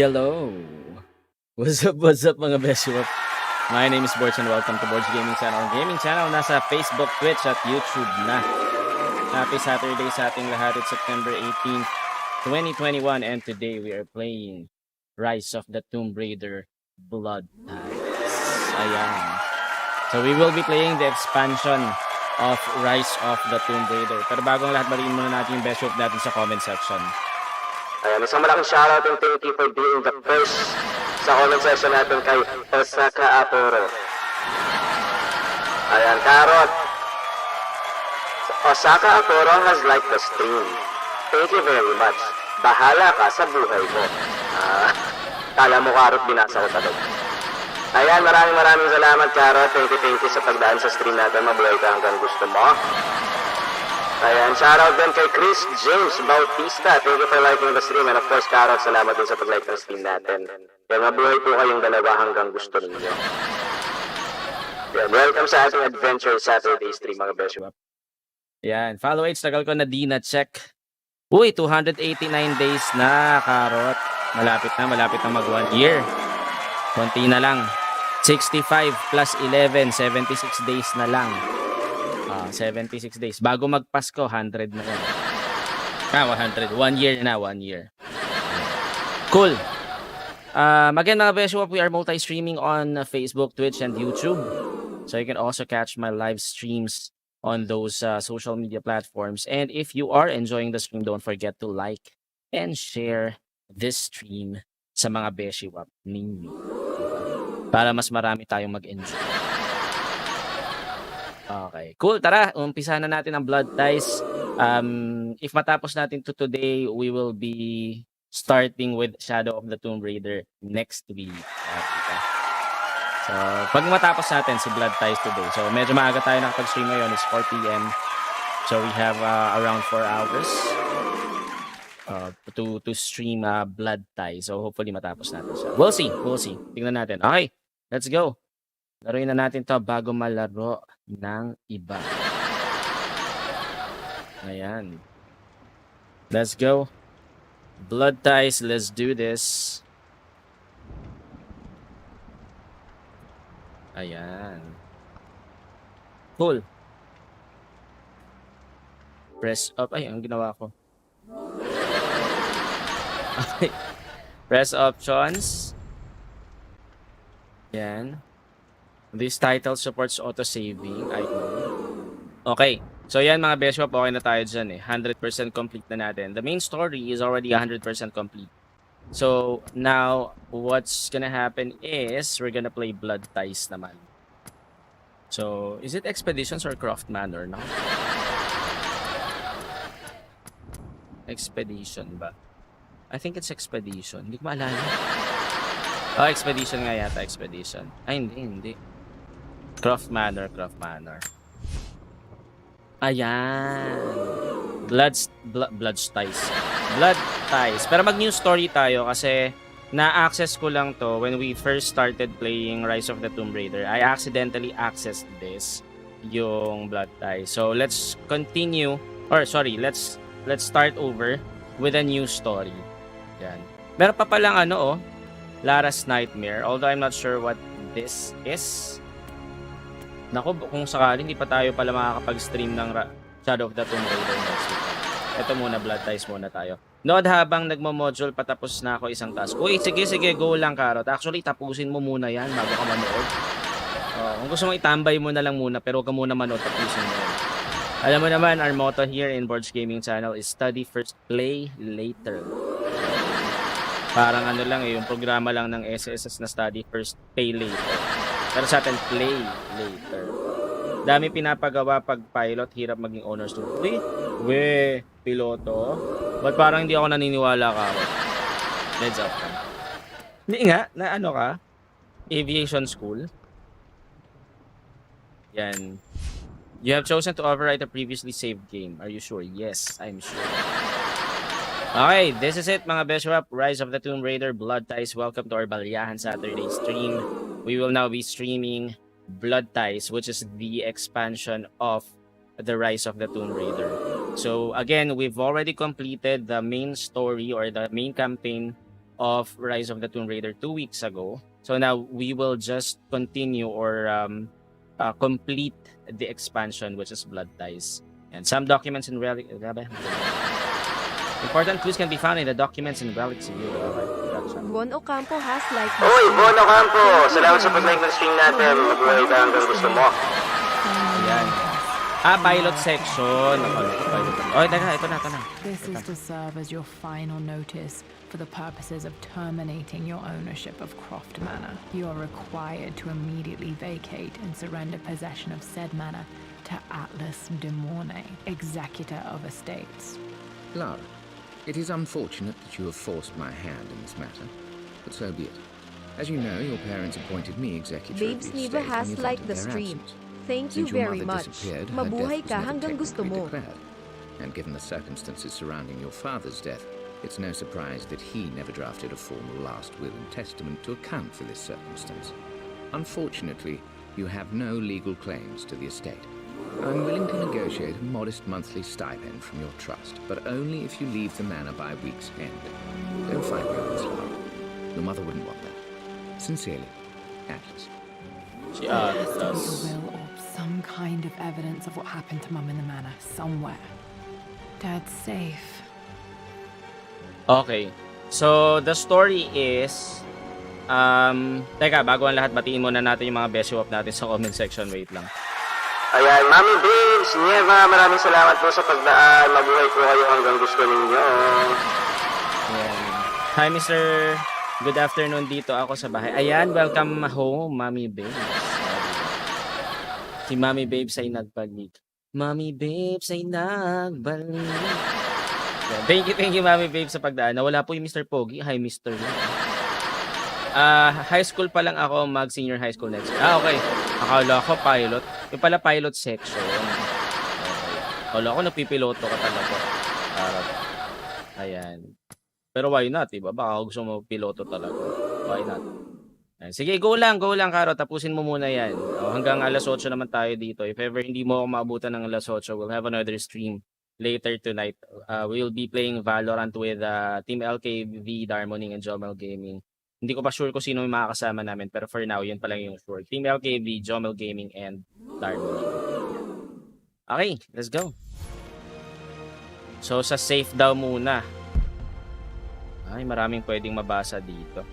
Hello! What's up mga Beshiewap? My name is Borg and welcome to Borg's Gaming Channel. Gaming channel nasa Facebook, Twitch at YouTube na. Happy Saturday sa ating lahat. It's September 18, 2021 and today we are playing Rise of the Tomb Raider Blood Ties. Ayan. So we will be playing the expansion of Rise of the Tomb Raider. Pero bagong lahat, baliin muna natin yung Beshiewap natin sa comment section. Ayan, isang malaking shoutout and thank you for being the first sa comment section natin kay Osaka Aporo. Ayan, Karot. Osaka Aporo has liked the stream. Thank you very much. Bahala ka sa buhay mo. Kala mo, Karot, binasa ko talaga. Ayan, maraming salamat, Karot. Thank you sa pagdaan sa stream natin. Mabuhay ka hanggang gusto mo. Ayan, shoutout din kay Chris James Bautista. Thank you for liking the stream. And of course, Karot, salamat din sa pag-like ng stream natin. Kaya mabuhay po kayong dalawa hanggang gusto ninyo. Ayan, welcome sa ating Adventure Saturday stream, mga Beshiewap. Yan, follow age, tagal ko na di na-check. Uy, 289 days na, Karot. Malapit na mag 1 year. Konti na lang. 65 plus 11, 76 days na lang. 76 days. Bago magpasko, 100 na yan. 100. 1 year na, 1 year. Cool. Again, mga Beshiewap, we are multi-streaming on Facebook, Twitch, and YouTube. So you can also catch my live streams on those social media platforms. And if you are enjoying the stream, don't forget to like and share this stream sa mga Beshiewap ninyo. Para mas marami tayong mag-enjoy. Okay, cool. Tara, umpisa na natin ang Blood Ties. If matapos natin to today, we will be starting with Shadow of the Tomb Raider next week. So, pag matapos natin si Blood Ties today, so medyo maaga tayo nakapag-stream ngayon. It's 4 p.m. So, we have around 4 hours to stream Blood Ties. So, hopefully matapos natin siya. We'll see. Tingnan natin. Okay, let's go. Laruin na natin to bago malaro ng iba. Ayan. Let's go. Blood Ties, let's do this. Ayan. Cool. Press up. Ay, ang ginawa ko. Okay. Press options. Ayan. This title supports auto-saving. I know. Okay. So yan mga Beshiewap, okay na tayo dyan eh. 100% complete na natin. The main story is already 100% complete. So now, what's gonna happen is we're gonna play Blood Ties naman. So, is it Expeditions or Croft Manor? No? Expedition ba? I think it's Expedition. Hindi ko maalala. Oh, Expedition nga yata. Expedition. Ay, hindi. Croft Manor. Ayan. Blood Ties. Pero mag-new story tayo kasi na-access ko lang to when we first started playing Rise of the Tomb Raider. I accidentally accessed this, yung Blood Ties. So, let's continue. Or, sorry, let's start over with a new story. Yan. Meron pa palang Lara's Nightmare. Although I'm not sure what this is. Naku, kung sakali, hindi pa tayo pala makakapag-stream ng Shadow of the Tomb Raider next week. Ito muna, Blood Ties muna tayo. Nood habang nagmo-module, patapos na ako isang task. Uy, sige, go lang, Karot. Actually, tapusin mo muna yan bago ka manood. Kung gusto mo itambay mo na lang muna, pero huwag ka muna manood, tapusin mo yan. Alam mo naman, our motto here in Borg's Gaming Channel is study first, play later. Parang lang yung programa lang ng SSS na study first, pay later. Pero sa atin, play later. Dami pinapagawa pag pilot, hirap maging honors to. Uy, piloto? Ba't parang hindi ako naniniwala, Karot? Heads up ka. Hindi nga, na ka? Aviation school? Yan. You have chosen to overwrite a previously saved game. Are you sure? Yes, I'm sure. Okay, this is it mga Beshiewap. Rise of the Tomb Raider, Blood Ties. Welcome to our Balyahan Saturday stream. We will now be streaming Blood Ties, which is the expansion of the Rise of the Tomb Raider. So again, we've already completed the main story or the main campaign of Rise of the Tomb Raider 2 weeks ago. So now we will just continue or complete the expansion, which is Blood Ties. And some documents and relics. Important clues can be found in the documents and relics of you. Okay, gotcha. Juan Ocampo has like Uy, Bono Campo! Salamat sa pag-like ng stream natin. Mabuhay ka hanggang gusto mo. Ayan. Pilot section. Pilot. Oh, ito na. This is to serve as your final notice for the purposes of terminating your ownership of Croft Manor. You are required to immediately vacate and surrender possession of said manor to Atlas de Mornay, executor of estates. Lara, it is unfortunate that you have forced my hand in this matter, but so be it. As you know, your parents appointed me executor of Babes the Neva estate has in the liked event the of their stream. absence. Thank you Since your very mother much. disappeared, her Mabuhay death ka was never hanggang gusto technically mo. declared. And given the circumstances surrounding your father's death, it's no surprise that he never drafted a formal last will and testament to account for this circumstance. Unfortunately, you have no legal claims to the estate. I'm willing to negotiate a modest monthly stipend from your trust, but only if you leave the manor by week's end. Don't fight me on this, Lara. Your mother wouldn't want that. Sincerely, Atlas. She There has to be a does. will or some kind of evidence of what happened to Mum in the manor somewhere. Dad's safe. Okay. So, the story is... Teka, bago ang lahat, batiin muna natin yung mga Beshiewap natin sa comment section. Wait lang. Ayan, Mami Babes, Nieva, maraming salamat po sa pagdaan. Mabuhay po kayo hanggang gusto ninyo. Ayan. Hi, Mr. Good afternoon, dito ako sa bahay. Ayan, welcome home, Mami Babes. Si Mami Babes ay nagbalik. Mami Babes ay nagbalik. Ayan. Thank you, Mami Babes, sa pagdaan. Nawala po yung Mr. Pogi. Hi, Mr. High school pa lang ako, mag-senior high school next year. Okay. Akala ko pilot. Yung pala pilot section. Okay. Akala ko napipiloto ka talaga. Harap. Ayan. Pero why not, diba? Baka gusto mo piloto talaga. Why not? Ayan. Sige, go lang, Karo. Tapusin mo muna yan. Hanggang alas 8 naman tayo dito. If ever hindi mo ako maabutan ng alas 8, we'll have another stream later tonight. We'll be playing Valorant with Team LKV, Darmoning, and Jomel Gaming. Hindi ko pa sure kung sino yung makakasama namin, pero for now, yun pa lang yung sure. Team LKV, Jomel Gaming, and Darmoning. Okay, let's go. So, sa safe daw muna. Ay, maraming pwedeng mabasa dito.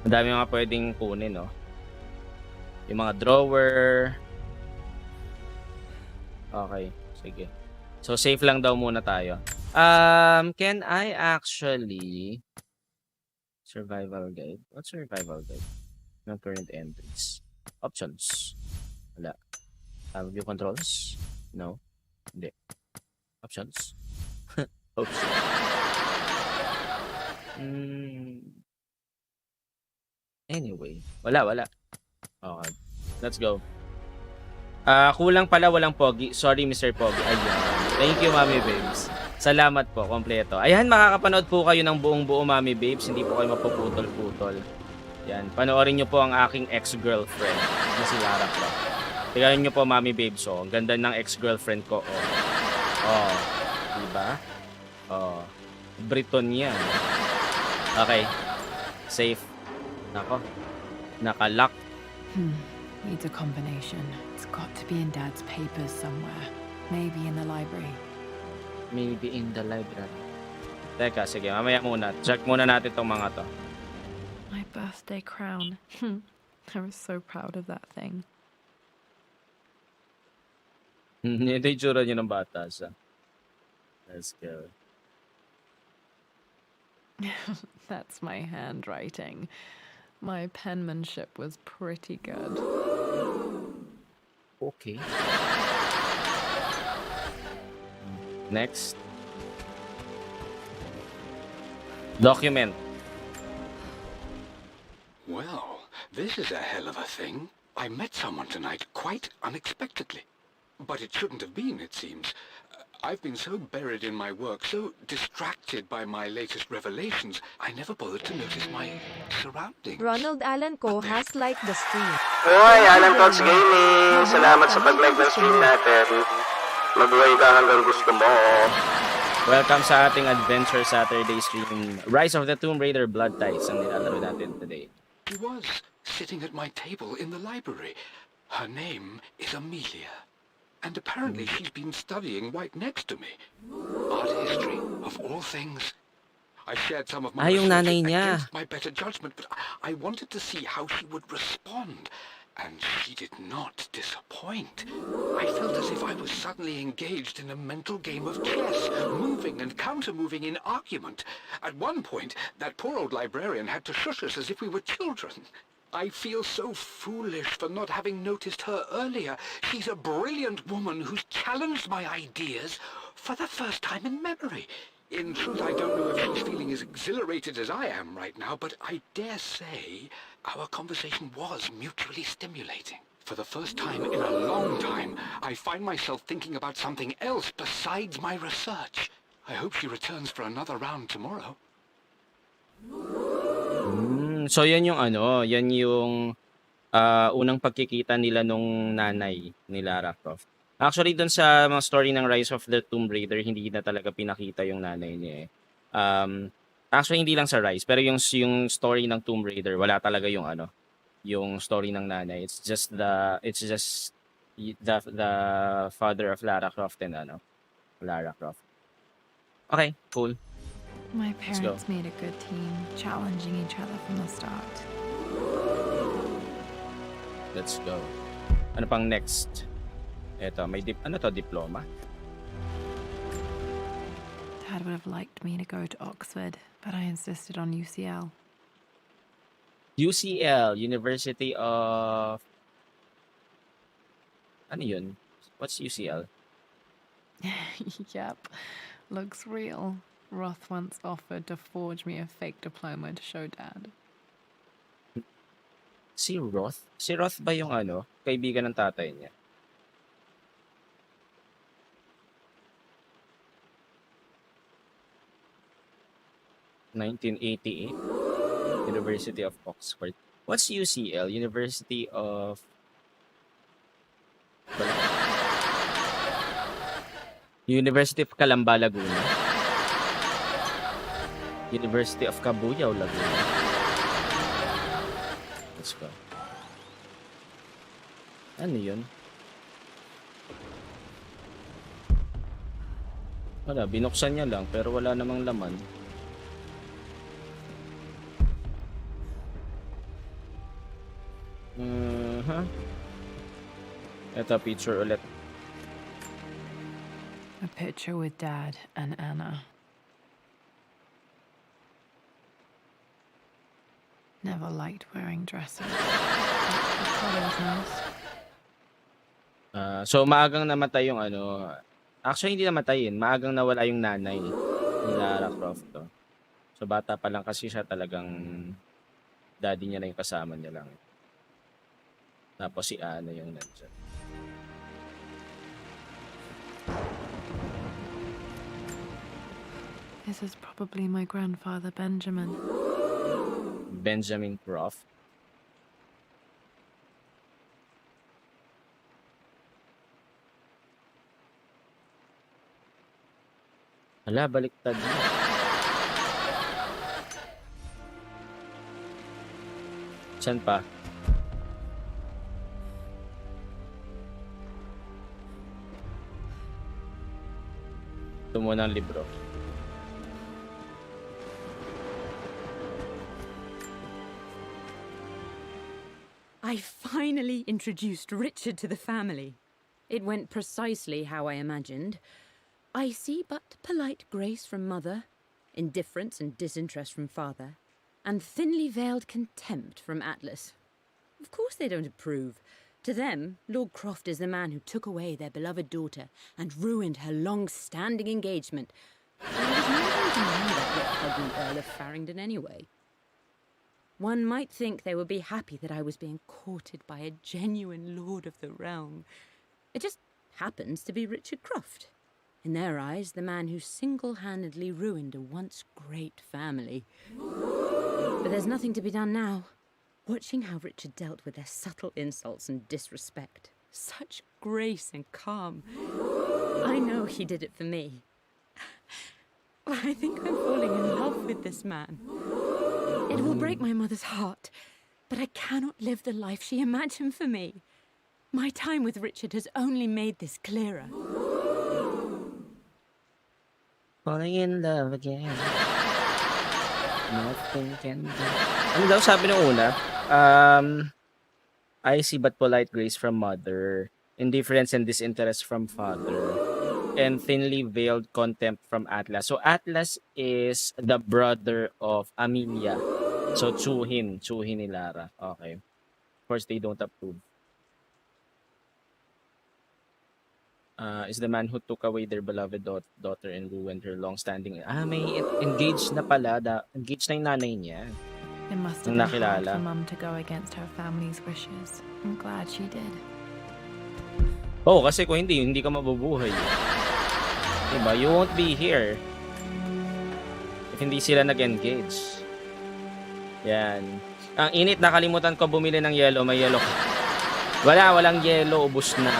Ang dami mga pwedeng kunin, no? Yung mga drawer. Okay, sige. So, safe lang daw muna tayo. Can I actually... Survival guide. What's survival guide? No current entries. Options. Wala. View controls? No. Hindi. Options. Options. Anyway. Wala. Okay. Let's go. Kulang pala, walang Pogi. Sorry, Mr. Pogi. Ayan. Thank you, Mami Babes. Salamat po, kompleto. Ayan, makakapanood po kayo ng buong-buo, Mami Babes. Hindi po kayo mapuputol-putol. Yan, panoorin nyo po ang aking ex-girlfriend na si Lara Croft. Tingnan nyo po, Mami Babes. Oh, ang ganda ng ex-girlfriend ko. Oh, diba? Oh, Briton yan. Okay. Safe. Nako. Nakalock. Needs a combination. It's got to be in Dad's papers somewhere. Maybe in the library. Maybe in the library. Teka, sige. Mamaya muna. Check muna natin tong mga to. My birthday crown. I was so proud of that thing. Ito yung tsura nyo ng bata siya. Let's go. That's my handwriting. My penmanship was pretty good. Okay. Next. Document. Well, this is a hell of a thing. I met someone tonight quite unexpectedly. But it shouldn't have been, it seems. I've been so buried in my work, so distracted by my latest revelations, I never bothered to notice my surroundings. Ronald Allen Co has liked the stream. Hoy, Alan Coach Gaming! Salamat sa pag-like ng stream natin. Mabuhay ka hanggang gusto mo. Welcome sa ating Adventure Saturday stream. Rise of the Tomb Raider Blood Ties ang nilalaro natin today. She was sitting at my table in the library. Her name is Amelia. And apparently she's been studying right next to me. Art history, of all things. I shared some of my Yung research nanay niya. against my better judgment, but I wanted to see how she would respond. And she did not disappoint. I felt as if I was suddenly engaged in a mental game of chess, moving and counter-moving in argument. At one point, that poor old librarian had to shush us as if we were children. I feel so foolish for not having noticed her earlier. She's a brilliant woman who's challenged my ideas for the first time in memory. In truth, I don't know if she's feeling as exhilarated as I am right now, but I dare say our conversation was mutually stimulating. For the first time in a long time, I find myself thinking about something else besides my research. I hope she returns for another round tomorrow. So yan yung yan yung unang pagkikita nila nung nanay ni Lara Croft. Actually, dun sa mga story ng Rise of the Tomb Raider, hindi na talaga pinakita yung nanay niya eh. Actually, hindi lang sa Rise, pero yung story ng Tomb Raider, wala talaga yung yung story ng nanay. It's just the father of Lara Croft and Lara Croft. Okay, cool. My Let's go. parents made a good team, challenging each other from the start. Let's go. Ano pang next? Eto, may diploma? Dad would have liked me to go to Oxford, but I insisted on UCL. UCL, University of... Ano yun? What's UCL? Yep, looks real. Roth once offered to forge me a fake diploma to show Dad. Si Roth? Si Roth ba yung kaibigan ng tatay niya? (1988) University of Oxford. What's UCL? University of... University of Calamba, Laguna. University of Cabuyao, Laguna. Let's go. Ano yun? Wala, binuksan niya lang pero wala namang laman. Ito, picture ulit. A picture with Dad and Anna. Never liked wearing dresses. The color was nice. So maagang namatay yung actually hindi namatayin, maagang nawala yung nanay ni Lara Croft to. So bata pa lang kasi siya, talagang daddy niya na yung kasama niya lang. Tapos si Anna yung nandiyan. This is probably my grandfather Benjamin. Benjamin Croft. Hala, baliktad na. Saan pa? Ito muna ang libro. I finally introduced Richard to the family. It went precisely how I imagined. I see but polite grace from mother, indifference and disinterest from father, and thinly veiled contempt from Atlas. Of course they don't approve. To them, Lord Croft is the man who took away their beloved daughter and ruined her long-standing engagement. There was nothing to know that repugnant Earl of Farringdon anyway. One might think they would be happy that I was being courted by a genuine lord of the realm. It just happens to be Richard Croft. In their eyes, the man who single-handedly ruined a once great family. But there's nothing to be done now. Watching how Richard dealt with their subtle insults and disrespect. Such grace and calm. I know he did it for me. I think I'm falling in love with this man. It will break my mother's heart, but I cannot live the life she imagined for me. My time with Richard has only made this clearer. Falling in love again. Nothing can do. Ano daw sabi nung una? Icy but polite grace from mother. Indifference and disinterest from father. And thinly veiled contempt from Atlas. So Atlas is the brother of Amelia. So Chuhin ni Lara. Okay. Of course, they don't approve. Is the man who took away their beloved daughter and ruined her long-standing... may engaged na pala. Engaged na yung nanay niya. It must Nung have been hard nakilala. for Mum to go against her family's wishes. I'm glad she did. Oh, kasi kung hindi ka mabubuhay. Diba? You won't be here if hindi sila nag-engage. Yan. Ang init, nakalimutan ko bumili ng yellow. May yellow. Walang yellow. Ubus na.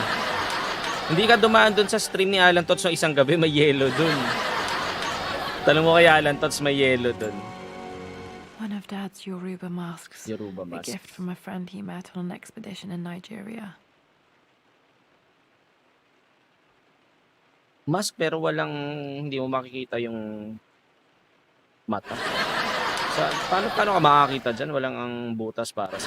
Hindi ka dumaan dun sa stream ni Alan Tots ng isang gabi. May yellow dun. Tanong mo kay Alan Tots, may yellow dun. One of Dad's Yoruba masks. Yoruba A mask. gift from a friend he met on an expedition in Nigeria. Mask pero hindi mo makikita yung mata. Paano ka makakita dyan? Walang ang butas para sa...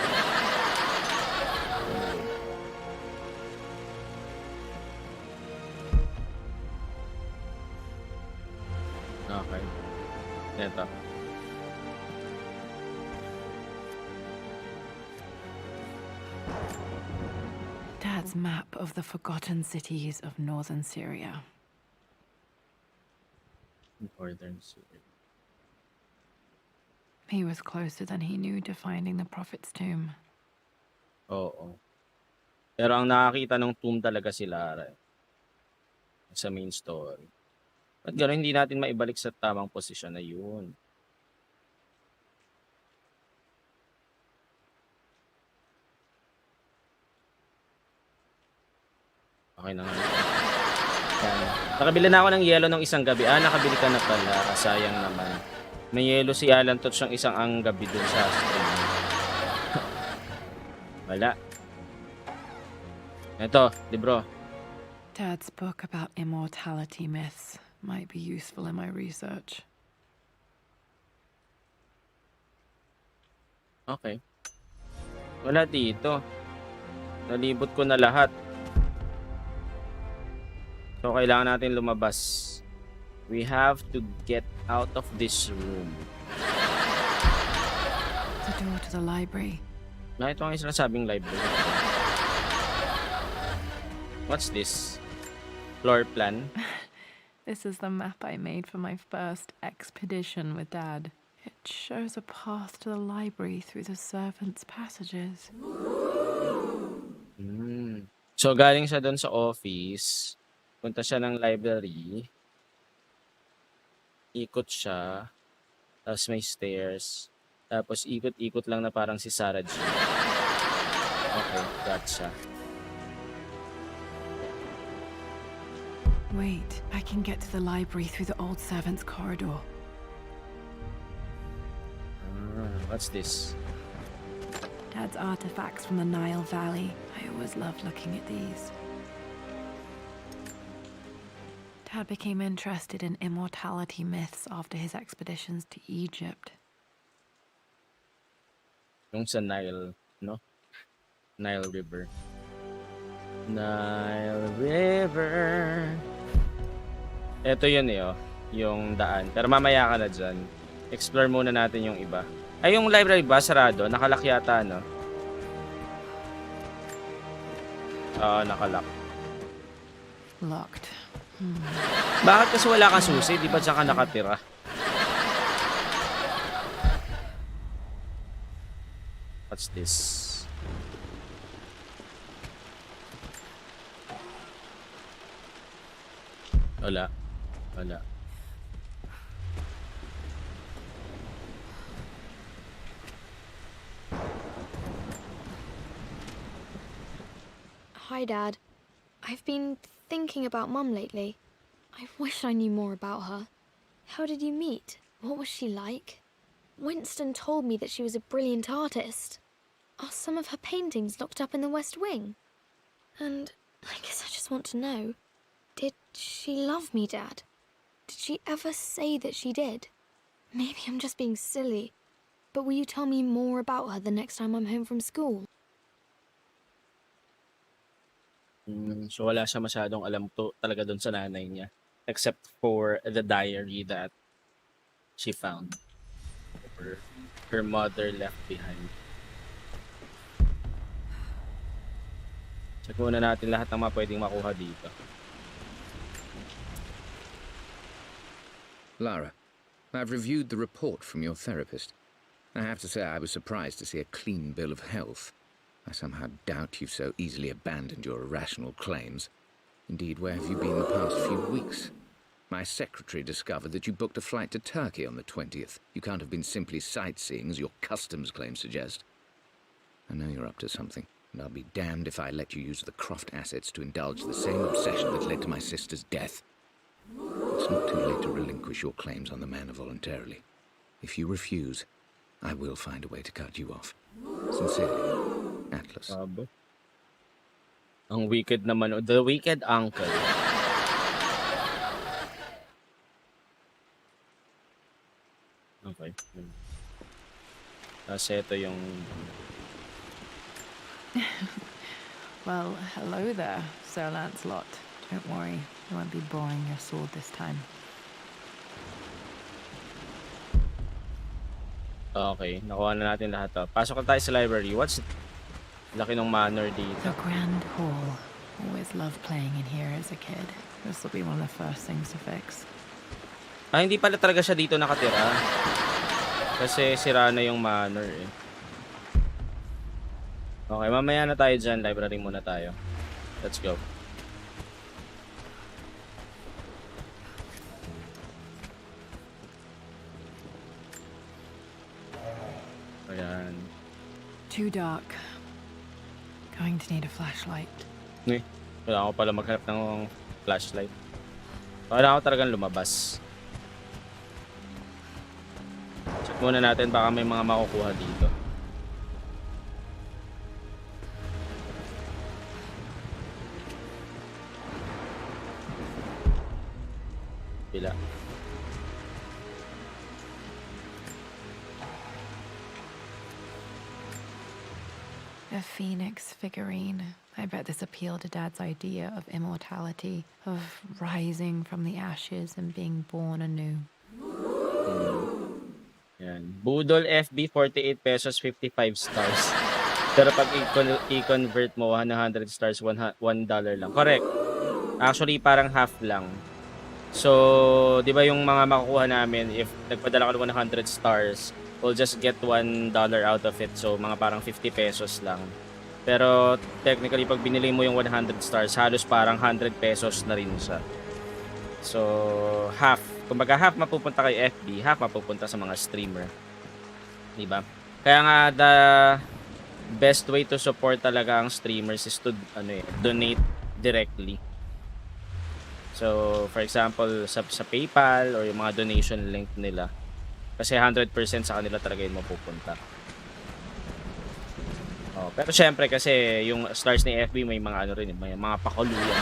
Okay. Ito. Dad's map of the forgotten cities of northern Syria. Northern Syria. He was closer than he knew to finding the prophet's tomb. Oo. Pero ang nakakita ng tomb talaga si Lara. Sa main story. At gano'n, hindi natin maibalik sa tamang posisyon na yun. Okay na nga. Yan. Nakabili na ako ng yelo ng isang gabi. Nakabili ka na pala. Sayang naman. May yelo si Alan Tots yung isang ang gabi dun sa stream. Wala. Ito, libro. Dad's book about immortality myths might be useful in my research. Okay. Wala dito. Nalibot ko na lahat. So, kailangan natin lumabas. We have to get out of this room. The door to the library. Ito ang sinasabing library. What's this? Floor plan? This is the map I made for my first expedition with Dad. It shows a path to the library through the servants' passages. So, galing siya doon sa office. Punta siya ng library. Ikot siya. Tapos may stairs. Tapos ikot-ikot lang na parang si Sarah G. Okay, gotcha. Wait, I can get to the library through the old servants' corridor. What's this? Dad's artifacts from the Nile Valley. I always loved looking at these. Dad became interested in immortality myths after his expeditions to Egypt. Yung sa Nile, no? Nile River. Nile River. Ito yun yung daan. Pero mamaya ka na dyan. Explore muna natin yung iba. Ay, yung library ba? Sarado? Nakalock yata, no? Nakalock. Locked. Bakit kasi wala kang susi? Di ba dyan ka nakatira? What's this? Wala. Wala. Hi, Dad. I've been thinking about Mum lately. I wish I knew more about her. How did you meet? What was she like? Winston told me that she was a brilliant artist. Are some of her paintings locked up in the West Wing? And I guess I just want to know, did she love me, Dad? Did she ever say that she did? Maybe I'm just being silly, but will you tell me more about her the next time I'm home from school? So wala siya masyadong alam to talaga doon sa nanay niya. Except for the diary that she found. Or her mother left behind. Check muna natin lahat ng mga pwedeng makuha dito. Lara, I've reviewed the report from your therapist. I have to say I was surprised to see a clean bill of health. I somehow doubt you've so easily abandoned your irrational claims. Indeed, where have you been the past few weeks? My secretary discovered that you booked a flight to Turkey on the 20th. You can't have been simply sightseeing, as your customs claims suggest. I know you're up to something, and I'll be damned if I let you use the Croft assets to indulge the same obsession that led to my sister's death. It's not too late to relinquish your claims on the manor voluntarily. If you refuse, I will find a way to cut you off. Sincerely, Atlas. Abo. Ang wicked naman. The wicked uncle. Okay. Kasi ito yung... Well, hello there, Sir Lancelot. Don't worry, I won't be boring your sword this time. Okay, nakuha na natin lahat to. Pasok na tayo sa library. What's laki ng manor dito? The Grand Hall. Always loved playing in here as a kid. This will be one of the first things to fix. Ah, hindi pala talaga siya dito nakatira. Kasi sira na yung manor eh. Okay, mamaya na tayo dyan. Library muna tayo. Let's go. Ayan. Too dark. Going to need a flashlight. Eh, wala ako pala maghanap ng flashlight. Wala ako talagang lumabas. Check muna natin baka may mga makukuha dito. Pila. A phoenix figurine. I bet this appealed to Dad's idea of immortality, of rising from the ashes and being born anew. Yan. Budol FB 48 pesos 55 stars. Pero pag i-convert mo 100 stars $1 lang. Correct. Actually parang half lang. So, 'di ba yung mga makukuha namin if nagpadala ka ng 100 stars, we'll just get $1 out of it. So, mga parang 50 pesos lang. Pero technically pag binili mo yung 100 stars, halos parang 100 pesos na rin siya. So, half. Kumbaga half mapupunta kay FB, half mapupunta sa mga streamer. 'Di ba? Kaya nga the best way to support talaga ang streamers is to donate directly. So, for example, sa PayPal or yung mga donation link nila. Kasi 100% sa kanila talaga yun mapupunta. Oh, pero syempre kasi yung stars ni FB may mga ano rin, may mga pakuluyan.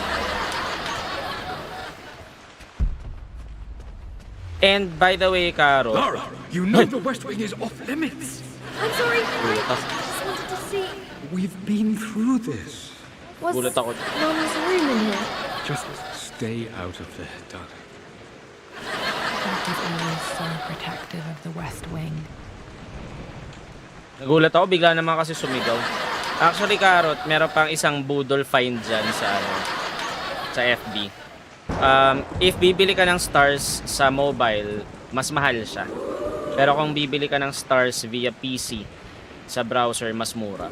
And by the way, Caro, Lara, you know the West Wing is off limits. I'm sorry, I just wanted to see. We've been through this. Was Gulat ako. Mum's room in here? Just stay out of there, darling. Dad was always so protective of the West Wing. nagulat ako, bigla naman kasi sumigaw. Actually, Carrot, meron pang isang budol find dyan sa FB. If bibili ka ng stars sa mobile, mas mahal siya. Pero kung bibili ka ng stars via PC sa browser, mas mura.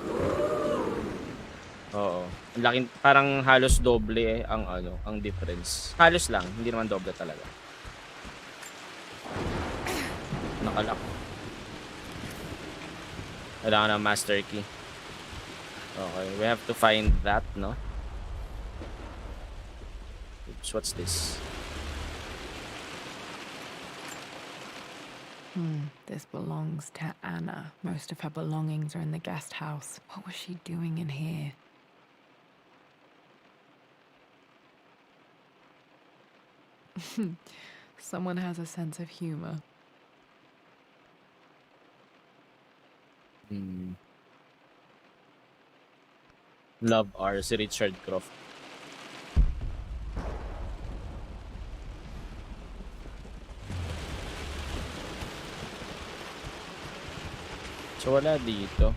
Oo. Laking, parang halos doble ang difference. Halos lang, hindi naman doble talaga. Nakalak. Kailangan ng master key. Okay, we have to find that, no? Oops, what's this? This belongs to Anna. Most of her belongings are in the guest house. What was she doing in here? Someone has a sense of humor. Love R, si Richard Croft. So wala dito.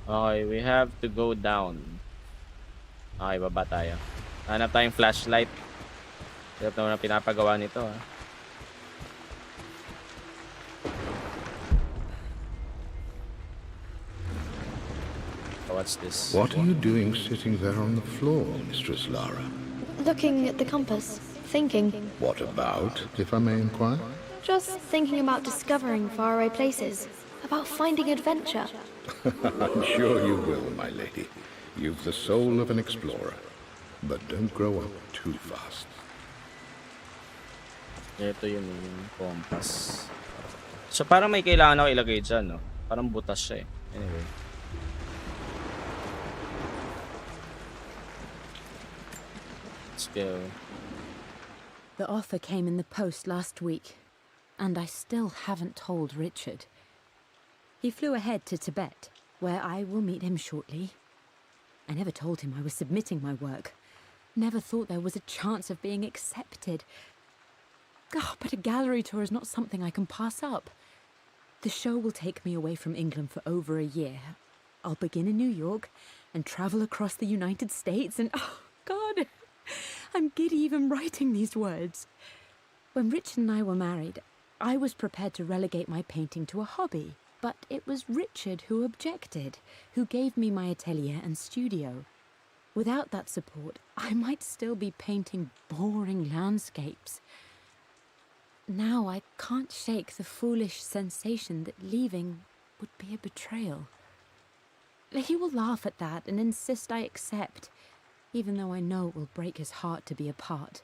Okay, we have to go down. Okay, baba tayo. Hanap tayong flashlight. Ito na pinapagawa nito, ha. Oh, what's this? What are you doing sitting there on the floor, Mistress Lara? Looking at the compass, thinking. What about, if I may inquire? Just thinking about discovering faraway places, about finding adventure. I'm sure you will, my lady. You've the soul of an explorer. But don't grow up too fast. Ito yung compass. So parang may kailangan ako ilagay dyan, no? Parang butas siya eh. Anyway. Let's go. The offer came in the post last week, and I still haven't told Richard. He flew ahead to Tibet, where I will meet him shortly. I never told him I was submitting my work. Never thought there was a chance of being accepted. Oh, but a gallery tour is not something I can pass up. The show will take me away from England for over a year. I'll begin in New York and travel across the United States and, oh, God, I'm giddy even writing these words. When Richard and I were married, I was prepared to relegate my painting to a hobby. But it was Richard who objected, who gave me my atelier and studio. Without that support, I might still be painting boring landscapes. Now I can't shake the foolish sensation that leaving would be a betrayal. He will laugh at that and insist I accept, even though I know it will break his heart to be apart.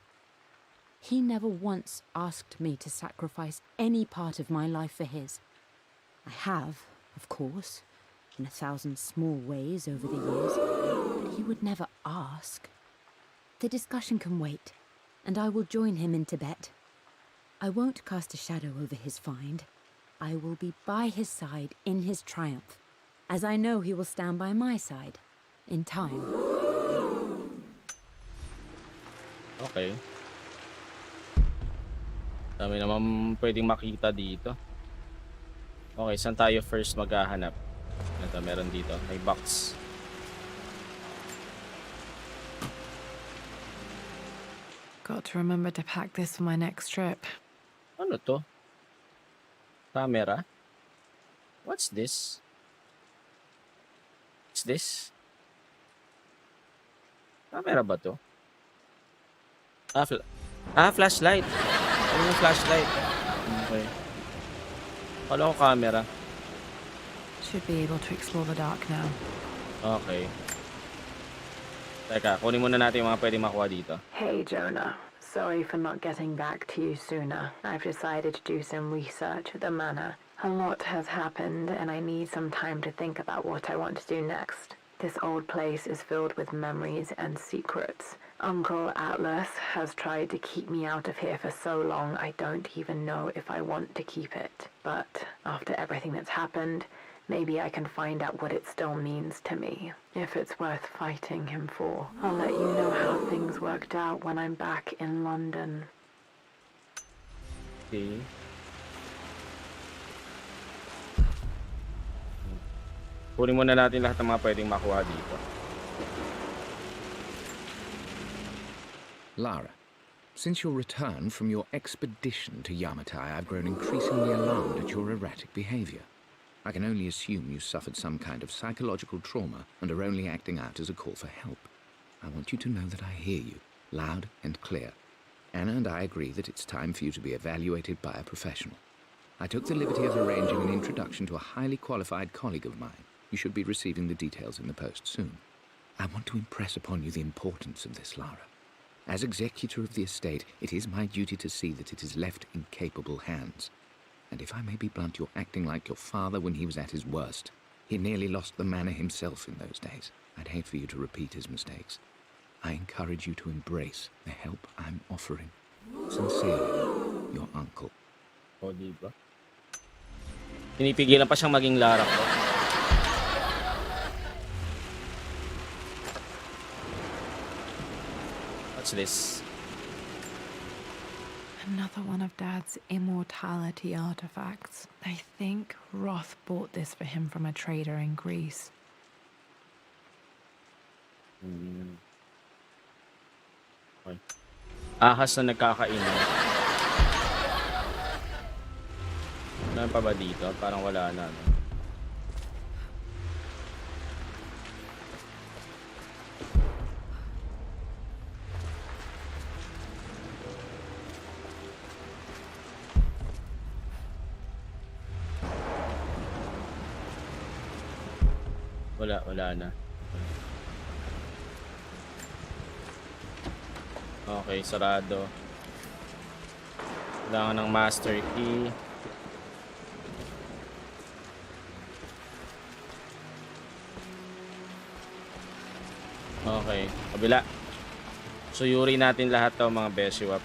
He never once asked me to sacrifice any part of my life for his. I have, of course, in 1,000 small ways over the years, but he would never ask. The discussion can wait, and I will join him in Tibet. I won't cast a shadow over his find. I will be by his side in his triumph, as I know he will stand by my side, in time. Okay. Dami naman pwedeng makita dito. Okay, saan tayo first maghahanap? Ito, meron dito. May box. Got to remember to pack this for my next trip. Ano to? Camera? What's this? What's this? Camera ba to? Flashlight. Ano yung flashlight? Okay. Kala ko camera. Should be able to explore the dark now. Okay. Teka, kunin muna natin yung mga pwede makuha dito. Hey Jonah, sorry for not getting back to you sooner. I've decided to do some research at the manor. A lot has happened and I need some time to think about what I want to do next. This old place is filled with memories and secrets. Uncle Atlas has tried to keep me out of here for so long I don't even know if I want to keep it. But after everything that's happened, maybe I can find out what it still means to me. If it's worth fighting him for. I'll let you know how things worked out when I'm back in London. Okay. Kunin muna natin lahat ng mga pwedeng makuha dito. Lara, since your return from your expedition to Yamatai, I've grown increasingly alarmed at your erratic behavior. I can only assume you suffered some kind of psychological trauma and are only acting out as a call for help. I want you to know that I hear you, loud and clear. Anna and I agree that it's time for you to be evaluated by a professional. I took the liberty of arranging an introduction to a highly qualified colleague of mine. You should be receiving the details in the post soon. I want to impress upon you the importance of this, Lara. As executor of the estate, it is my duty to see that it is left in capable hands. And if I may be blunt, you're acting like your father when he was at his worst. He nearly lost the manor himself in those days. I'd hate for you to repeat his mistakes. I encourage you to embrace the help I'm offering. Sincerely, your uncle. O, diba? Pinipigilan pa siyang maging Lara Croft. What's this? Another one of Dad's immortality artifacts. I think Roth bought this for him from a trader in Greece. Okay. Ahas na nagkakainan. Meron pa ba dito? Parang wala na. No? Wala na. Okay, sarado. Kailangan ng master key. Okay, kabila. Suyuri natin lahat to mga Beshiewap.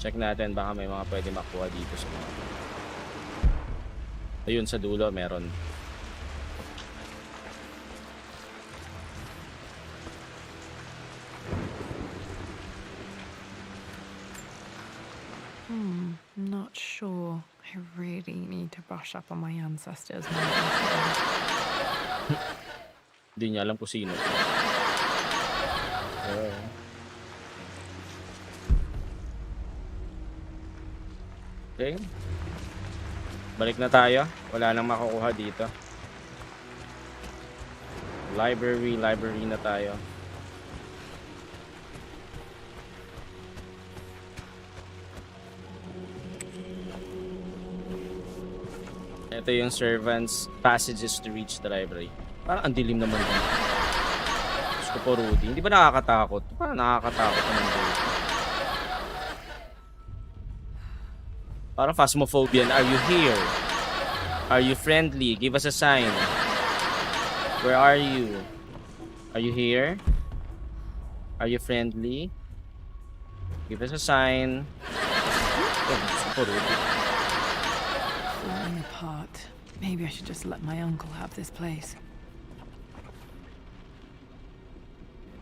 Check natin baka may mga pwede makuha dito sa mga. Ayun sa dulo meron. Not sure. I really need to brush up on my ancestors. Hindi niya alam kung sino. Okay. Balik na tayo. Wala nang makukuha dito. Library na tayo. Ito yung servants passages to reach the library. Parang ang dilim naman dito. Gusto ko po, Rudy. Hindi ba nakakatakot? Parang nakakatakot naman dito. Parang phasmophobia. Are you here? Are you friendly? Give us a sign. Where are you? Are you here? Are you friendly? Give us a sign. Gusto ko, Rudy. Falling apart. Maybe I should just let my uncle have this place.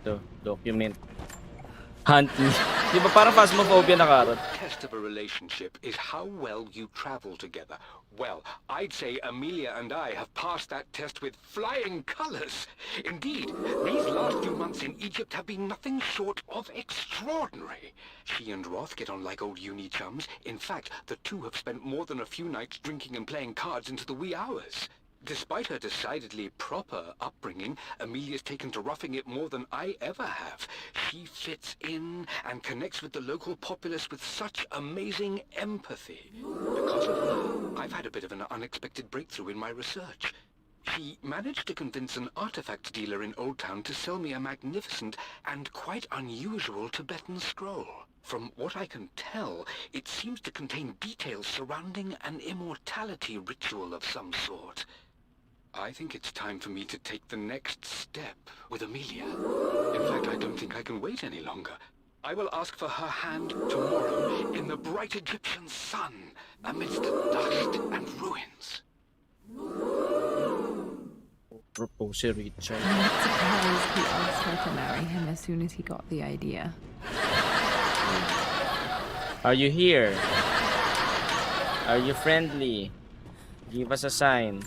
Ito, document. Hunt me. Di ba parang phasmophobia na karot? Test of a relationship is how well you travel together. Well, I'd say Amelia and I have passed that test with flying colors. Indeed, these last few months in Egypt have been nothing short of extraordinary. She and Roth get on like old uni chums. In fact, the two have spent more than a few nights drinking and playing cards into the wee hours. Despite her decidedly proper upbringing, Amelia's taken to roughing it more than I ever have. She fits in and connects with the local populace with such amazing empathy. Because of her, I've had a bit of an unexpected breakthrough in my research. She managed to convince an artifact dealer in Old Town to sell me a magnificent and quite unusual Tibetan scroll. From what I can tell, it seems to contain details surrounding an immortality ritual of some sort. I think it's time for me to take the next step with Amelia. In fact, I don't think I can wait any longer. I will ask for her hand tomorrow in the bright Egyptian sun amidst the dust and ruins. Propose si Richard. I'm not surprised he asked her to marry him as soon as he got the idea. Are you here? Are you friendly? Give us a sign.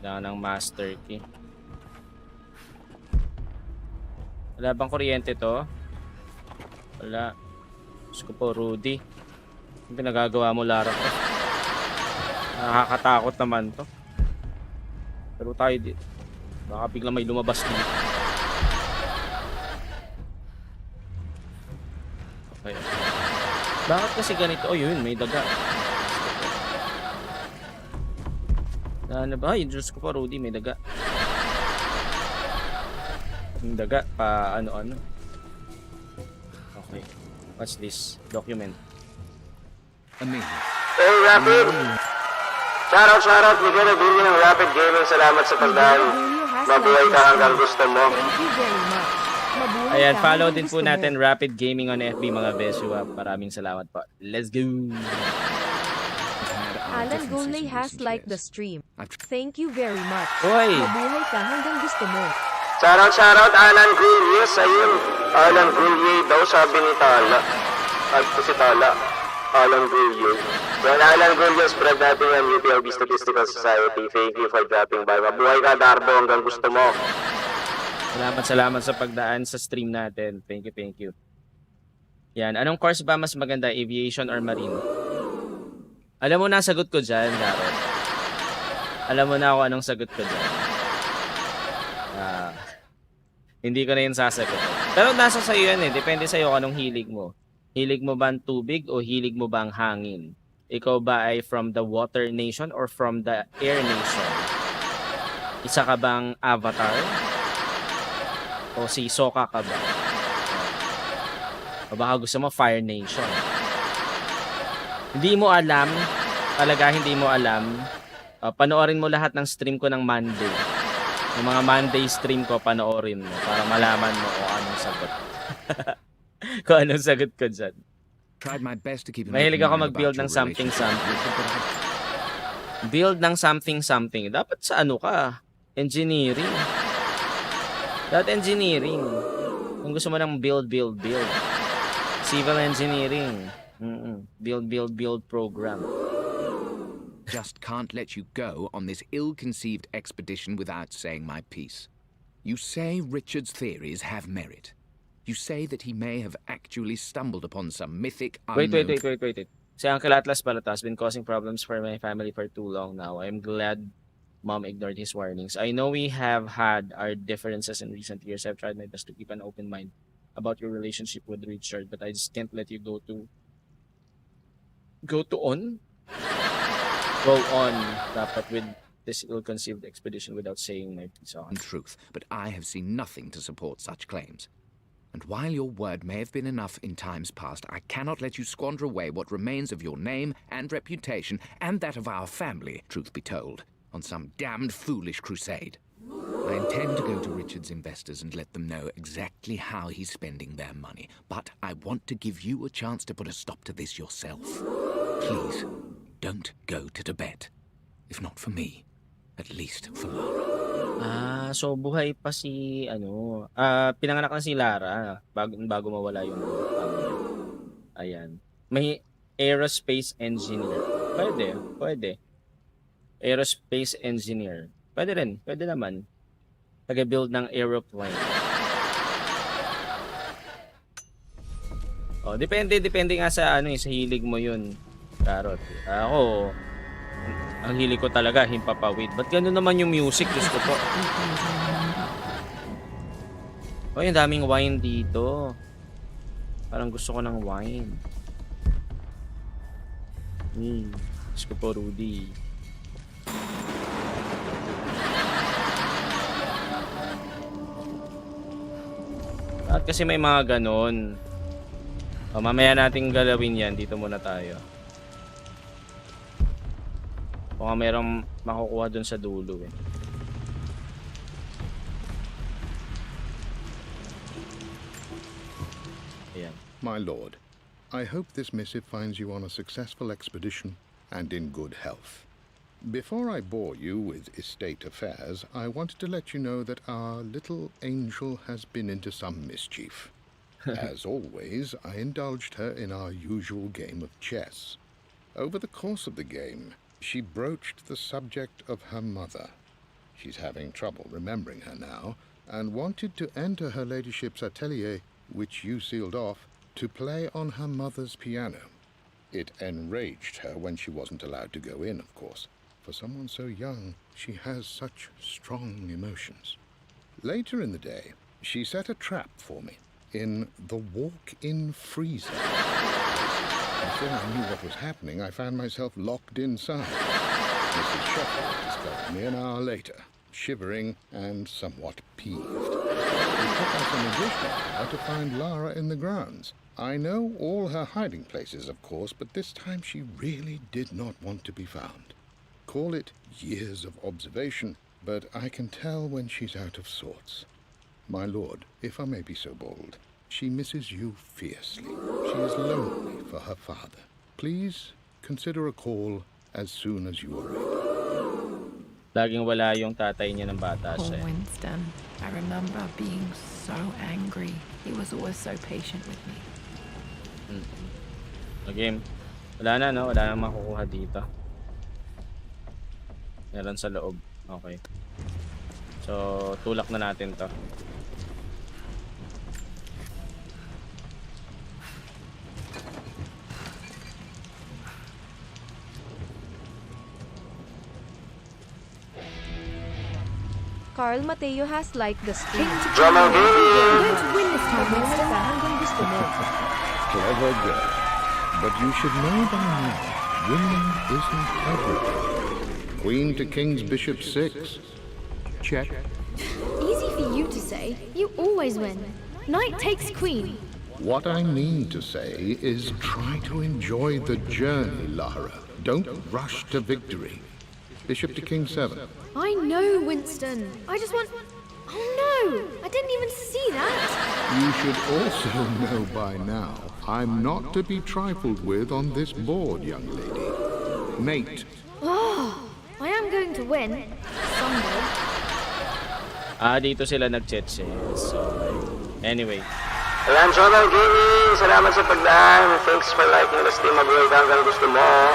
Kailangan ng master key. Wala bang kuryente to? Wala. Gusto ko po, Rudy. Ang pinagagawa mo, Lara ko. Nakakatakot naman to. Pero tayo dito. Baka biglang may lumabas dito. Okay. Bakit kasi ganito? Oh, yun, may daga. Ano ba? Ay, Diyos ko pa, Rudy, may daga. Yung daga, pa ano-ano. Okay. What's this? Document. Amelia. Hey, Rapid! Shoutout, Miguel Aguirre ng Rapid Gaming. Salamat sa pagdaan. Mabuhay ka hanggang gusto mo. Thank you very much. Mabuhay Ayan, ka follow hanggang din po gusto mo. natin Rapid Gaming on FB, mga Beshiewap. Maraming salamat po. Let's go! Alan Goley has liked the stream. Thank you very much. Oy! Mabuhay ka hanggang gusto mo. Shoutout, Alan Gullies. Ayun, Alan Gullies daw, sabi ni Tala. At si Tala, Alan Gullies. Yan, Alan Gullies, spread natin yan, UPLB Statistical Society. Thank you for dropping by. Mabuhay ka, Darbo, hanggang gusto mo. Salamat sa pagdaan sa stream natin. Thank you. Yan, anong course ba mas maganda? Aviation or Marine? Alam mo na sagot ko dyan, Garot. Alam mo na ako anong sagot ko dyan. Hindi ko na yun sasagot. Pero nasa sa'yo yan eh. Depende sa'yo kung anong hilig mo. Hilig mo ba ang tubig o hilig mo ba ang hangin? Ikaw ba ay from the water nation or from the air nation? Isa ka bang avatar? O si Sokka ka ba? O baka gusto mo Fire Nation? Hindi mo alam, talaga hindi mo alam. Panoorin mo lahat ng stream ko ng Monday. Yung mga Monday stream ko, panoorin mo para malaman mo kung anong sagot. Kung anong sagot ko dyan. Tried my best to keep an Mahilig open ako mind mag-build about ng your something. relationship. Build ng something. Dapat sa ano ka? Engineering. Dapat engineering. Kung gusto mo ng build. Civil engineering. Build program. Just can't let you go on this ill-conceived expedition without saying my piece. You say Richard's theories have merit. You say that he may have actually stumbled upon some mythic unknown... Wait. Si Uncle Atlas Balata has been causing problems for my family for too long now. I'm glad Mom ignored his warnings. I know we have had our differences in recent years. I've tried my best to keep an open mind about your relationship with Richard, but I just can't let you go on dapat with this ill-conceived expedition without saying my piece on. ...truth, but I have seen nothing to support such claims. And while your word may have been enough in times past, I cannot let you squander away what remains of your name and reputation, and that of our family, truth be told, on some damned foolish crusade. I intend to go to Richard's investors and let them know exactly how he's spending their money, but I want to give you a chance to put a stop to this yourself. Please, don't go to Tibet. If not for me, at least for Lara. So buhay pa si pinanganak na si Lara bago mawala yung ayan. May aerospace engineer. Pwede. Aerospace engineer. Pwede naman. Taga-build ng aeroplane. Depende nga sa sa hilig mo yun. Karot. Ako, ang hilig ko talaga himpapawid. Ba't gano'n naman yung music? Diyos ko po. Ang daming wine dito. Parang gusto ko ng wine. Diyos ko po, Rudy. At kasi may mga ganon. Mamaya nating galawin yan. Dito muna tayo. Baka mayroong makukuha dun sa dulo eh. Ayan. My lord, I hope this missive finds you on a successful expedition and in good health. Before I bore you with estate affairs, I wanted to let you know that our little angel has been into some mischief. As always, I indulged her in our usual game of chess. Over the course of the game, she broached the subject of her mother. She's having trouble remembering her now, and wanted to enter her ladyship's atelier, which you sealed off, to play on her mother's piano. It enraged her when she wasn't allowed to go in, of course. For someone so young, she has such strong emotions. Later in the day, she set a trap for me in the walk-in freezer. Before I knew what was happening, I found myself locked inside. Mrs. Sheffield discovered me an hour later, shivering and somewhat peeved. it took us an additional hour to find Lara in the grounds. I know all her hiding places, of course, but this time she really did not want to be found. Call it years of observation, but I can tell when she's out of sorts. My lord, if I may be so bold, she misses you fiercely. She is lonely for her father. Please consider a call as soon as you are ready. Laging wala yung tatay niya ng bata Poor siya. Winston. I remember being so angry. He was always so patient with me. Okay. Wala na, no? Wala na makukuha dito. Meron sa loob. Okay. So, tulak na natin to. Carl Mateo has liked the stream. Drama game! Going to win this time, Winston. Hanggang gusto mo. Clever girl. But you should know by now, winning isn't everything. Queen to King's Bishop 6. Check. Easy for you to say. You always win. Knight takes queen. What I mean to say is try to enjoy the journey, Lara. Don't rush to victory. Bishop to King 7. I know, Winston. I just want... Oh no! I didn't even see that. You should also know by now, I'm not to be trifled with on this board, young lady. Mate. Oh, I am going to win. Someday. Dito sila nag-chess. Okay. Anyway. Ayan, Journal Gaming, salamat sa pagdaan. Thanks for liking the stream. Mag-work hanggang gusto mo.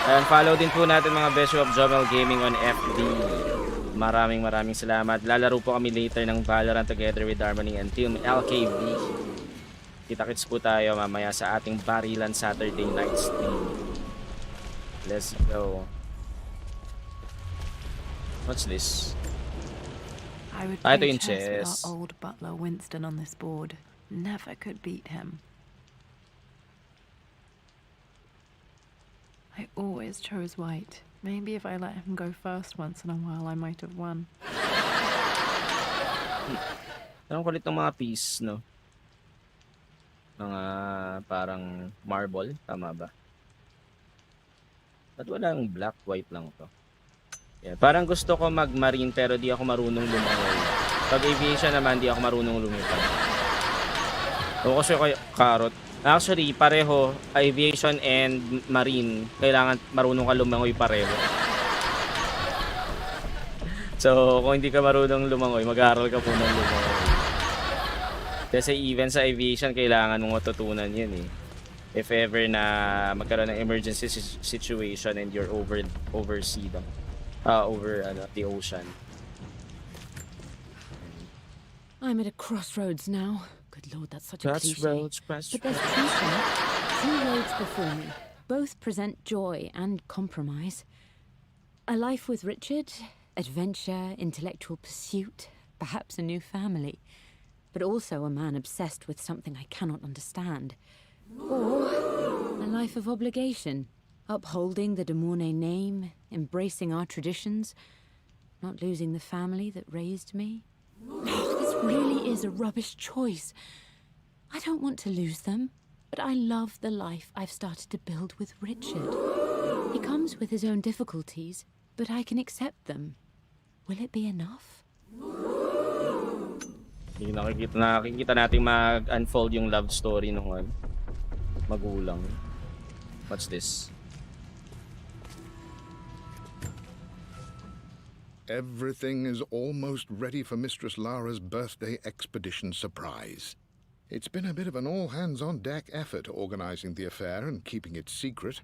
And follow din po natin mga Beshiewap Journal Gaming on FB. Maraming salamat. Lalaro po kami later ng Valorant together with Harmony and Team LKB. Kita-kits po tayo mamaya sa ating Barilan Saturday night stream. Let's go. What's this? I would Ito play yung chess with chess. our old butler Winston on this board. Never could beat him. I always chose white. Maybe if I let him go first once in a while, I might have won. Ang kulit ng mga piece, no? Mga parang marble, tama ba? Ba't walang black, white lang to? Yeah, parang gusto ko mag-marine pero di ako marunong lumangoy. Pag aviation naman, di ako marunong lumipad. O kasi kayo, carrot. Actually, pareho, aviation and marine, kailangan marunong ka lumangoy pareho. So, kung hindi ka marunong lumangoy, mag-aaral ka po ng lumangoy. Kasi even sa aviation, kailangan mong matutunan yun eh. If ever na magkaroon ng emergency situation and you're over the ocean. I'm at a crossroads now. Good Lord, that's such a cliche. Crossroads. But there's truth in it. Two roads before me. Both present joy and compromise. A life with Richard, adventure, intellectual pursuit, perhaps a new family. But also a man obsessed with something I cannot understand. Or a life of obligation, upholding the de Mornay name, embracing our traditions, not losing the family that raised me. Oh, this really is a rubbish choice. I don't want to lose them, but I love the life I've started to build with Richard. He comes with his own difficulties, but I can accept them. Will it be enough? Nakikita natin mag-unfold yung love story ng magulang. What's this? Everything is almost ready for Mistress Lara's birthday expedition surprise. It's been a bit of an all-hands-on-deck effort organizing the affair and keeping it secret.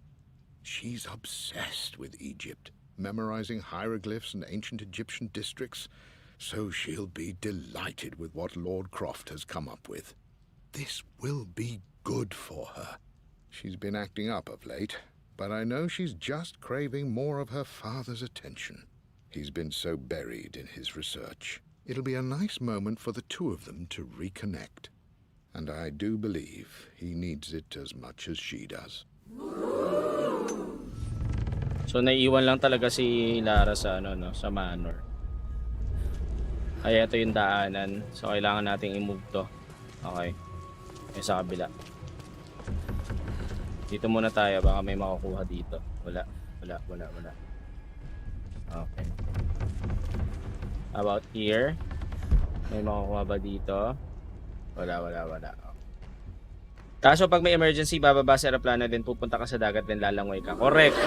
She's obsessed with Egypt, memorizing hieroglyphs and ancient Egyptian districts, so she'll be delighted with what Lord Croft has come up with. This will be good for her. She's been acting up of late, but I know she's just craving more of her father's attention. He's been so buried in his research. It'll be a nice moment for the two of them to reconnect. And I do believe he needs it as much as she does. So naiiwan lang talaga si Lara sa sa manor. Ay, ito yung daanan. So, kailangan nating i-move to. Okay. Yung sa kabila. Dito muna tayo. Baka may makukuha dito. Wala. Okay. About here. May makukuha ba dito? Wala. Kaso pag may emergency, bababa sa aeroplano din, pupunta ka sa dagat, din lalangoy ka. Correct.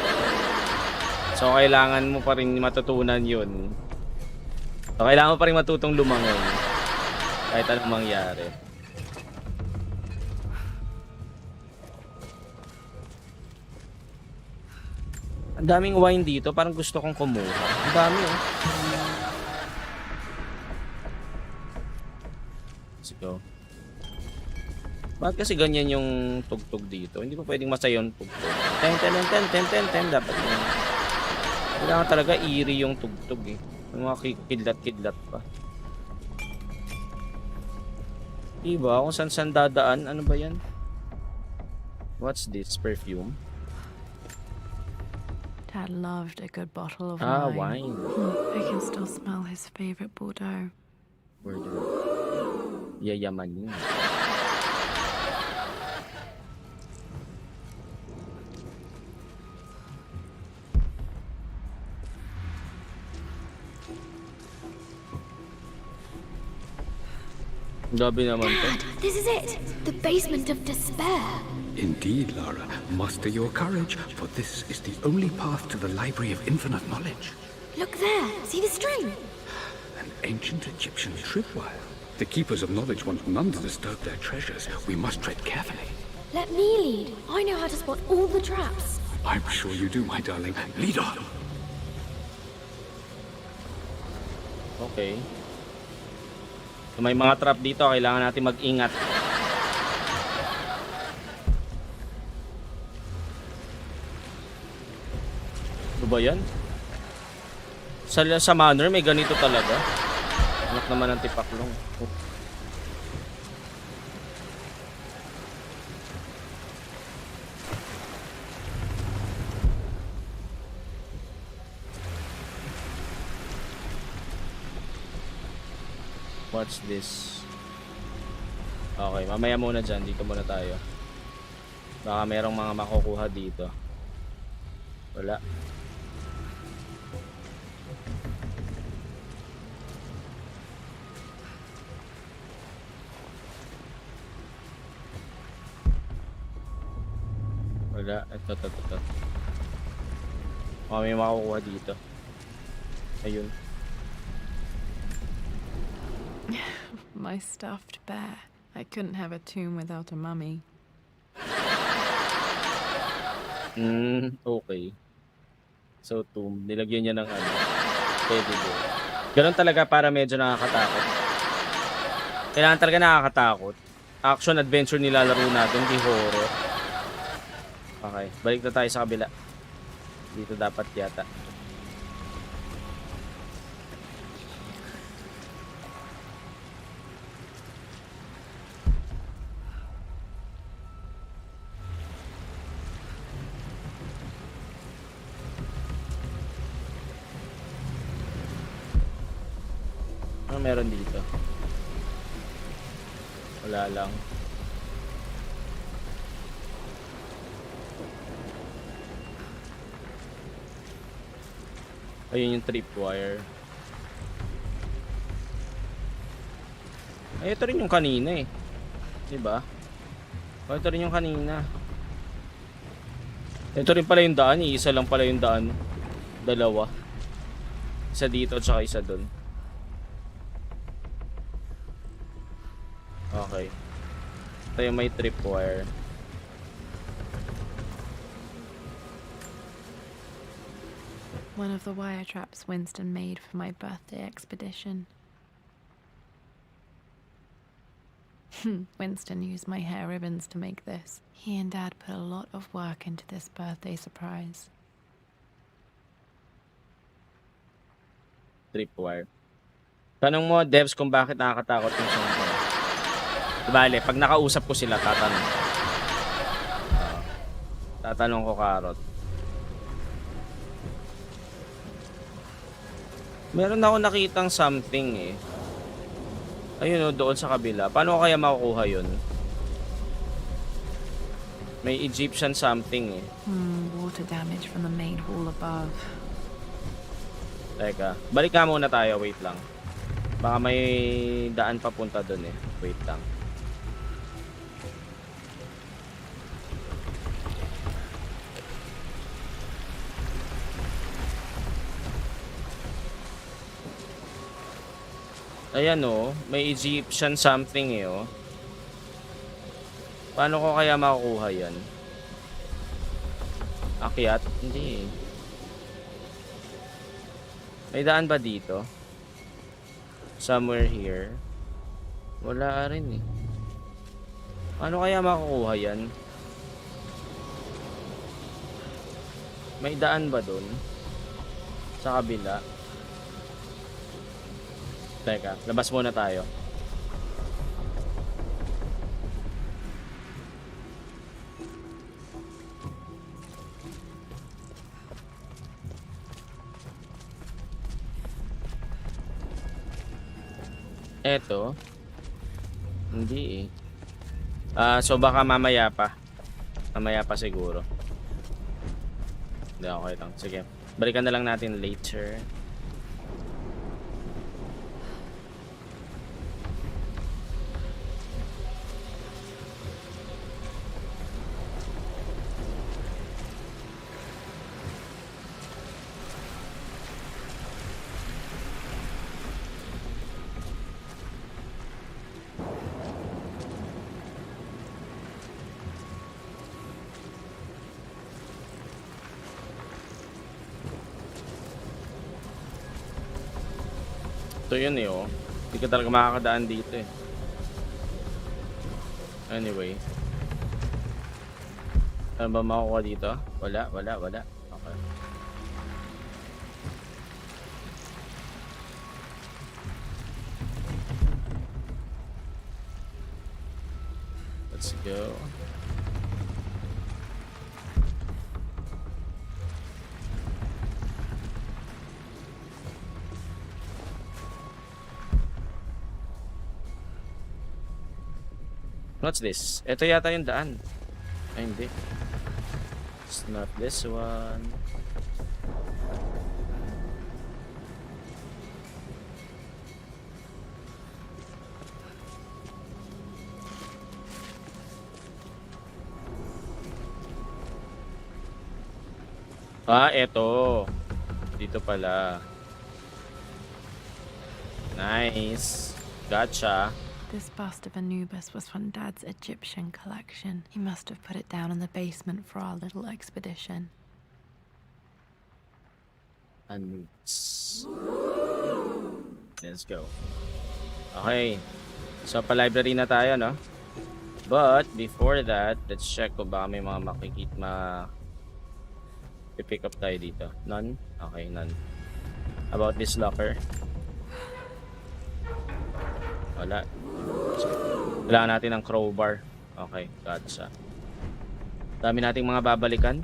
So, kailangan mo pa rin matutunan yun. So, kailangan mo pa rin matutong lumangoy. Kahit anong mangyari. Ang daming wine dito. Parang gusto kong kumuha. Ang dami, oh. Let's go. Bakit kasi ganyan yung tugtog dito? Hindi pa pwedeng masaya yung tugtog. Ten. Dapat yun. Kailangan talaga eerie yung tugtog, eh. Yung mga kidlat-kidlat pa. Diba? Kung saan dadaan. Ano ba yan? What's this? Perfume? Dad loved a good bottle of wine. I can still smell his favorite Bordeaux. Yayaman yun. Gabi naman to. Dad, this is it. The basement of despair. Indeed, Lara. Muster your courage, for this is the only path to the Library of Infinite Knowledge. Look there. See the string? An ancient Egyptian tripwire. The Keepers of Knowledge want none to disturb their treasures. We must tread carefully. Let me lead. I know how to spot all the traps. I'm sure you do, my darling. Lead on. Okay. So, may mga trap dito. Kailangan natin mag-ingat. Ano ba yan? Sa manor may ganito talaga. Anak naman ng tipaklong. Oh. What's this? Okay, mamaya muna dyan. Dito muna tayo. Baka merong mga makukuha dito. Wala. Wala. Ito. Baka may makukuha dito. Ayun. My stuffed bear. I couldn't have a tomb without a mummy. Okay. So, tomb. Nilagyan niya ng ano. Teddy bear. Ganun talaga para medyo nakakatakot. Kailangan talaga nakakatakot. Action adventure nilalaro natin, di horror. Okay, balik na tayo sa kabila. Dito dapat yata. Ano meron dito? Wala lang. Ayun yung tripwire. Ay, ito rin yung kanina eh. Diba? Oh, ito rin yung kanina. Ito rin pala yung daan. Isa lang pala yung daan. Dalawa. Isa dito at saka isa dun. Okay. Ito yung may tripwire. One of the wire traps Winston made for my birthday expedition. Winston used my hair ribbons to make this. He and Dad put a lot of work into this birthday surprise. Tripwire. Tanong mo, devs, kung bakit nakakatakot yung song ko. Bale, pag nakausap ko sila, tatanong. Tatanong ko, Karot. Meron ako nakitang something eh. Ayun o, doon sa kabila. Paano ko kaya makukuha yun? May Egyptian something eh. Water damage from the main hall above. Teka, balik nga muna tayo. Wait lang. Baka may daan papunta doon eh. Wait lang. Ayan oh, may Egyptian something eh oh. Paano ko kaya makukuha yan? Akyat? Hindi eh. May daan ba dito? Somewhere here? Wala rin eh. Paano kaya makukuha yan? May daan ba dun? Sa kabila? Teka, labas muna tayo. Eto. Hindi eh. So baka mamaya pa. Mamaya pa siguro. Hindi, okay lang. Sige. Balikan na lang natin later. Ito yun eh oh. Hindi ka talaga makakadaan dito eh. Anyway. Ano ba makukuha dito? Wala. Okay. Let's go. What's this? Ito yata yung daan. Ay, hindi. It's not this one. Eto. Dito pala. Nice. Gotcha. This bust of Anubis was from Dad's Egyptian collection. He must have put it down in the basement for our little expedition. Let's go. Okay. So, pa-library na tayo, no? But, before that, let's check kung baka may mga pick up tayo dito. None? Okay, none. About this locker? Wala. Kailangan natin ng crowbar. Okay, gotcha. Dami nating mga babalikan.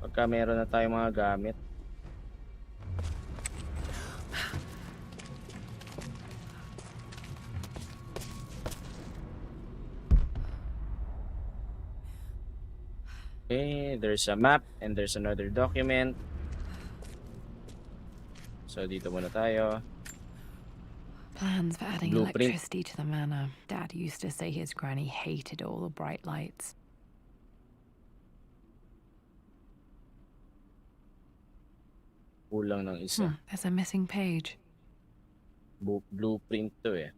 Pagka meron na tayong mga gamit. Okay, there's a map and there's another document. So dito muna tayo. Plans for adding Blueprint. electricity to the manor. Dad used to say his granny hated all the bright lights. Kulang ng isa. There's a missing page. Blueprint to eh.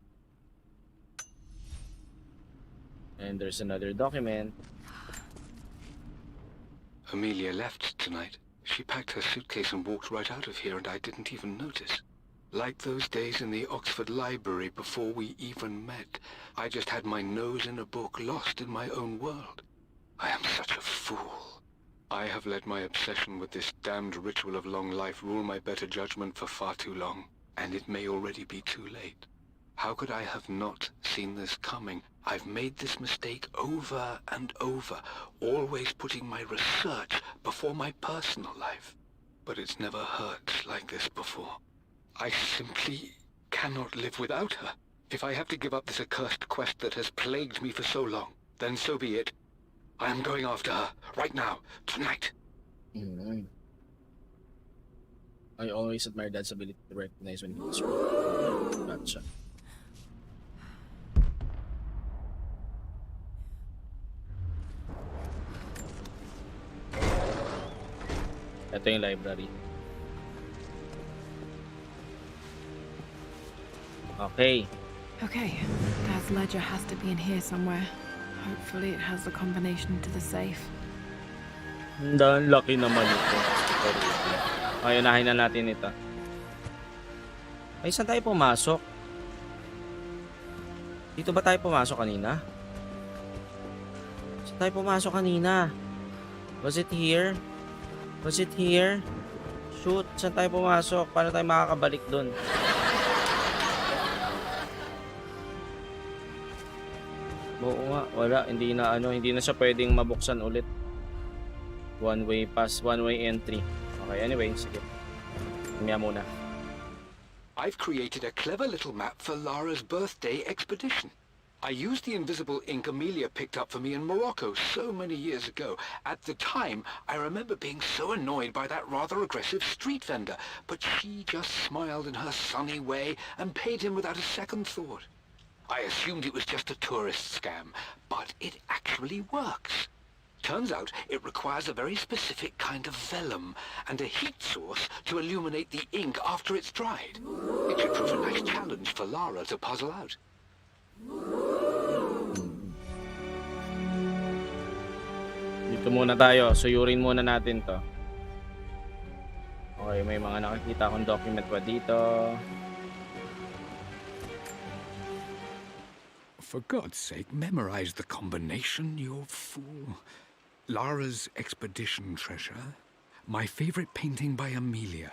And there's another document. Amelia left tonight. She packed her suitcase and walked right out of here, and I didn't even notice. Like those days in the Oxford Library before we even met. I just had my nose in a book, lost in my own world. I am such a fool. I have let my obsession with this damned ritual of long life rule my better judgment for far too long, and it may already be too late. How could I have not seen this coming? I've made this mistake over and over, always putting my research before my personal life. But it's never hurt like this before. I simply cannot live without her. If I have to give up this accursed quest that has plagued me for so long, then so be it. I am going after her, right now, tonight. I always admire Dad's ability to recognize when he was wrong. Gotcha. Ito yung library. Okay. Okay, Dad's ledger has to be in here somewhere. Hopefully it has the combination to the safe. Ang laki naman ito. Okay, unahin na natin ito. Ay, saan tayo pumasok? Dito ba tayo pumasok kanina? Saan tayo pumasok kanina? Was it here? Was it here? Shoot, saan tayo pumasok? Paano tayo makakabalik dun? Oo nga, wala. Hindi na siya pwedeng mabuksan ulit. One way pass, one way entry. Okay, anyway, sige. Kamiya muna. I've created a clever little map for Lara's birthday expedition. I used the invisible ink Amelia picked up for me in Morocco so many years ago. At the time, I remember being so annoyed by that rather aggressive street vendor, but she just smiled in her sunny way and paid him without a second thought. I assumed it was just a tourist scam, but it actually works. Turns out it requires a very specific kind of vellum and a heat source to illuminate the ink after it's dried. It should prove a nice challenge for Lara to puzzle out. Dito muna tayo. Suyurin muna natin to. Okay, may mga nakikita akong document pa dito. For God's sake, memorize the combination, you fool. Lara's expedition treasure. My favorite painting by Amelia.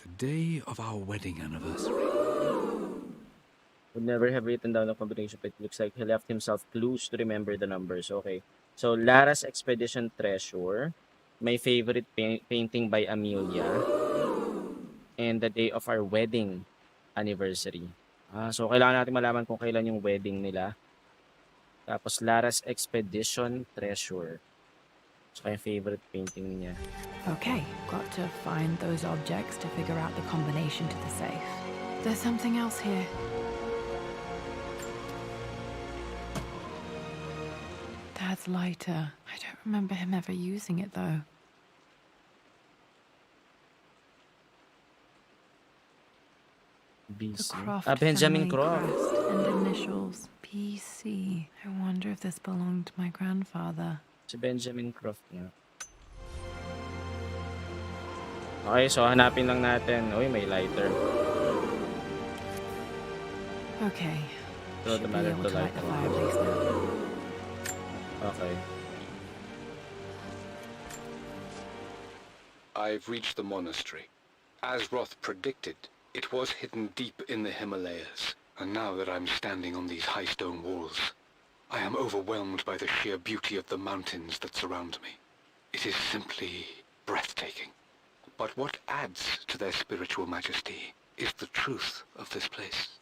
The day of our wedding anniversary. Would never have written down the combination, but it looks like he left himself clues to remember the numbers. Okay. So, Lara's expedition treasure. My favorite painting by Amelia. And the day of our wedding anniversary. So, kailangan natin malaman kung kailan yung wedding nila. Tapos, Lara's expedition treasure. So, yung favorite painting niya. Okay, got to find those objects to figure out the combination to the safe. There's something else here. Dad's lighter. I don't remember him ever using it, though. The Croft Benjamin family Croft. crest and initials BC. I wonder if this belonged to my grandfather. Si Benjamin Croft nga. Okay, so hanapin lang natin. Uy, may lighter. Okay. So, Should the be matter able to to light light the one. fireplace now. Okay. I've reached the monastery. As Roth predicted, it was hidden deep in the Himalayas. And now that I'm standing on these high stone walls, I am overwhelmed by the sheer beauty of the mountains that surround me. It is simply breathtaking. But what adds to their spiritual majesty is the truth of this place.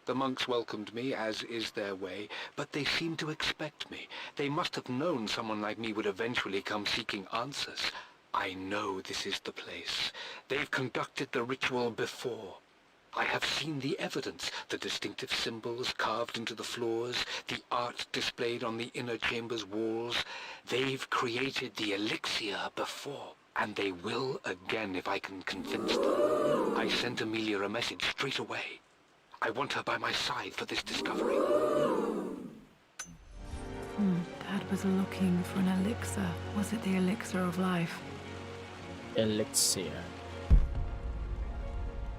The monks welcomed me, as is their way, but they seemed to expect me. They must have known someone like me would eventually come seeking answers. I know this is the place. They've conducted the ritual before. I have seen the evidence, the distinctive symbols carved into the floors, the art displayed on the inner chamber's walls. They've created the elixir before, and they will again if I can convince them. I sent Amelia a message straight away. I want her by my side for this discovery. Dad was looking for an elixir. Was it the elixir of life? Elixir.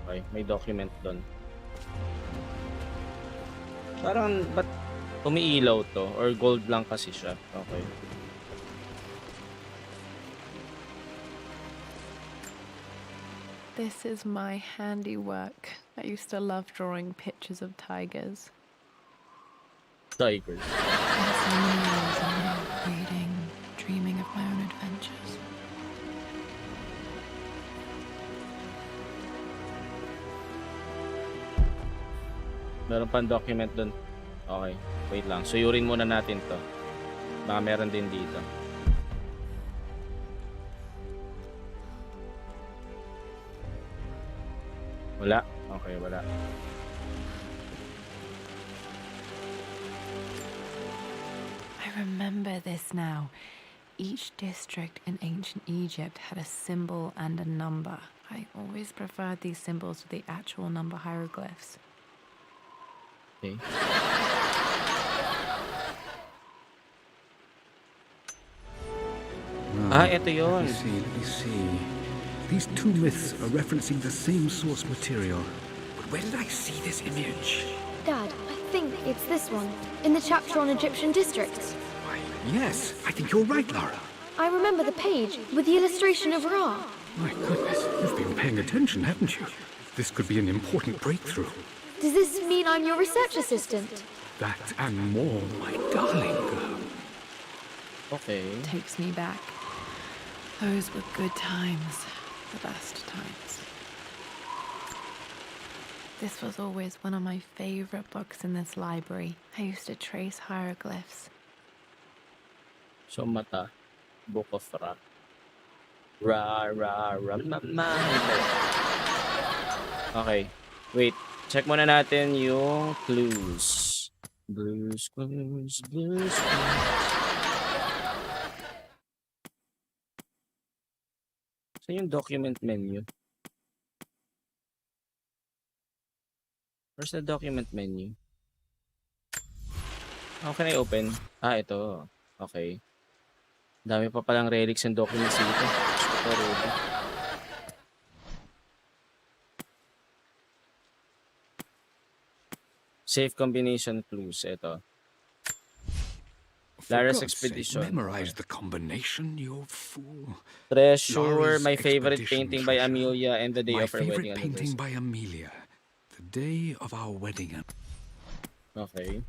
Okay, may document doon. Parang, ba't umiilaw to? Or gold lang kasi siya? Okay. This is my handiwork. I used to love drawing pictures of tigers. Tigers. And so many hours in there, reading, dreaming of my own adventures. Meron pang document dun. Okay, wait lang. Suyurin muna natin to. Baka meron din dito. Wala. Okay, wala. I remember this now. Each district in ancient Egypt had a symbol and a number. I always preferred these symbols to the actual number hieroglyphs. Okay. Ito yun. Let me see. These two myths are referencing the same source material. But where did I see this image? Dad, I think it's this one, in the chapter on Egyptian districts. Why, yes, I think you're right, Lara. I remember the page with the illustration of Ra. My goodness, you've been paying attention, haven't you? This could be an important breakthrough. Does this mean I'm your research assistant? That and more, my darling girl. Okay. Takes me back. Those were good times. The best times. This was always one of my favorite books in this library. I used to trace hieroglyphs. So, mata. Book of Ra. Mama. Okay. Wait. Check muna natin yung clues. Clues. So, yung document menu. Where's the document menu? How can I open? Ito. Okay. Dami pa palang relics and documents dito. Gusto ko Ruby. Safe combination clues. Ito. Lara's expedition. Memorize the combination, you fool. Treasure, Lara's my favorite expedition painting by treasure. Amelia and the day My of her wedding favorite painting anniversary. by Amelia. The day of our wedding. Okay.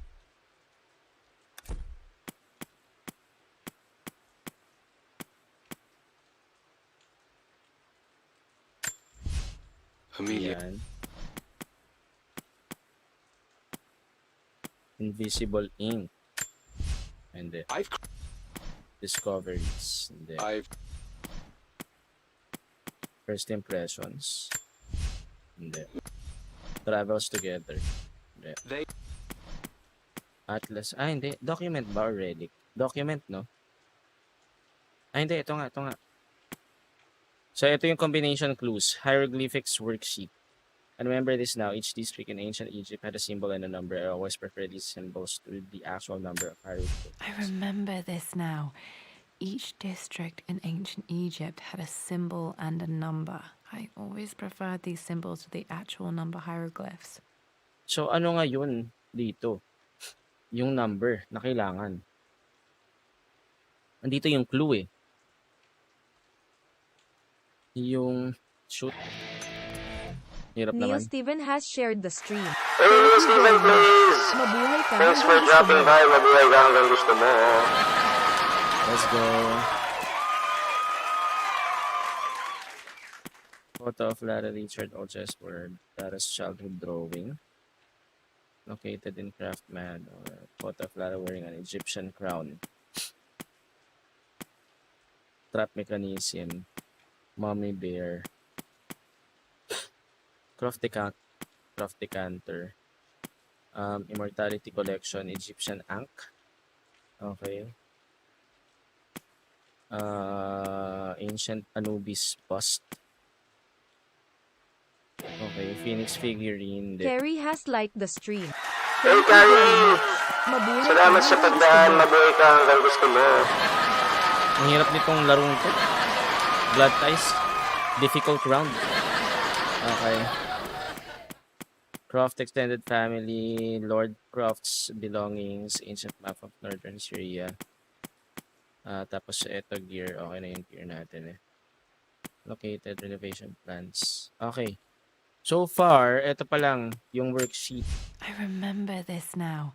Amelia. Yan. Invisible ink. Hindi. Discoveries. Hindi. First impressions. Hindi. Travels together. Hindi. Atlas. Hindi. Document ba or relic? Document, no? Hindi. Ito nga. So, ito yung combination clues. Hieroglyphics worksheet. And remember this now. Each district in ancient Egypt had a symbol and a number. I always prefer these symbols to the actual number of hieroglyphs. I remember this now. Each district in ancient Egypt had a symbol and a number. I always preferred these symbols to the actual number hieroglyphs. So, ano nga yun dito? Yung number na kailangan. Andito yung clue eh. Yung shoot. Hirap Neil naman. Steven has shared the stream. Hey, Steven, please! Mabuhay ka Thanks for hanggang gusto dropping mo. by. Mabuhay ka hanggang gusto mo. Let's go. Photo of Lara Richard Olches word. Lara's childhood drawing. Located in Craftman. Photo of Lara wearing an Egyptian crown. Trap mechanism. Mummy bear. Croft decanter. Immortality collection. Egyptian ankh. Okay. Ancient Anubis bust. Okay, Phoenix figurine. Carrie has liked the stream. Hey, Carrie! Mabuhay Salamat ka sa hanggang gusto pagdaan. mo. Mabuhay ka hanggang gusto mo. Ang hirap nitong larong to. Blood ties. Difficult round. Okay. Croft extended family. Lord Croft's belongings. Ancient map of northern Syria. Tapos ito gear. Okay na yung gear natin eh. Located renovation plans. Okay. So far, ito pa lang yung worksheet. I remember this now.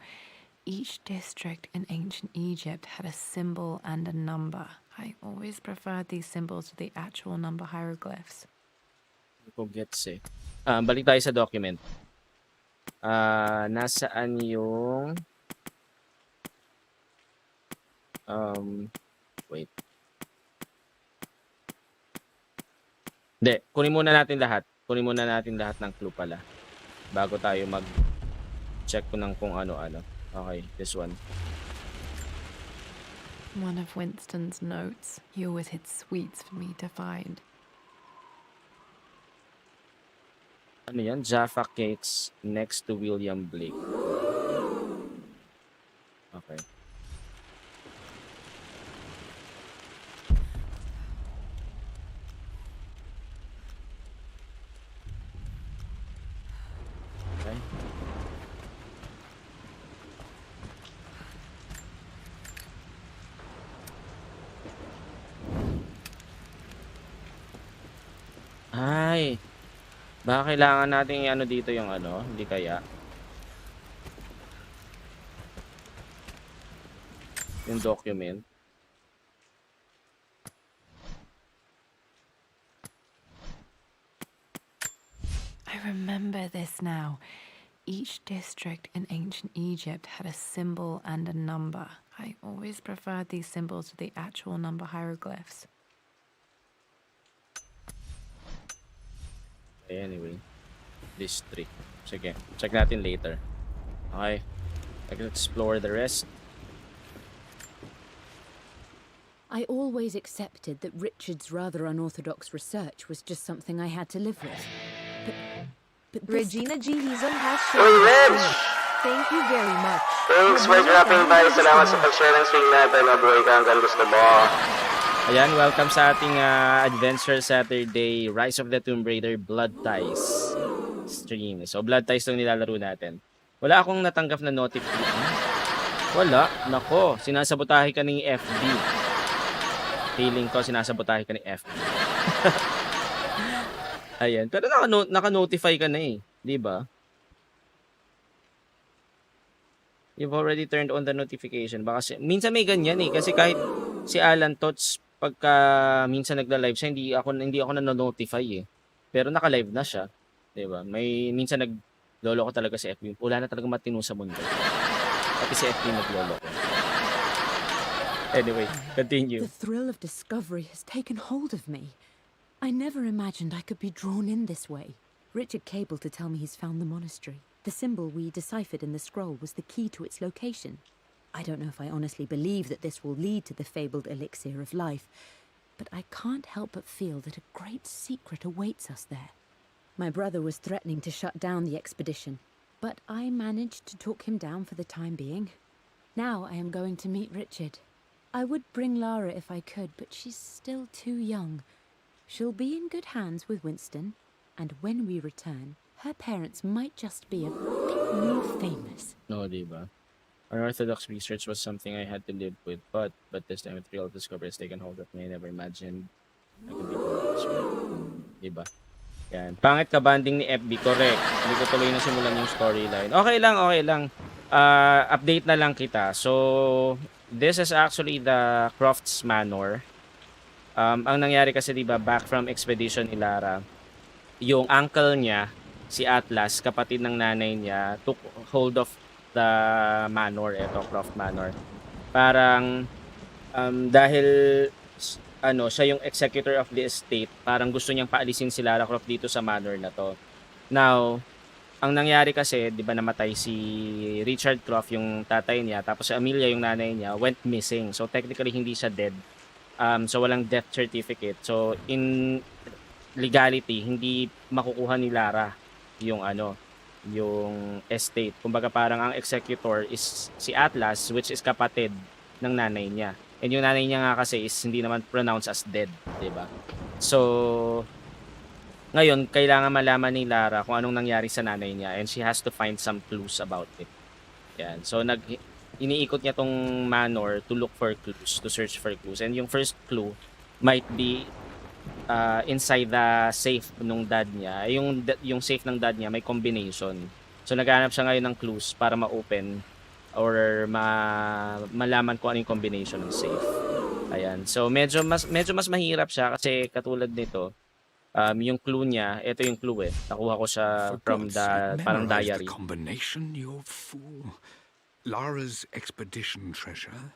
Each district in ancient Egypt had a symbol and a number. I always preferred these symbols to the actual number hieroglyphs. Hindi ko gets eh. Balik tayo sa document. Nasaan yung wait. Hindi, kunin muna natin lahat. Kunin muna natin lahat ng clue pala bago tayo mag-check ko ng kung ano-ano. Okay, this one. One of Winston's notes. He always hid sweets for me to find. Ano yan? Jaffa Cakes next to William Blake. Okay. Okay. Ay, baka kailangan natin ano dito yung ano, hindi kaya. Yung document. I remember this now. Each district in ancient Egypt had a symbol and a number. I always preferred these symbols to the actual number hieroglyphs. Okay, anyway. District. Sige, check natin later. Okay. Let's explore the rest. I always accepted that Richard's rather unorthodox research was just something I had to live with. But this... Regina G. Hizon has Uy, shared Reg! the stream. Thank you very much. Thanks for dropping by. Salamat sa pag-share ng stream natin. Mabuhay ka hanggang gusto mo. Ayan, welcome sa ating Adventure Saturday Rise of the Tomb Raider Blood Ties stream. So, Blood Ties itong nilalaro natin. Wala akong natanggap na notification. Wala. Nako, sinasabotahe ka ng FB. Feeling ko, sinasabotahe ka ng FB. Ayan, pero naka-notify ka na eh. Di ba? You've already turned on the notification. Baka minsan may ganyan eh. Kasi kahit si Alan Tots, pagka minsan nagla-live siya, hindi ako na-notify eh. Pero naka-live na siya. Diba? May minsan naglolo ko talaga si FB. Wala na talaga matino sa mundo. Pati si FB naglolo ko. Anyway, continue. The thrill of discovery has taken hold of me. I never imagined I could be drawn in this way. Richard cabled to tell me he's found the monastery. The symbol we deciphered in the scroll was the key to its location. I don't know if I honestly believe that this will lead to the fabled elixir of life, but I can't help but feel that a great secret awaits us there. My brother was threatening to shut down the expedition, but I managed to talk him down for the time being. Now I am going to meet Richard. I would bring Lara if I could, but she's still too young. She'll be in good hands with Winston, and when we return, her parents might just be a bit more famous. No, diba? Unorthodox research was something I had to live with, but this time with real discovery has taken hold of me. I never imagined I could be doing this way. Diba? Yan. Pangit ka banding ni FB, correct. Hindi ko tuloy na simulan yung storyline. Okay lang. Update na lang kita. So, this is actually the Crofts Manor. Ang nangyari kasi, diba, back from expedition ni Lara, yung uncle niya, si Atlas, kapatid ng nanay niya, took hold of the manor, Croft Manor. Parang, dahil, siya yung executor of the estate, parang gusto niyang paalisin si Lara Croft dito sa manor na to. Now, ang nangyari kasi, di ba namatay si Richard Croft, yung tatay niya, tapos si Amelia, yung nanay niya, went missing. So, technically, hindi siya dead. So, walang death certificate. So, in legality, hindi makukuha ni Lara yung yung estate. Kumbaga parang ang executor is si Atlas, which is kapatid ng nanay niya. And yung nanay niya nga kasi is hindi naman pronounced as dead, 'di ba? So ngayon kailangan malaman ni Lara kung anong nangyari sa nanay niya, and she has to find some clues about it. Yan. So iniikot niya tong manor to look for clues, to search for clues. And yung first clue might be inside the safe nung dad niya. Yung safe ng dad niya may combination. So naghahanap siya ngayon ng clues para ma-open or malaman kung ano yung combination ng safe. Ayan. So medyo mas mahirap siya kasi katulad nito, Yung clue niya, ito yung clue eh. Nakuha ko siya For from God's the sake, parang memorize the diary. combination, you fool. Lara's expedition treasure.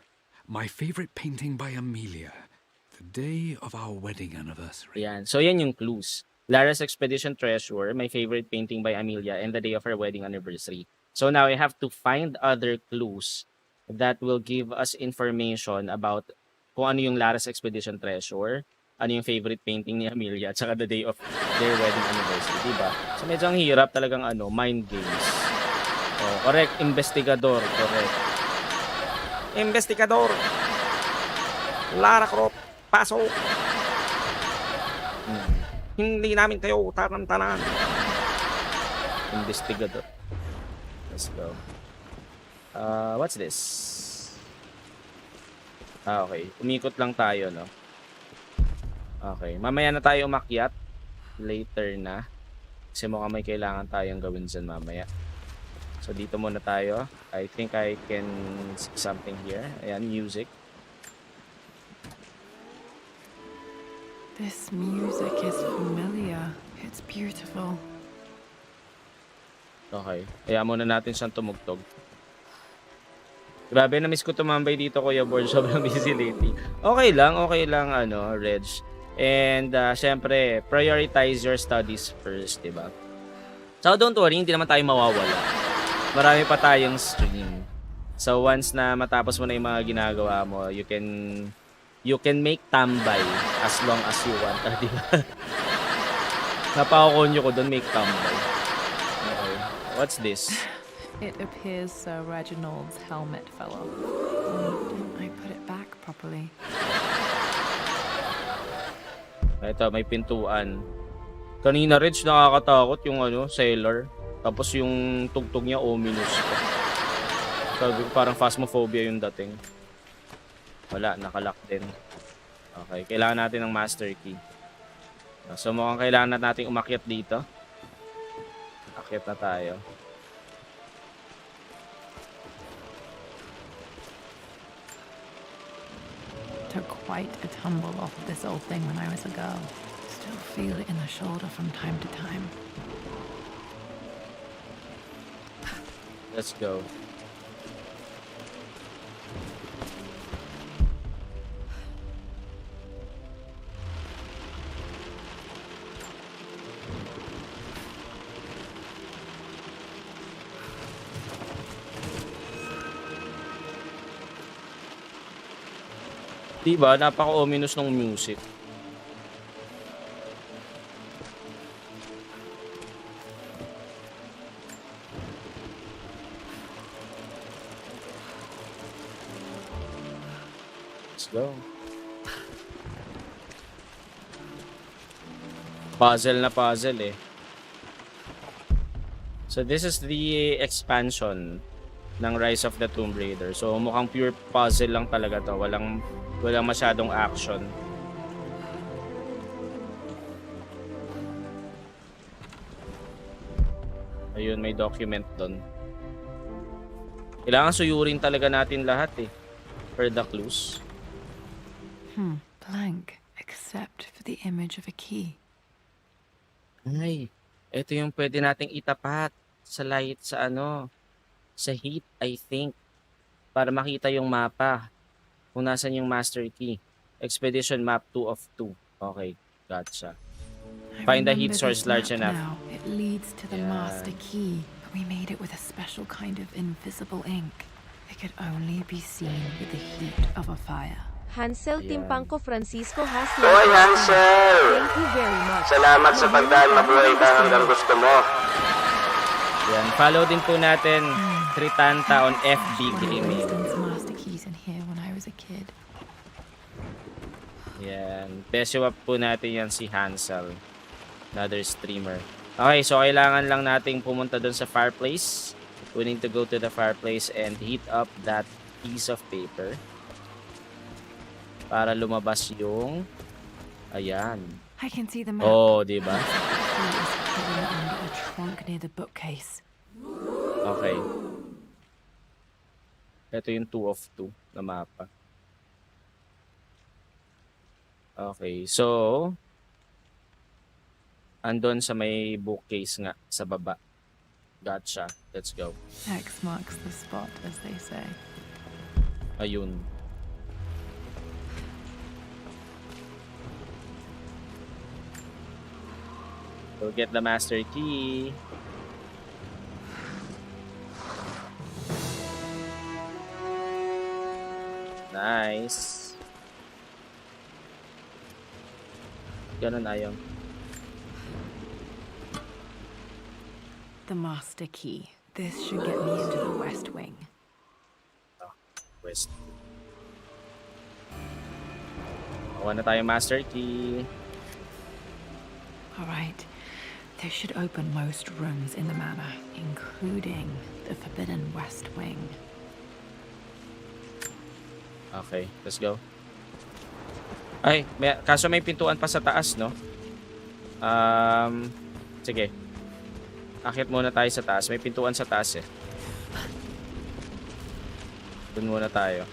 My favorite painting by Amelia. The day of our wedding anniversary. Yan. So, yan yung clues. Lara's Expedition Treasure, my favorite painting by Amelia, and the day of her wedding anniversary. So, now I have to find other clues that will give us information about kung ano yung Lara's Expedition Treasure, ano yung favorite painting ni Amelia, at saka the day of their wedding anniversary. Diba? So, medyo ang hirap talagang mind games. Oh, correct. Investigador. Correct. Investigador. Lara Croft. Pasok. Hindi namin kayo tarantanan. Investigador. Let's go. What's this? Okay. Umikot lang tayo, no? Okay. Mamaya na tayo umakyat. Later na. Kasi mukhang may kailangan tayong gawin dyan mamaya. So, dito muna tayo. I think I can see something here. Ayan, music. This music is familiar. It's beautiful. Okay. Kaya muna natin siyang tumugtog. Grabe, na-miss ko tumambay dito, Kuya Borg. Sobrang busy lately. Okay lang, Reg. And, syempre, prioritize your studies first, diba? So, don't worry, hindi naman tayo mawawala. Marami pa tayong stream. So, once na matapos mo na yung mga ginagawa mo, you can make tambay as long as you want. Diba? Napakukonyo ko doon, make tambay. Okay. What's this? It appears Sir Reginald's helmet fell off. Didn't I put it back properly? Ito, may pintuan. Kanina, Rich, nakakatakot yung sailor. Tapos yung tugtog niya, ominous pa. Sabi ko, parang phasmophobia yung dating. Wala, nakalock din. Okay, kailangan natin ng master key. So, mukhang kailangan natin umakyat dito. Akyat na tayo. Took quite a tumble off of this old thing when I was a girl. Still feel it in the shoulder from time to time. Let's go. Diba? Napaka-ominous ng music. Let's go. Puzzle na puzzle eh. So this is the expansion ng Rise of the Tomb Raider. So mukhang pure puzzle lang talaga to. Walang masyadong action. Ayun, may document doon. Kailangan suyurin talaga natin lahat eh. For the clues. Blank, except for the image of a key. Ay, ito yung pwede nating itapat sa light sa sa heat, I think. Para makita yung mapa. Kung nasan yung master key. Expedition map 2 of 2. Okay, gotcha. Find the heat source large enough. Now. It leads to the master key, but we made it with a special kind of invisible ink. It could only be seen with the heat of a fire. Hansel Timpangco Francisco has Hoy, liked the stream. Hansel! Thank you very much. Salamat sa pagdaan, mabuhay ka hanggang gusto mo. Yan, follow din po natin Tritanta on FB Gaming. Winston's master keys in here when I was a kid. Yan, Beshiewap po natin yan si Hansel. Another streamer. Okay, so kailangan lang nating pumunta dun sa fireplace. We need to go to the fireplace and heat up that piece of paper. Para lumabas yung ayan. I can see the map. Oh, di ba? The key is hidden under a trunk near the bookcase. Okay. Ito yung 2 of 2 na mapa. Okay, so Andun sa may bookcase nga sa baba. Gotcha. Let's go. X marks the spot, as they say. Ayun. Go get the master key. Nice. Ganun ayaw. The master key. This should get me into the West Wing. West. Kuha na tayo master key. Alright. This should open most rooms in the manor, including the Forbidden West Wing. Okay, let's go. Ay, kaso may pintuan pa sa taas, no? Sige. Akit muna tayo sa taas. May pintuan sa taas eh. Doon muna tayo.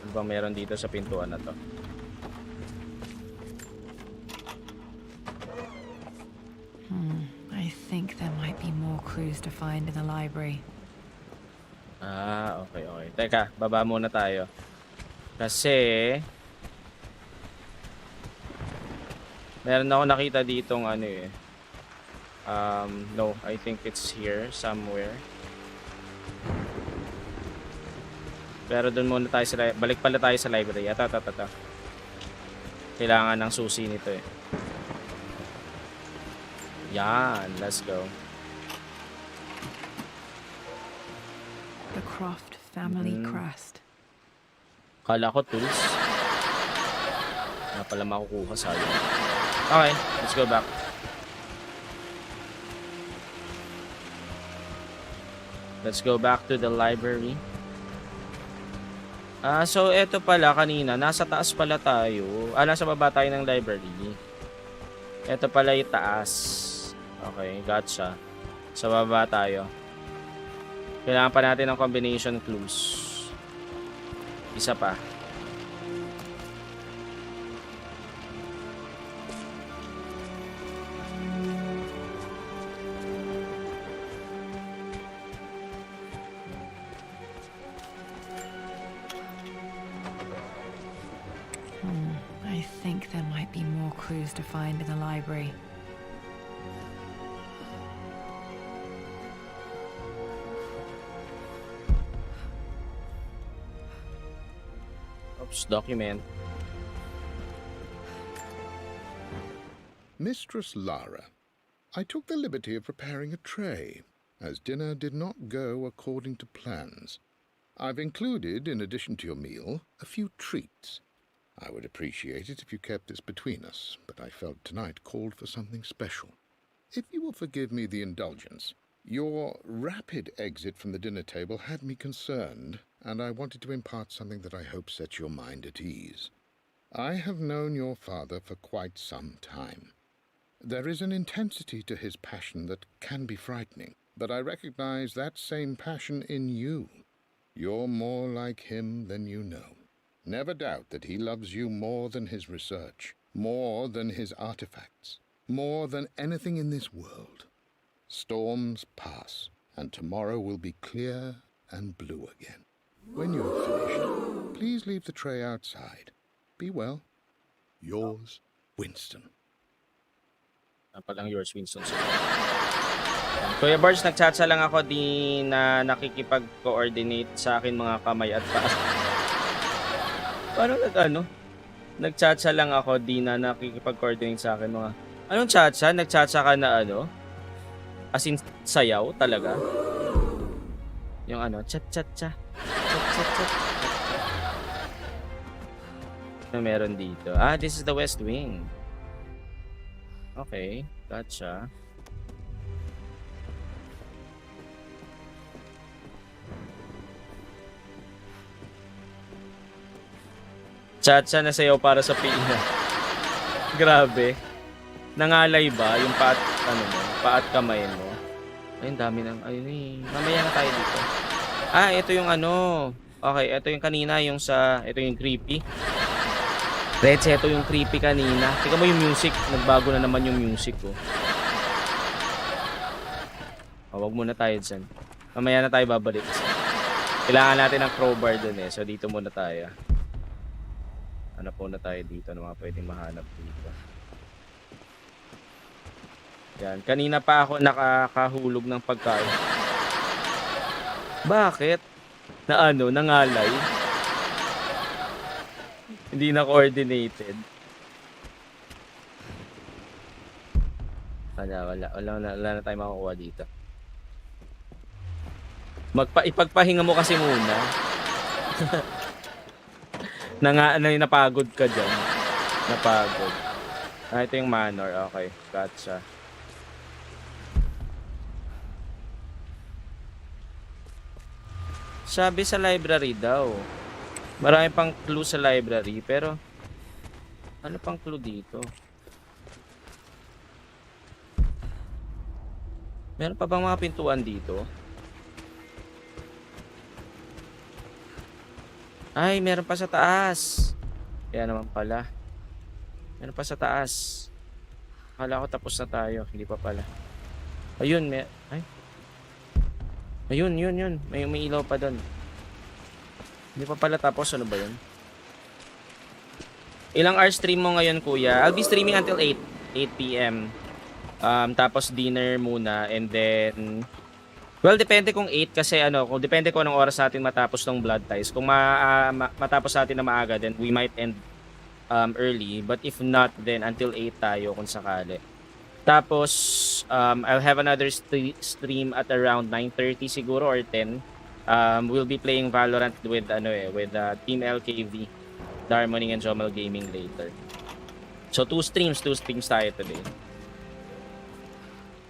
Ano bang meron dito sa pintuan na to? I think there might be more clues to find in the library. Ah, okay. Teka, baba muna tayo. Kasi meron ako nakita ditong ano eh. No, I think it's here somewhere. Pero doon muna tayo sa balik pala tayo sa library. Ito. Kailangan ng susi nito eh. Yan, let's go. The Croft family crest. Kala ko tools. Wala pala makukuha sa akin. Okay, let's go back. Let's go back to the library. So eto pala kanina, nasa taas pala tayo. Nasa baba tayo ng library. Eto pala yung taas. Okay, gotcha. Sa baba tayo. Kailangan pa natin ng combination clues. Isa pa. I think there might be more clues to find in the library. Oops, document. Mistress Lara, I took the liberty of preparing a tray, as dinner did not go according to plans. I've included, in addition to your meal, a few treats. I would appreciate it if you kept this between us, but I felt tonight called for something special. If you will forgive me the indulgence, your rapid exit from the dinner table had me concerned, and I wanted to impart something that I hope sets your mind at ease. I have known your father for quite some time. There is an intensity to his passion that can be frightening, but I recognize that same passion in you. You're more like him than you know. Never doubt that he loves you more than his research, more than his artifacts, more than anything in this world. Storms pass, and tomorrow will be clear and blue again. When you have finished, please leave the tray outside. Be well. Yours, Winston. Palang yours, Winston. Kuya Barge, nagchatsa lang ako di na nakikipag-coordinate sa akin mga kamay at paa. Paano nagchatsa lang ako di na nakikipag-coordinate sa akin mga... Anong chatsa? Nagchatsa ka na ano? As in, sayaw talaga? Yung chat-chat-cha. Chat-chat-chat. Ano meron dito? This is the West Wing. Okay, gotcha. Chatsa na sayaw para sa piina. Grabe. Nangalay ba yung paat kamay mo? Ay, ang dami ng mamaya na tayo dito. Ito yung Okay, ito yung kanina yung ito yung creepy. Reds, ito yung creepy kanina. Tingnan mo yung music. Nagbago na naman yung music ko. Wag muna tayo dyan. Mamaya na tayo babalik. Kailangan natin ng crowbar dun eh. So dito muna tayo. Hanap muna tayo dito. Ano mga pwedeng mahanap dito. Yan. Kanina pa ako nakakahulog ng pagkain. Bakit? Na ano? Nangalay? Hindi na coordinated. Wala na tayo makukuha dito. Ipagpahinga mo kasi muna. Napagod ka dyan. Napagod. Ito yung manor. Okay, gotcha. Sabi sa library daw. Marami pang clue sa library, pero ano pang clue dito? Meron pa bang mga pintuan dito? Ay, meron pa sa taas. Kaya naman pala. Meron pa sa taas. Akala ko tapos na tayo. Hindi pa pala. Ayun, Ayun. May ilaw pa doon. Hindi pa pala tapos. Ano ba yun? Ilang hours stream mo ngayon, kuya? I'll be streaming until 8 p.m. Tapos dinner muna. And then... Well, depende kung 8 kasi depende kung anong oras natin matapos ng blood ties. Kung matapos natin na maaga, then we might end early. But if not, then until 8 tayo kung sakali. Tapos, I'll have another stream at around 9:30 siguro or 10. We'll be playing Valorant with Team LKV, Darmoning and Jomal Gaming later. So, two streams tayo today.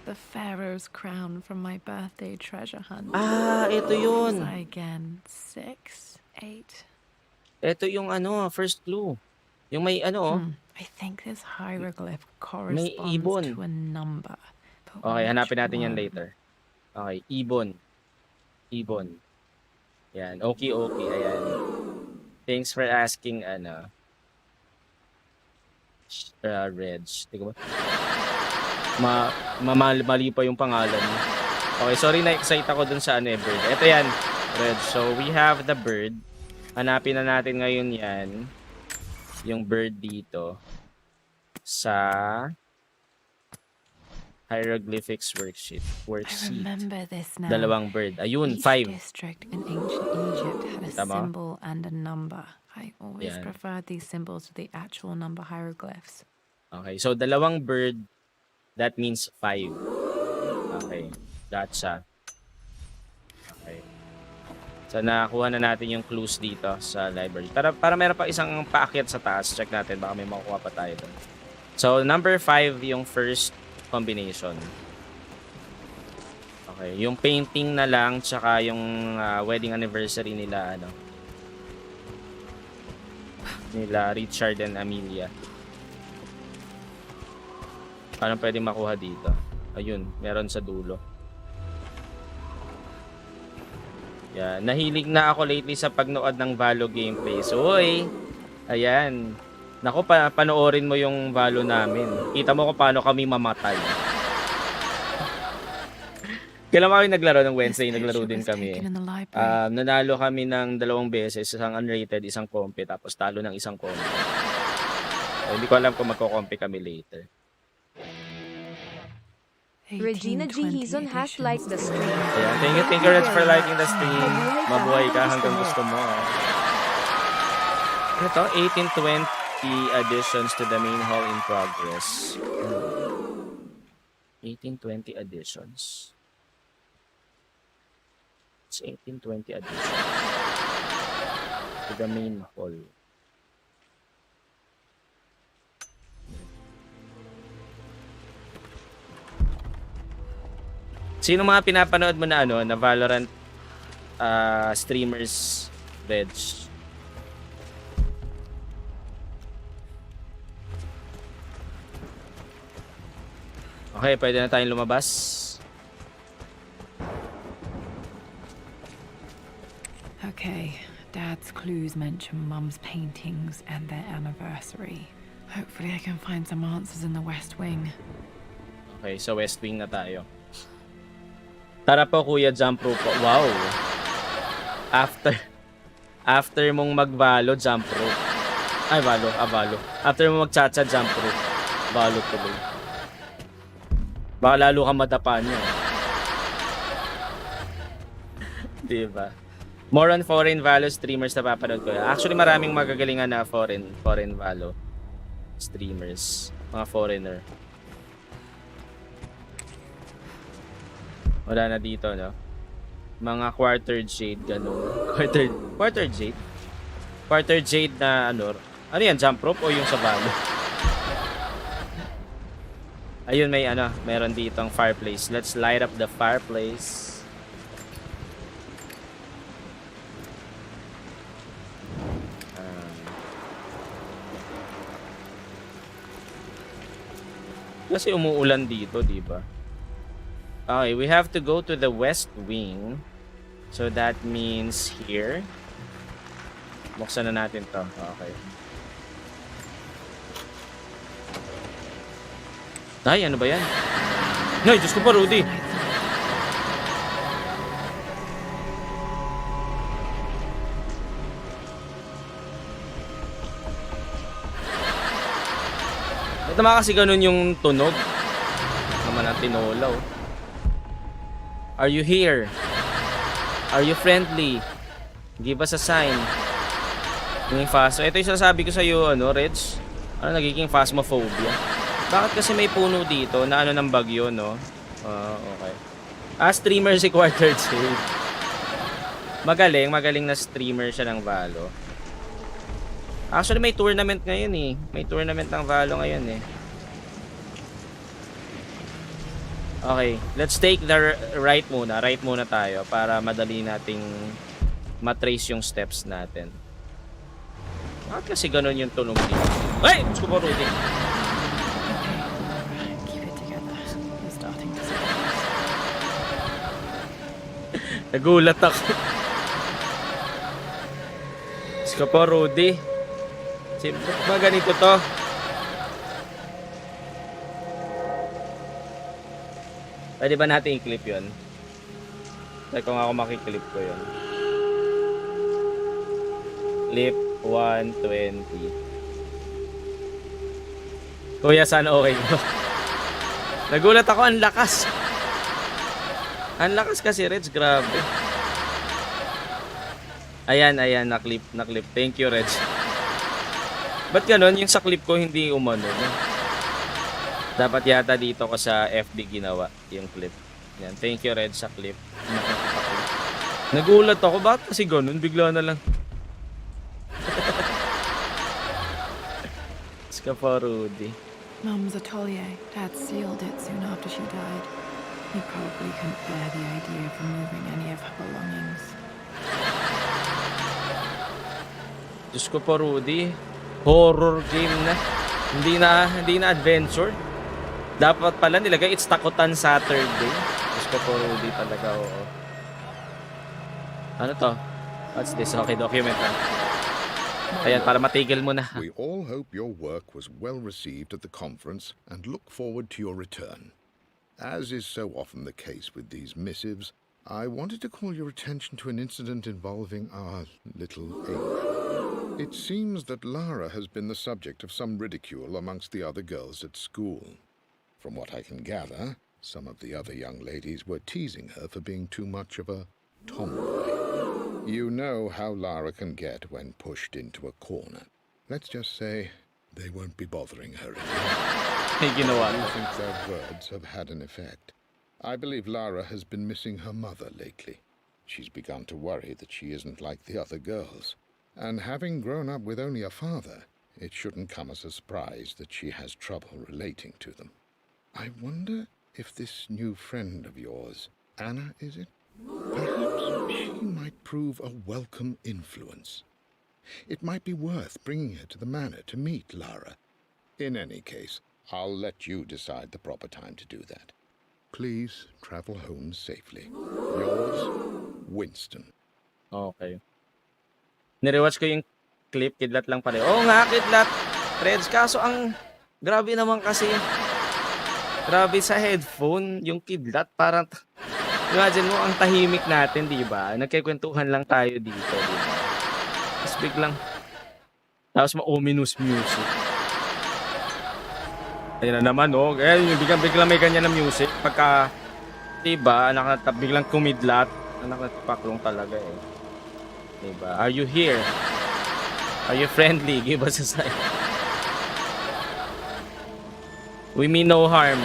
The Pharaoh's crown from my birthday treasure hunt. Ito yun. Again, 6, 8. Ito yung first clue. Yung may I think this hieroglyph corresponds to a number. Okay, hanapin natin yan later. Okay, ibon. Yan, okay, ayan. Thanks for asking, Reg. Tingnan mo. Mali pa yung pangalan. Okay, sorry na-excite ako dun sa bird. Ito yan, Reg. So, we have the bird. Hanapin na natin ngayon yan. Yung bird dito sa hieroglyphics worksheet. I remember this now. Dalawang bird. Ayun, Each 5. district in ancient Egypt had a Tama? symbol and a number. I always Yan. preferred these symbols to the actual number hieroglyphs. Okay, so dalawang bird, that means 5. Okay, gotcha. Okay. So nakuha na natin yung clues dito sa library. Para meron pa isang paakyat sa taas. Check natin, baka may makuha pa tayo doon. So number 5 yung first combination. Okay, yung painting na lang tsaka yung wedding anniversary nila nila Richard and Amelia. Paano pwede makuha dito? Ayun, meron sa dulo. Yeah, nahilig na ako lately sa pagnood ng Valo gameplays. Uy! Ayan. Naku, panoorin mo yung Valo namin. Kita mo kung paano kami mamatay. Kailan kami naglaro ng Wednesday? Naglaro din kami. Nanalo kami ng 2 beses. Isang unrated, isang compe. Tapos talo ng isang compe. Hindi ko alam kung magko-compe kami later. Regina G. Hizon has liked the stream. Yeah, thank you Reg for liking the stream. Mabuhay ka hanggang gusto mo. Ito, 1820 additions to the main hall in progress. 1820 additions. It's 1820 additions to the main hall. Sino mga pinapanood mo na na Valorant streamers, Reg? Okay, pwede na tayong lumabas. Okay, Dad's clues mention Mum's paintings and their anniversary. Hopefully I can find some answers in the West Wing. Okay, so West Wing na tayo. Tara po kuya, jump rope po. Wow. After mong mag-valo, jump rope. Ay, valo. After mong mag-cha-cha, jump rope. Valo tuloy. Baka lalo kang madapa niya. Diba? More on foreign Valo streamers na papanood ko. Actually, maraming magagalingan na foreign Valo streamers. Mga foreigner. Wala na dito, no? Mga quarter jade, ganun. Quarter jade? Quarter jade na ano? Ano yan? Jump rope o yung sa Valo? Ayun, may ano, meron ditong fireplace. Let's light up the fireplace. Kasi umuulan dito, di ba? Okay, we have to go to the West Wing. So that means here. Buksan na natin to. Okay. Ay, ano ba yan? Ay, Diyos ko pa, Rudy. Ba't naman kasi ganun yung tunog? Naman ang tinolaw. Are you here? Are you friendly? Give us a sign. Yung fast. Ito yung sinasabi ko sa iyo, ano, Reg? Ano, nagiging phasmophobia. Bakit kasi may puno dito na ano ng bagyo, no? Okay. Streamer si Quarter Jade. Magaling na streamer siya ng Valo. Actually, may tournament ngayon eh. May tournament ng Valo ngayon eh. Okay, let's take the right muna. Right muna tayo para madali nating matrace yung steps natin. Bakit kasi ganun yung tunog dito? Ay! Gusto ko pa, Rudy. Nagulat ako. Gusto ko pa, Rudy. Siyempre ba ganito to? Pwede ba natin i-clip yun? Like kung ako makiklip ko yun. Clip 120. Kuya, sana okay ko. Nagulat ako, ang lakas. Ang lakas kasi, Reg, grabe. Ayan, na-clip. Thank you, Reg. Ba't ganun? Yung sa clip ko hindi umano, no? Dapat yata dito ko sa FB ginawa yung clip. Yan, thank you, Reg, sa clip. Nagulat ako, bakit kasi ganun? Bigla na lang. Ska pa, Rudy. Mum's atelier. Dad sealed it soon after she died. He probably couldn't bear the idea of removing any of her belongings. Diyos ko pa, Rudy. Horror game na. Hindi na adventure. Dapat pala nilagay it's Takutan Saturday. Diyos ko pa, Rudy talaga, oo. Ano to? What's this? Okay, document na. Ayan, para matigil mo na. We all hope your work was well received at the conference and look forward to your return. As is so often the case with these missives, I wanted to call your attention to an incident involving our little Amy. It seems that Lara has been the subject of some ridicule amongst the other girls at school. From what I can gather, some of the other young ladies were teasing her for being too much of a tomboy. You know how Lara can get when pushed into a corner. Let's just say they won't be bothering her anymore. I think their words have had an effect. I believe Lara has been missing her mother lately. She's begun to worry that she isn't like the other girls. And having grown up with only a father, it shouldn't come as a surprise that she has trouble relating to them. I wonder if this new friend of yours, Anna, is it? Perhaps she might prove a welcome influence. It might be worth bringing her to the manor to meet Lara. In any case, I'll let you decide the proper time to do that. Please travel home safely. Yours, Winston. Okay. Nirewatch ko yung clip, kidlat lang pare. Oo nga, kidlat. Reds, kaso ang grabe naman kasi grabe sa headphone, yung kidlat parang imagine mo ang tahimik natin, 'di ba? Nagkikwentuhan lang tayo dito, 'di ba? Tapos biglang tapos ma-ominous music. Ayun na naman, oh. Yung biglang may ganyan na music pagka 'di ba, biglang kumidlat. Anak na tipaklong talaga eh. 'Di ba? Are you here? Are you friendly? Give us a sign. We mean no harm.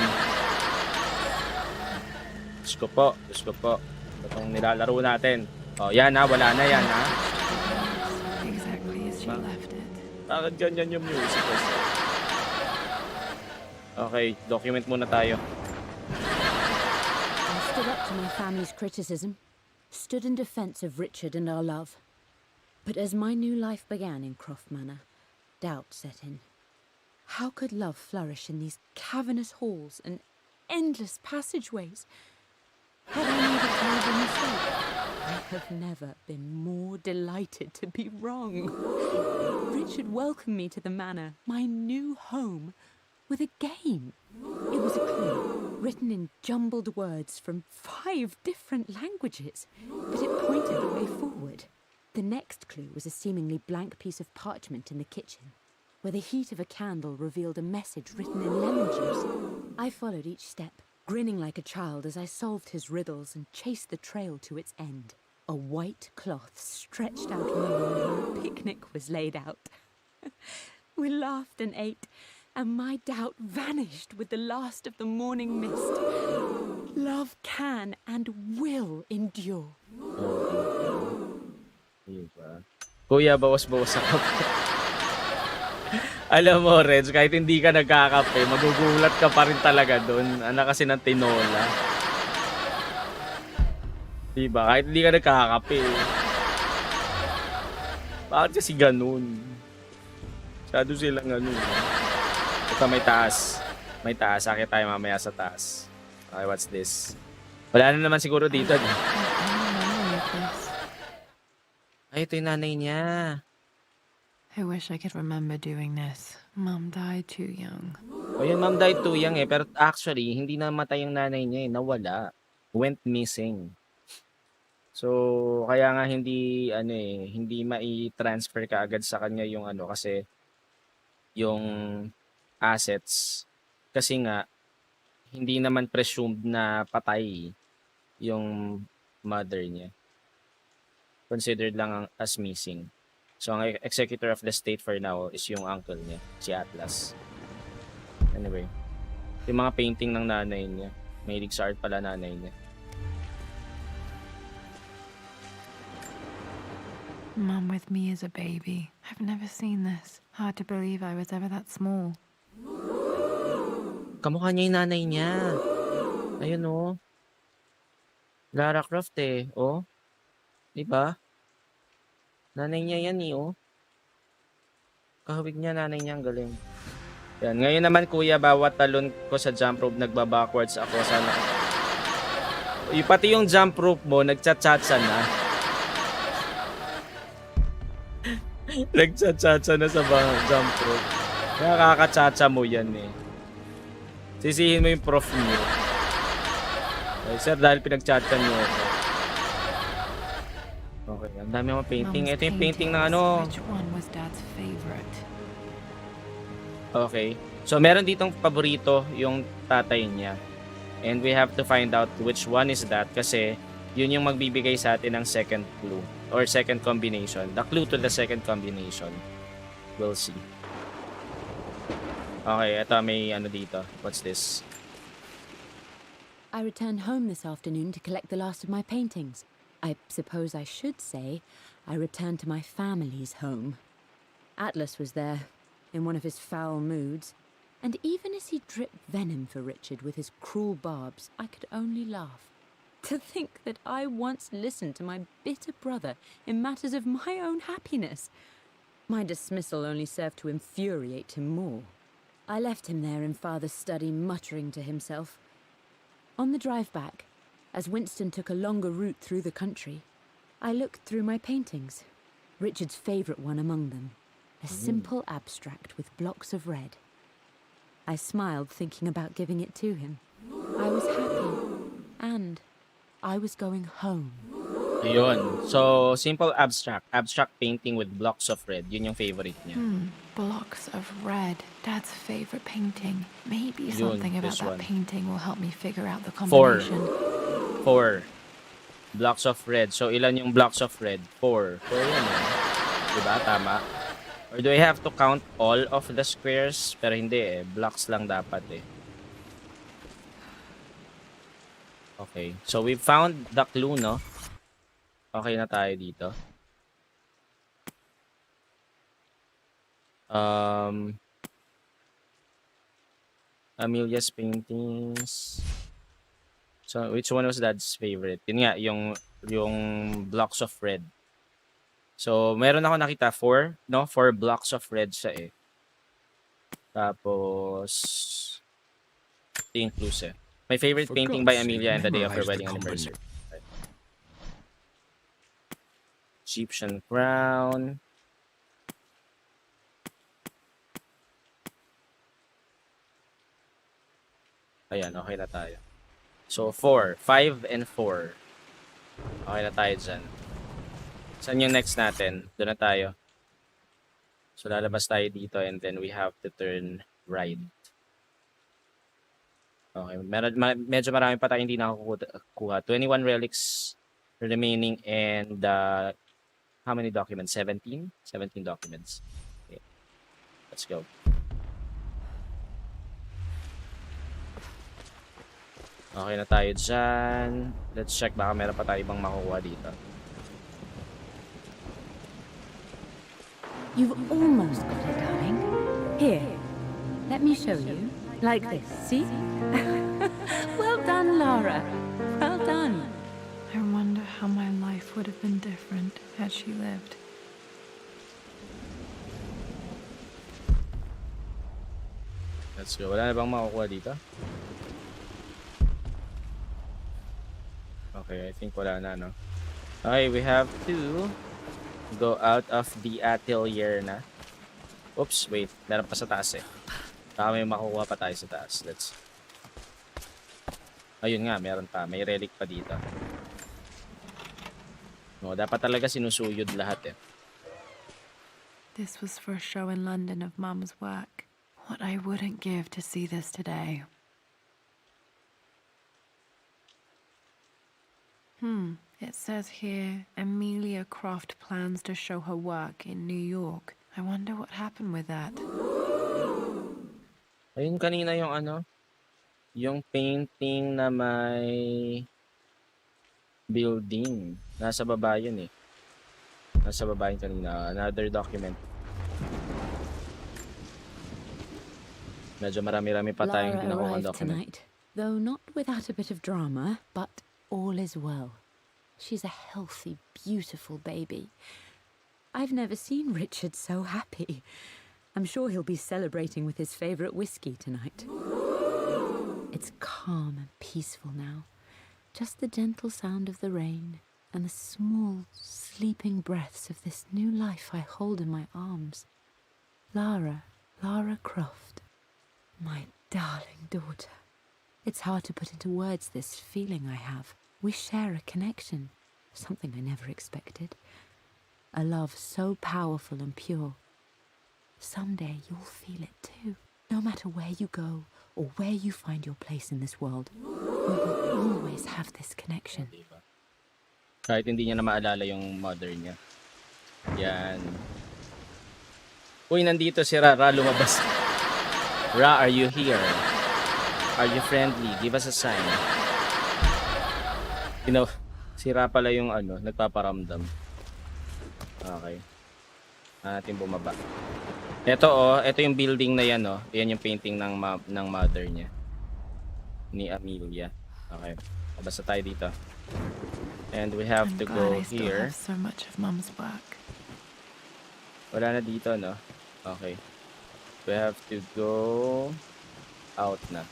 Diyos ko po. Itong nilalaro natin. Oh, yan ha. Wala na yan ha. Exactly as she left it. Bakit ganyan yung music kasi? Okay, document muna tayo. I stood up to my family's criticism, stood in defense of Richard and our love. But as my new life began in Croft Manor, doubt set in. How could love flourish in these cavernous halls and endless passageways? Had I made a terrible mistake? I have never been more delighted to be wrong. Richard welcomed me to the manor, my new home, with a game. It was a clue, written in jumbled words from 5 different languages, but it pointed the way forward. The next clue was a seemingly blank piece of parchment in the kitchen, where the heat of a candle revealed a message written in lemon juice. I followed each step, grinning like a child as I solved his riddles and chased the trail to its end. A white cloth stretched out on the lawn where a picnic was laid out. We laughed and ate, and my doubt vanished with the last of the morning mist. Love can and will endure. Diba? Kuya, bawas-bawas ako. Alam mo, Reds, kahit hindi ka nagkakape, magugulat ka pa rin talaga doon. Anak kasi ng tinola. Diba? Kahit hindi ka nagkakape. Bakit kasi ganun? Masyado silang ano. Ito may taas. May taas. Sakit tayo mamaya sa taas. Okay, what's this? Wala na naman siguro dito. Ay, ito yung nanay niya. I wish I could remember doing this. Mum died too young. O yun, mom died too young eh. Pero actually, hindi namatay yung nanay niya eh. Nawala. Went missing. So, kaya nga hindi mai-transfer ka agad sa kanya yung kasi yung assets. Kasi nga, hindi naman presumed na patay yung mother niya. Considered lang as missing. So, ang executor of the state for now is yung uncle niya, si Atlas. Anyway, yung mga painting ng nanay niya. Mahilig sa art pala nanay niya. Mum with me as a baby. I've never seen this. Hard to believe I was ever that small. Kamukha niya yung nanay niya. Ayun oh. Lara Croft eh. Oh. Diba? Nanay niya yan eh oh. Kahawig niya, nanay niya, ang galing. Yan. Ngayon naman kuya, bawat talon ko sa jump rope, nagba-backwards ako sa pati yung jump rope mo, nagchat-chatsa na. Nagchat-chatsa na sa jump rope. Nakaka-chatsa mo yan eh. Sisihin mo yung prof niyo. Ay, sir, dahil pinag-chatsa niyo ako. Okay, ang dami mga painting. Ito yung painting ng Which one was Dad's favorite? Okay. So, meron ditong paborito yung tatay niya. And we have to find out which one is that kasi yun yung magbibigay sa atin ng second clue or second combination. The clue to the second combination. We'll see. Okay, ito may dito. What's this? I returned home this afternoon to collect the last of my paintings. I suppose I should say I returned to my family's home. Atlas was there, in one of his foul moods, and even as he dripped venom for Richard with his cruel barbs, I could only laugh. To think that I once listened to my bitter brother in matters of my own happiness. My dismissal only served to infuriate him more. I left him there in Father's study, muttering to himself. On the drive back, as Winston took a longer route through the country, I looked through my paintings. Richard's favorite one among them. A simple abstract with blocks of red. I smiled, thinking about giving it to him. I was happy. And I was going home. Ayun. So, simple abstract. Abstract painting with blocks of red. Yun yung favorite niya. Blocks of red. Dad's favorite painting. Maybe Yun, something about this that one. painting will help me figure out the 4. combination. 4. Blocks of red. So, ilan yung blocks of red? 4. 4 yan eh. Diba? Tama. Or do I have to count all of the squares? Pero hindi eh. Blocks lang dapat eh. Okay. So, we found the clue, no? Okay na tayo dito. Amelia's paintings. So, which one was Dad's favorite? Yun nga, yung blocks of red. So, meron ako nakita 4, no? 4 blocks of red siya eh. Tapos, ito yung clues eh. My favorite For painting God's by Amelia sake, and the day of her memorize the wedding anniversary. Right. Egyptian crown. Ayan, okay na tayo. So, 4. 5 and 4. Okay na tayo dyan. Saan yung next natin? Doon na tayo. So, lalabas tayo dito and then we have to turn right. Okay. Medyo marami pa tayo hindi nakakuha. 21 relics remaining and how many documents? 17? 17 documents. Okay. Let's go. Okay na tayo dyan. Let's check baka meron pa tayo ibang makukuha dito. You've almost got it, darling. Here, let me show you. Like this, see? Well done, Lara. Well done. I wonder how my life would have been different had she lived. Let's go. Wala na bang makukuha dito? Okay, I think wala na, no? Okay, we have to go out of the atelier na. Oops, wait. Meron pa sa taas eh. Baka may makukuha pa tayo sa taas. Let's... Ayun nga, meron pa. May relic pa dito. No, dapat talaga sinusuyod lahat eh. This was for a show in London of Mum's work. What I wouldn't give to see this today. It says here, Amelia Croft plans to show her work in New York. I wonder what happened with that. Ayun kanina yung ano, yung painting na may building. Nasa baba yun eh. Nasa baba yun kanina. Another document. Medyo marami-rami pa tayong Lara ginakuha arrived document. tonight, though not without a bit of drama, but all is well. She's a healthy, beautiful baby. I've never seen Richard so happy. I'm sure he'll be celebrating with his favorite whiskey tonight. It's calm and peaceful now. Just the gentle sound of the rain and the small, sleeping breaths of this new life I hold in my arms. Lara Croft, my darling daughter. It's hard to put into words this feeling I have. We share a connection, something I never expected. A love so powerful and pure. Someday you'll feel it too. No matter where you go or where you find your place in this world, we will always have this connection. Kahit hindi niya na maalala yung mother niya. Yan. Uy, nandito si Ra. Ra, lumabas. Ra, are you here? Are you friendly? Give us a sign. You know, si Ra pala yung ano, nagpaparamdam. Okay. Natin bumaba. Ito yung building na yan oh. Yan yung painting ng mother niya. Ni Amelia. Okay. Basta tayo dito. And we have to go I still here. have so much of Mum's work. Wala na dito, no? Okay. We have to go out na.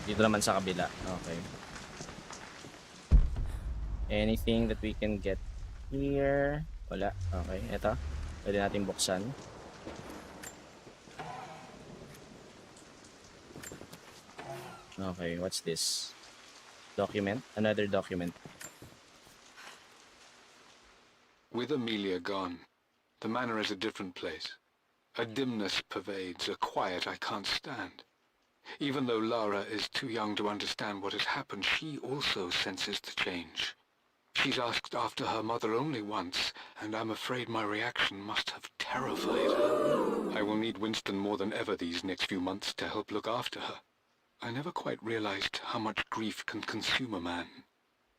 Dito naman sa kabila. Okay. Anything that we can get here? Wala. Okay, eto. Pwede natin buksan. Okay, what's this? Document? Another document. With Amelia gone, the manor is a different place. A dimness pervades, a quiet I can't stand. Even though Lara is too young to understand what has happened, she also senses the change. She's asked after her mother only once, and I'm afraid my reaction must have terrified her. I will need Winston more than ever these next few months to help look after her. I never quite realized how much grief can consume a man,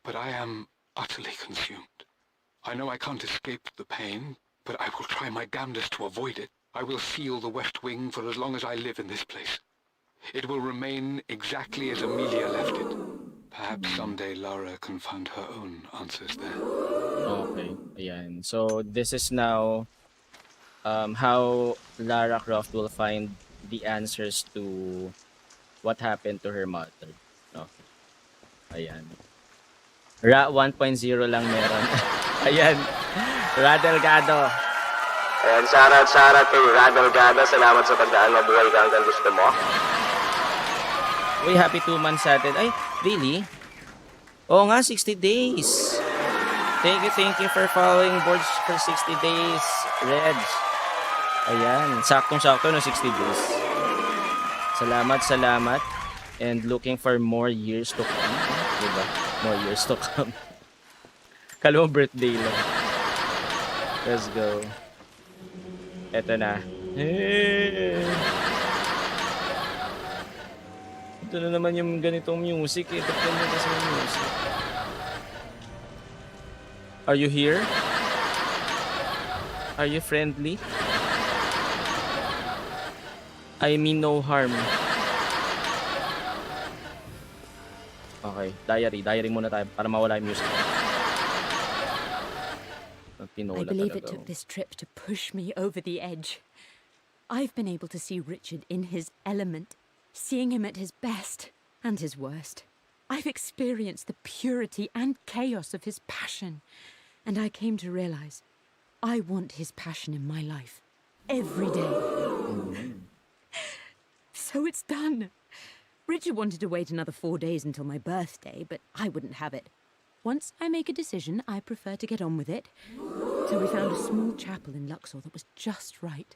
but I am utterly consumed. I know I can't escape the pain, but I will try my damnedest to avoid it. I will seal the West Wing for as long as I live in this place. It will remain exactly as Amelia left it. Perhaps someday Lara can find her own answers there. Okay, ayan. So, this is now how Lara Croft will find the answers to what happened to her mother. No? Ayan. Ra 1.0 lang meron. Ayan. Ra Delgado. And shoutout kay Radal Gada. Salamat sa pagdaan. Mabuhay ka hanggang gusto mo. Uy, happy 2 months sa atin. Ay, really? Oo nga, 60 days. Thank you for following Borg for 60 days, Reg. Ayan, saktong-sakto no 60 days. Salamat. And looking for more years to come. Diba? More years to come. Kala mo birthday lang. Let's go. Eto na. Hey! Ito na naman yung ganitong music eh. Ba't ganyan kasi yung music? Are you here? Are you friendly? I mean no harm. Okay, diary muna tayo para mawala yung music. I believe it took this trip to push me over the edge. I've been able to see Richard in his element, seeing him at his best and his worst. I've experienced the purity and chaos of his passion, and I came to realize I want his passion in my life every day. So it's done. Richard wanted to wait another 4 days until my birthday, but I wouldn't have it. Once I make a decision, I prefer to get on with it. So we found a small chapel in Luxor that was just right.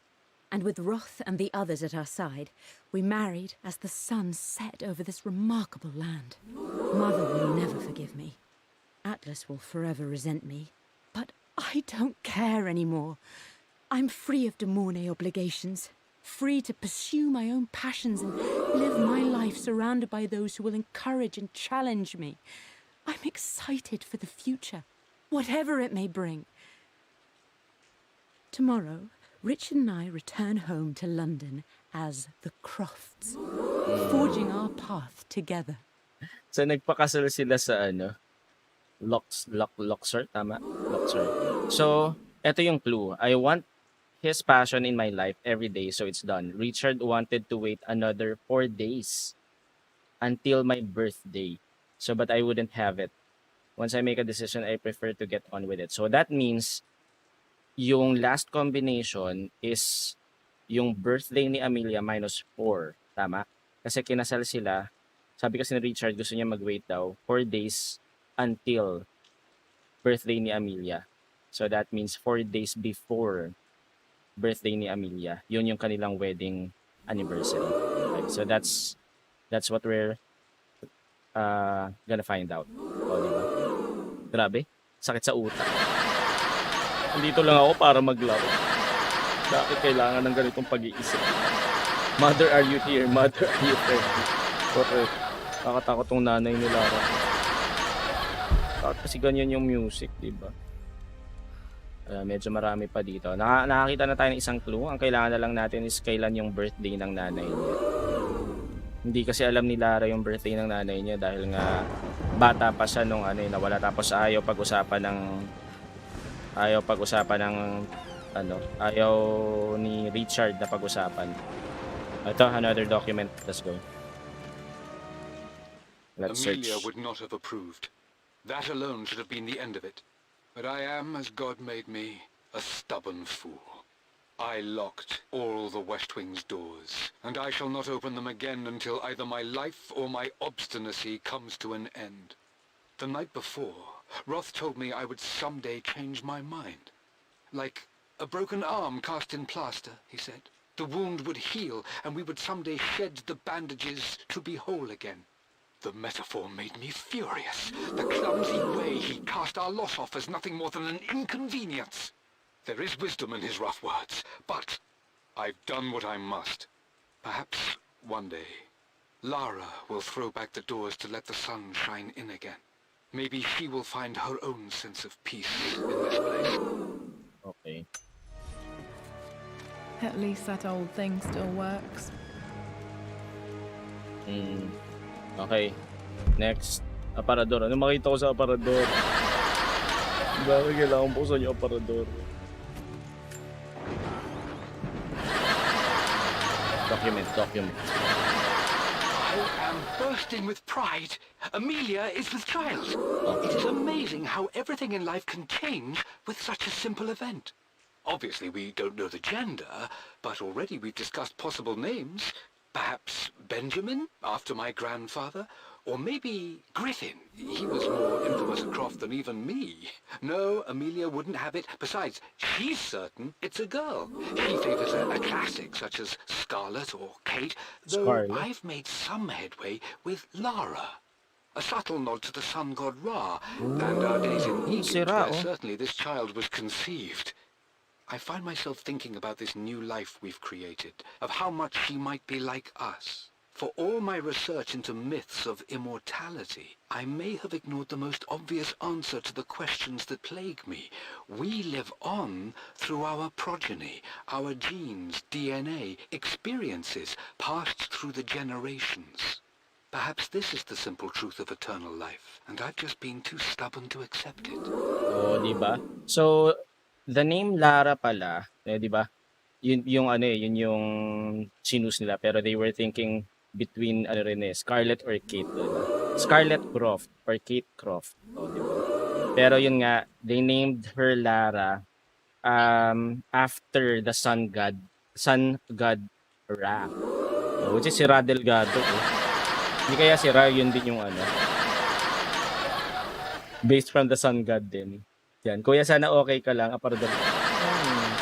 And with Roth and the others at our side, we married as the sun set over this remarkable land. Mother will never forgive me. Atlas will forever resent me. But I don't care anymore. I'm free of de Mornay obligations. Free to pursue my own passions and live my life surrounded by those who will encourage and challenge me. I'm excited for the future, whatever it may bring. Tomorrow, Richard and I return home to London as the Crofts, forging our path together. So nagpakasal sila sa Luxor, tama? Luxor. So, eto yung clue. I want his passion in my life every day, so it's done. Richard wanted to wait another 4 days until my birthday. So, but I wouldn't have it. Once I make a decision, I prefer to get on with it. So, that means, yung last combination is yung birthday ni Amelia minus 4. Tama? Kasi kinasal sila. Sabi kasi ni Richard, gusto niya mag-wait daw 4 days until birthday ni Amelia. So, that means 4 days before birthday ni Amelia. Yun yung kanilang wedding anniversary. Okay? So, that's what we're gonna find out. O, diba? Grabe. Sakit sa utak. Nandito lang ako para maglaro. Bakit kailangan ng ganitong pag-iisip? Mother, are you here? Mother, are you friendly? Okay. Nakatakot tong nanay ni Lara. Takot kasi ganyan yung music, diba? Medyo marami pa dito. Nakakita na tayo ng isang clue. Ang kailangan na lang natin is kailan yung birthday ng nanay niya. Hindi kasi alam ni Lara yung birthday ng nanay niya dahil nga bata pa siya nung nawala, tapos ayaw ni Richard na pag-usapan. Ito, another document. Let's go. Let's Amelia search. would not have approved. That alone should have been the end of it. But I am, as God made me, a stubborn fool. I locked all the West Wing's doors, and I shall not open them again until either my life or my obstinacy comes to an end. The night before, Roth told me I would someday change my mind. Like a broken arm cast in plaster, he said. The wound would heal, and we would someday shed the bandages to be whole again. The metaphor made me furious. The clumsy way he cast our loss off as nothing more than an inconvenience. There is wisdom in his rough words, but I've done what I must. Perhaps one day, Lara will throw back the doors to let the sun shine in again. Maybe she will find her own sense of peace in this place. Okay. At least that old thing still works. Okay. Next. Aparador. Ano makita ko sa aparador? Bakit kailangan buksan yung aparador? Document. I am bursting with pride. Amelia is with child. It is amazing how everything in life can change with such a simple event. Obviously, we don't know the gender, but already we've discussed possible names. Perhaps Benjamin, after my grandfather, or maybe Griffin. He was more infamous at Croft than even me. No, Amelia wouldn't have it. Besides, she's certain it's a girl. She favors a classic such as Scarlet or Kate, though Scarlet. I've made some headway with Lara. A subtle nod to the sun god Ra, and our days in Egypt, Ra, where oh. certainly this child was conceived. I find myself thinking about this new life we've created, of how much she might be like us. For all my research into myths of immortality, I may have ignored the most obvious answer to the questions that plague me. We live on through our progeny, our genes, DNA, experiences passed through the generations. Perhaps this is the simple truth of eternal life, and I've just been too stubborn to accept it. Oh, di ba? So, the name Lara pala, di ba? Yun yung ano eh, yun yung sinus nila, pero they were thinking between ano rin eh, Scarlett or Kate, di ba? Scarlett Croft or Kate Croft, oh, di ba? Pero yun nga, they named her Lara after the sun god Ra. Oh, which is si Ra Delgado. Hindi kaya si Ra yun din yung ano. Based from the sun god din. Yan. Kuya, sana okay ka lang. Aparador.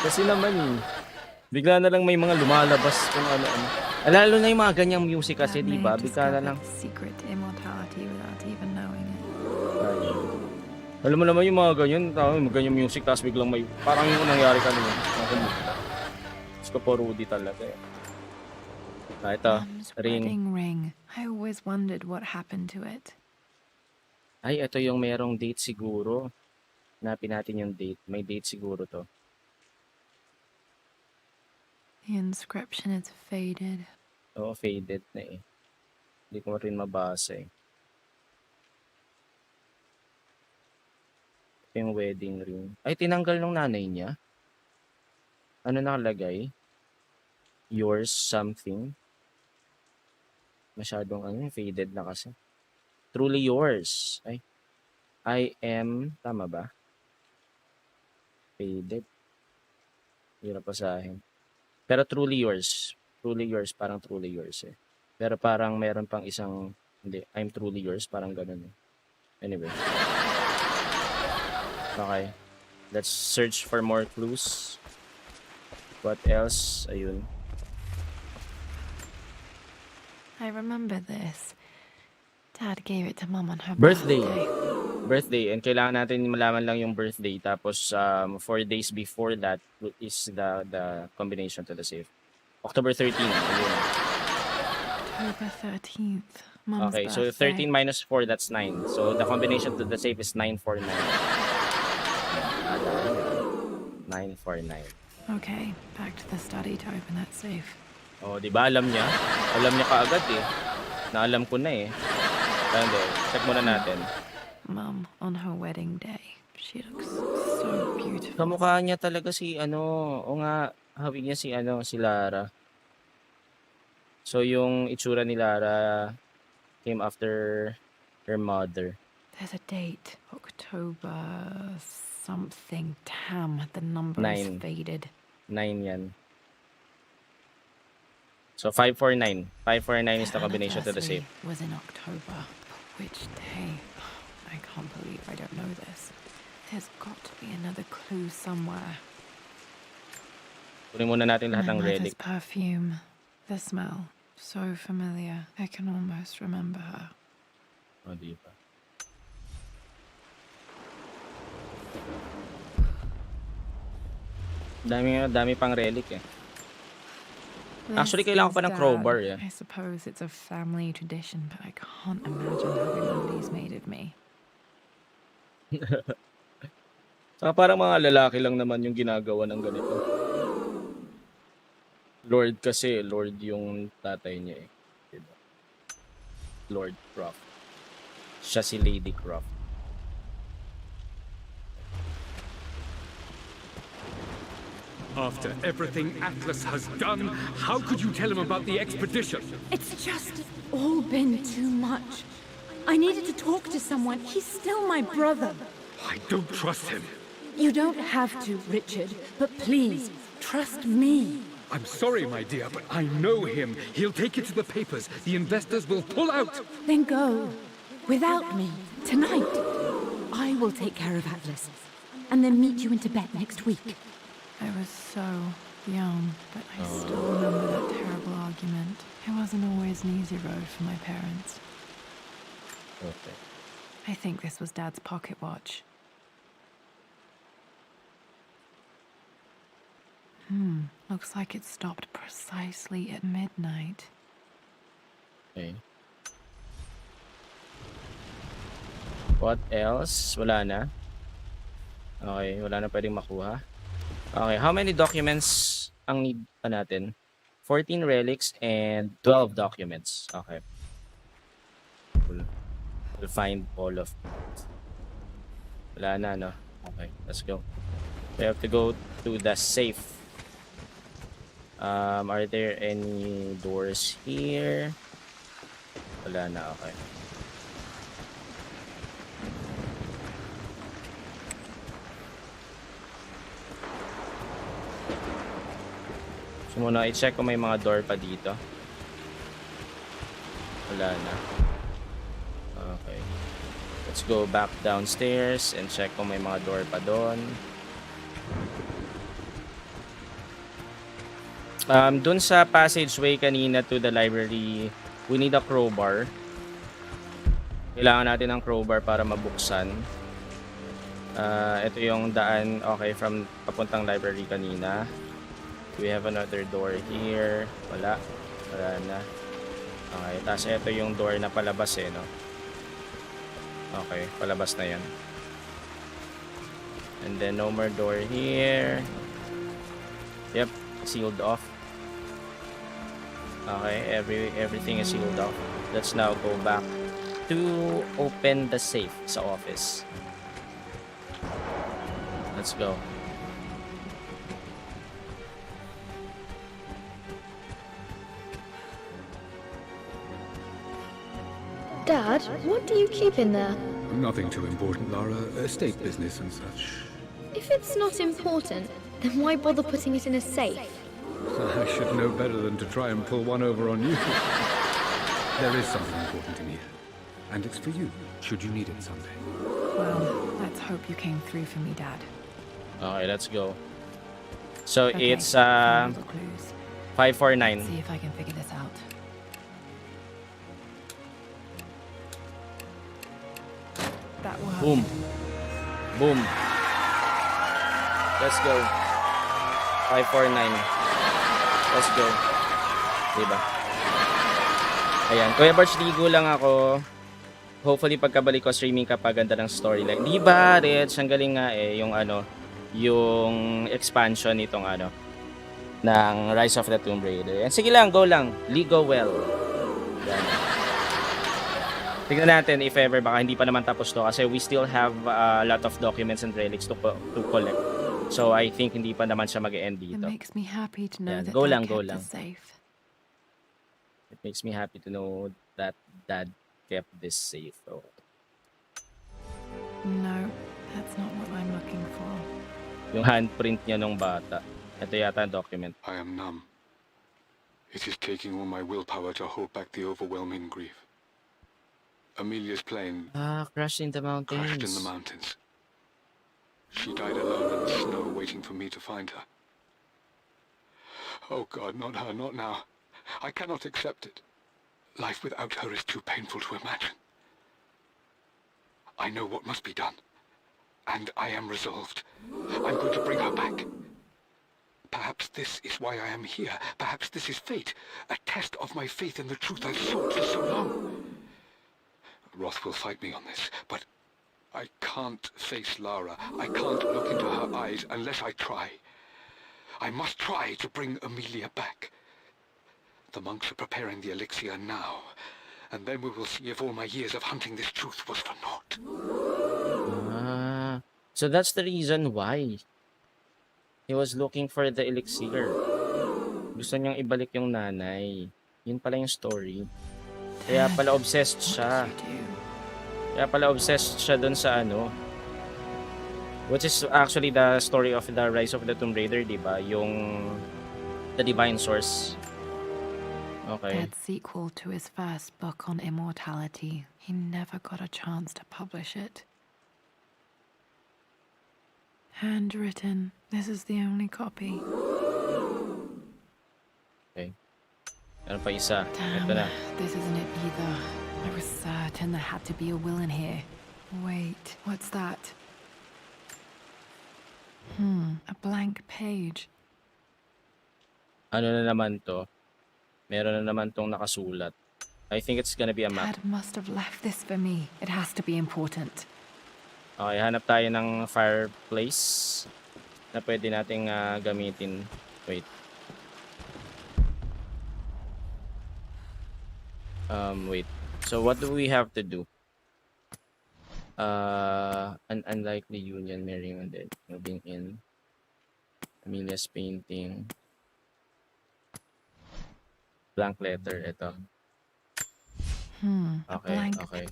Kasi naman bigla na lang may mga lumalabas kung ano-ano. Lalo na yung mga ganyang music kasi, Dad di may ba? have Bigla na lang. discovered secret immortality without even knowing it. Ay. Alam mo naman yung mga ganyan, ganyang music, tapos biglang may, parang yung nangyari kanina. Gusto po Rudy talaga eh. Ito, Mom's ring. wedding ring. I always wondered what happened to it. Ay, ito yung merong date siguro. Hanapin natin yung date. May date siguro to. The inscription is faded. Oo, faded na eh. Hindi ko rin mabasa eh. Ito yung wedding ring. Ay, tinanggal ng nanay niya. Ano nakalagay? Yours something. Masyadong faded na kasi. Truly yours. Ay. I am, tama ba? Faded. Hirap basahin. Pero truly yours. Truly yours, parang truly yours eh. Pero parang meron pang isang, hindi, I'm truly yours, parang ganun eh. Anyway. Okay. Let's search for more clues. What else? Ayun. I remember this. Dad gave it to Mom on her Birthday. birthday. And kailangan natin malaman lang yung birthday. Tapos 4 days before that is the combination to the safe. October 13. Ayun. October 13th. Mom's Okay, so birthday. 13 minus 4, that's 9. So the combination to the safe is 949. 949. Okay, back to the study to open that safe. Oh, di ba alam niya? Alam niya kaagad eh. Naalam ko na eh. Hindi, check muna natin. Mum, on her wedding day, she looks so beautiful. Kamukha niya talaga si o nga, hawig niya si Lara. So yung itsura ni Lara came after her mother. There's a date. October something. Damn, the number is 9. faded. 9 yan. So 549. 549 is the The combination to the safe. anniversary was in October. But which day? I can't believe I don't know this. There's got to be another clue somewhere. Kunin muna natin lahat My ng mother's relic. perfume. The smell. So familiar. I can almost remember her. O, di ba? Dami pang relic eh. Actually, This kailangan ko is pa ng Dad. crowbar eh. I suppose it's a family tradition, but I can't imagine having one of these made of me. Saka parang mga lalaki lang naman yung ginagawa ng ganito. Lord kasi, Lord yung tatay niya eh. Diba? Lord Croft. Siya si Lady Croft. After everything Atlas has done, how could you tell him about the expedition? It's just all been too much. I needed to talk to someone. He's still my brother. I don't trust him. You don't have to, Richard, but please, trust me. I'm sorry, my dear, but I know him. He'll take it to the papers. The investors will pull out. Then go. Without me. Tonight. I will take care of Atlas. And then meet you in Tibet next week. I was so young, but I still remember that terrible argument. It wasn't always an easy road for my parents. Okay. I think this was Dad's pocket watch. Looks like it stopped precisely at midnight. Okay. What else? Wala na? Okay, wala na pwedeng makuha. Okay, how many documents ang need pa natin? 14 relics and 12 documents. Okay. We'll find all of it. Wala na, no? Okay, let's go. We have to go to the safe. Are there any doors here? Wala na, okay. So muna, i-check kung may mga door pa dito. Wala na. Okay. Let's go back downstairs and check kung may mga door pa doon. Dun sa passageway kanina to the library, we need a crowbar. Kailangan natin ng crowbar para mabuksan. Ito yung daan, okay, from papuntang library kanina. We have another door here. Wala. Wala na. Okay, tapos ito yung door na palabas eh, no? Okay, palabas na yan. And then no more door here. Yep, sealed off. Okay, everything is sealed off. Let's now go back to open the safe sa office. Let's go. Dad, what do you keep in there? Nothing too important, Lara. Estate business and such. If it's not important, then why bother putting it in a safe? I should know better than to try and pull one over on you. There is something important in here. And it's for you, should you need it someday. Well, let's hope you came through for me, Dad. Okay, let's go. So Okay, it's find all the clues. 549. See if I can figure this out. That worked. Boom. Boom. Let's go. 549. Let's go. Diba? Ayan. Kuya Barch, ligo lang ako. Hopefully pagkabalik ko streaming kapag ganda ng storyline. Diba, Rich? Ang galing nga eh. Yung ano, yung expansion nitong ano, ng Rise of the Tomb Raider. And sige lang, go lang. Ligo well. Yan. Tignan natin if ever, baka hindi pa naman tapos to kasi we still have a lot of documents and relics to collect. So I think hindi pa naman siya mag-end It dito. makes me happy to know Yan, that go Dad lang, go kept lang. us safe. It makes me happy to know that Dad kept this safe. Oh. No, that's not what I'm looking for. Yung handprint niya nung bata. Ito yata ang document. I am numb. It is taking all my willpower to hold back the overwhelming grief. Amelia's plane Crashed in the mountains. crashed in the mountains. She died alone in the snow waiting for me to find her. Oh God, not her, not now. I cannot accept it. Life without her is too painful to imagine. I know what must be done. And I am resolved. I'm going to bring her back. Perhaps this is why I am here. Perhaps this is fate. A test of my faith in the truth I've sought for so long. Roth will fight me on this, but I can't face Lara. I can't look into her eyes unless I try. I must try to bring Amelia back. The monks are preparing the elixir now, and then we will see if all my years of hunting this truth was for naught. So that's the reason why he was looking for the elixir. Gusto niyang ibalik yung nanay. Yun pala yung story. Kaya pala obsessed siya. Kaya pala obsessed siya dun sa ano. Which is actually the story of the Rise of the Tomb Raider, diba? Yung the Divine Source. Okay. That sequel to his first book on immortality. He never got a chance to publish it. Handwritten. This is the only copy. Okay. Meron pa isa. Damn, Ito na. this isn't it either. I was certain there had to be a will in here. Wait, what's that? A blank page. Ano na naman to? Meron na naman tong nakasulat. I think it's gonna be a map. Dad must have left this for me. It has to be important. Okay, hanap tayo ng fireplace na pwede nating gamitin. Wait. Wait. So what do we have to do? An unlikely union marrying and then moving in. Amelia's painting. Blank letter, ito. Okay, okay.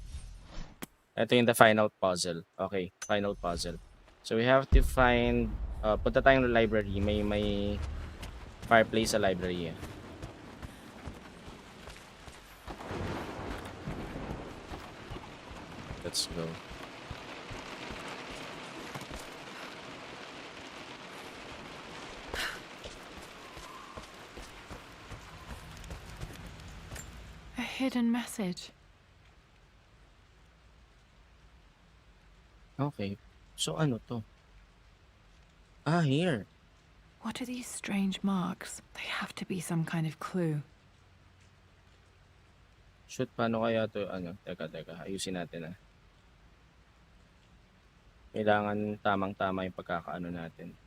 Ito yung the final puzzle. Okay, final puzzle. So we have to find, punta tayong library. May fireplace sa library. Let's go. A hidden message. Okay. So ano to? Here. What are these strange marks? They have to be some kind of clue. Shoot, paano kaya to? Teka. Ayusin natin Kailangan tamang-tama yung pagkakaano natin.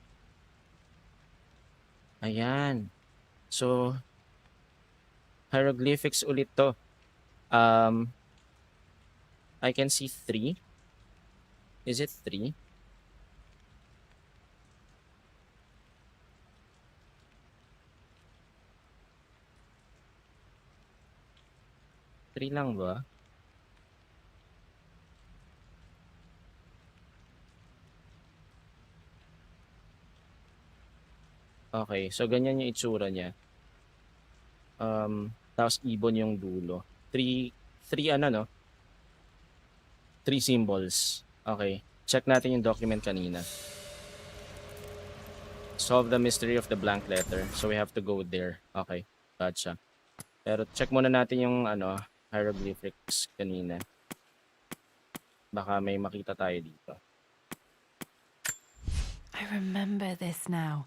Ayan. So, hieroglyphics ulit to. I can see 3. Is it 3? Three lang ba? Okay, so ganyan yung itsura niya. Tapos ibon yung dulo. Three ano no? 3 symbols. Okay. Check natin yung document kanina. Solve the mystery of the blank letter. So we have to go there. Okay. Gotcha. Pero check muna natin yung hieroglyphics kanina. Baka may makita tayo dito. I remember this now.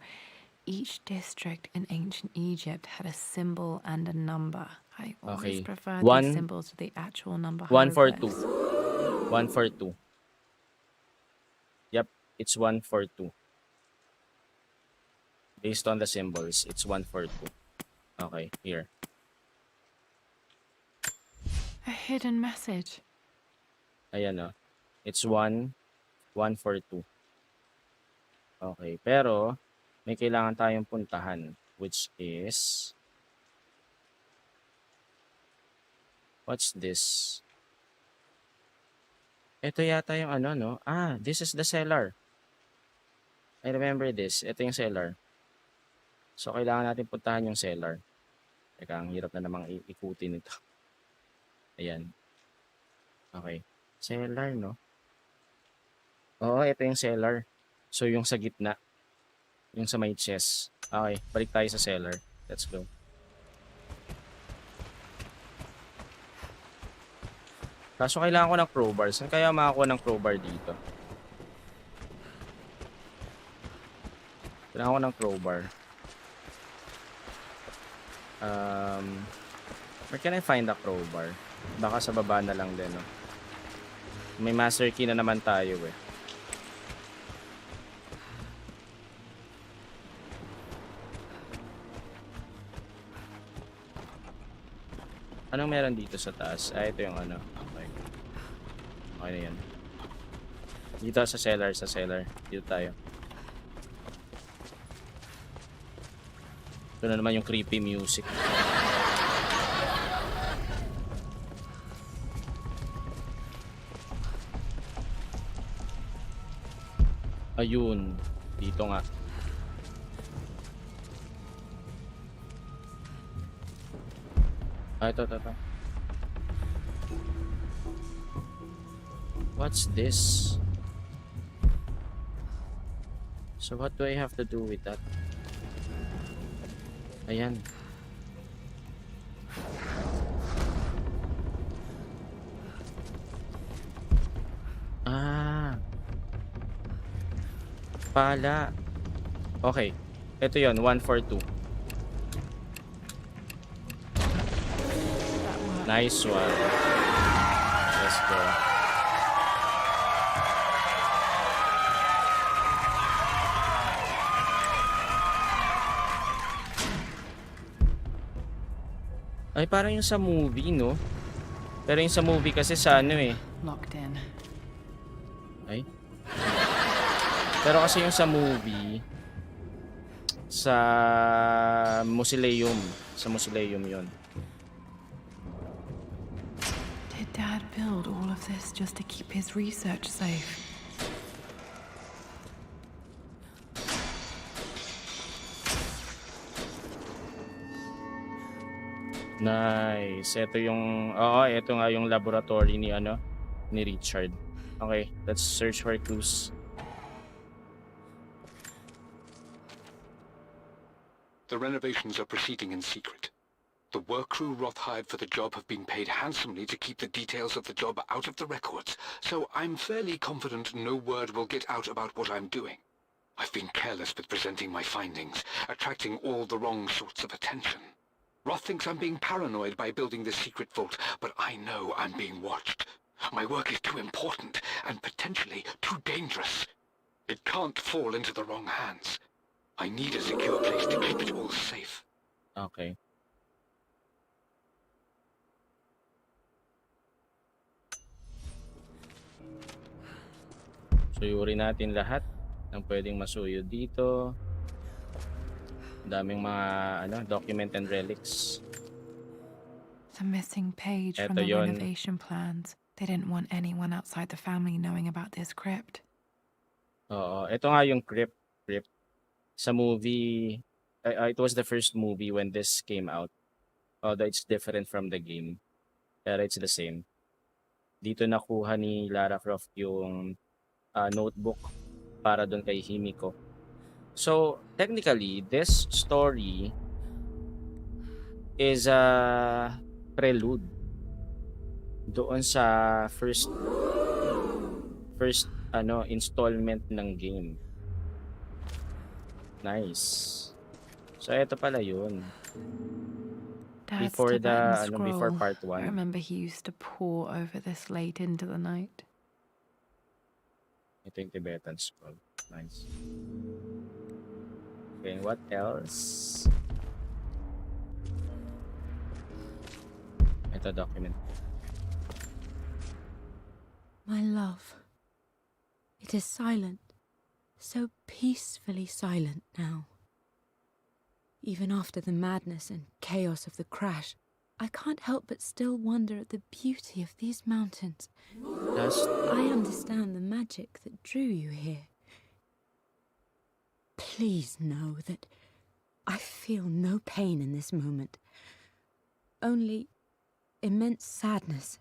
Each district in ancient Egypt had a symbol and a number. I always prefer these symbols to the actual number. 142. 142. Yep, it's 142. Based on the symbols, it's 142. Okay, here. A hidden message. Ayan It's 142. Okay, pero may kailangan tayong puntahan, which is what's this? Ito yata yung ano, no? Ah, this is the cellar. I remember this. Ito yung cellar. So, kailangan natin puntahan yung cellar. Teka, ang hirap na namang ikutin ito. Ayan. Okay. Cellar, no? Oo, ito yung cellar. So, yung sa gitna. Yung sa may chest. Okay, balik tayo sa cellar. Let's go. Kaso kailangan ko ng crowbar. Saan kaya makakuha ng crowbar dito? Kailangan ko ng crowbar. Where can I find a crowbar? Baka sa baba na lang din, no? May master key na naman tayo, eh. Anong meron dito sa taas? Ah, ito yung ano. Okay. Okay na yan. Dito sa cellar, Dito tayo. Ito na naman yung creepy music. Ayun. Dito nga. Ah, ito. What's this? So what do I have to do with that? Ayan. Ah. Pala. Okay. Ito yon 142. Nice one. Let's go. Ay, parang yung sa movie, no? Pero yung sa movie kasi sa ano eh. Locked in. Ay. Pero kasi yung sa movie, sa mausoleum. Sa mausoleum yun. Did Dad build all of this just to keep his research safe? Nice. Ito yung, ito nga yung laboratory ni ni Richard. Okay, let's search for clues. The renovations are proceeding in secret. The work crew Roth hired for the job have been paid handsomely to keep the details of the job out of the records, so I'm fairly confident no word will get out about what I'm doing. I've been careless with presenting my findings, attracting all the wrong sorts of attention. Roth thinks I'm being paranoid by building this secret vault, but I know I'm being watched. My work is too important, and potentially too dangerous. It can't fall into the wrong hands. I need a secure place to keep it all safe. Okay. Suyurin natin lahat ng pwedeng masuyo dito. Daming mga document and relics. The missing page Eto from the yun. renovation plans. They didn't want anyone outside the family knowing about this crypt. Oo, ito nga yung crypt. Sa movie, it was the first movie when this came out. Although it's different from the game. Pero it's the same. Dito nakuha ni Lara Croft yung notebook para doon kay Himiko. So, technically, this story is a prelude doon sa first installment ng game. Nice. So, ito pala yun. Dad's Before Tibetan the scroll. before part I 1. remember he used to pore over this late into the night. Ito yung Tibetan scroll. Nice. Okay, what else? Ito document. My love. It is silent. So peacefully silent now. Even after the madness and chaos of the crash, I can't help but still wonder at the beauty of these mountains. Dust. I understand the magic that drew you here. Please know that I feel no pain in this moment. Only immense sadness.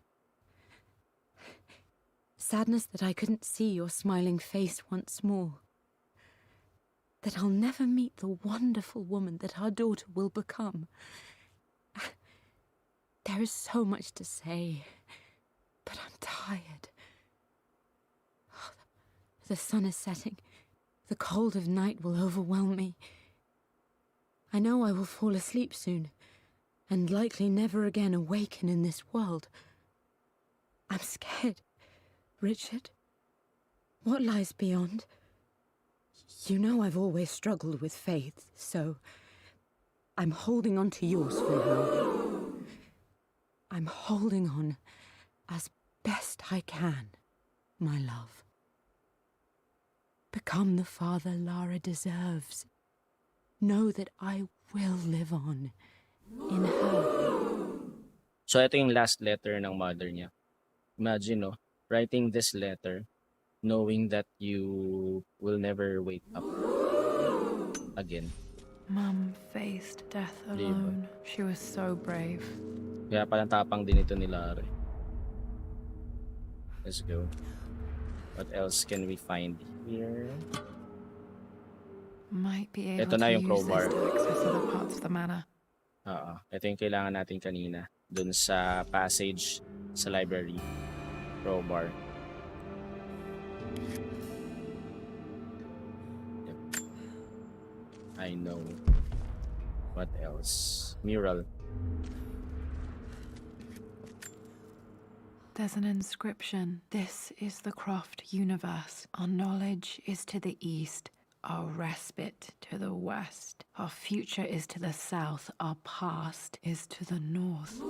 Sadness that I couldn't see your smiling face once more. That I'll never meet the wonderful woman that our daughter will become. There is so much to say, but I'm tired. The sun is setting. The cold of night will overwhelm me. I know I will fall asleep soon, and likely never again awaken in this world. I'm scared. Richard, what lies beyond? You know I've always struggled with faith, so I'm holding on to yours for now. I'm holding on as best I can, my love. Become the father Lara deserves. Know that I will live on in her. So ito yung last letter ng mother niya. Imagine, no, writing this letter knowing that you will never wake up again. Mum faced death alone. She was so brave. Kaya palang tapang din ito ni Lara. Let's go. What else can we find here? Might be able Ito na to yung use crowbar. this to access other parts of the manor. Oo. Ito yung kailangan natin kanina. Dun sa passage sa library. Crowbar. Yep. I know. What else? Mural. There's an inscription. This is the Croft universe. Our knowledge is to the east, our respite to the west. Our future is to the south, our past is to the north.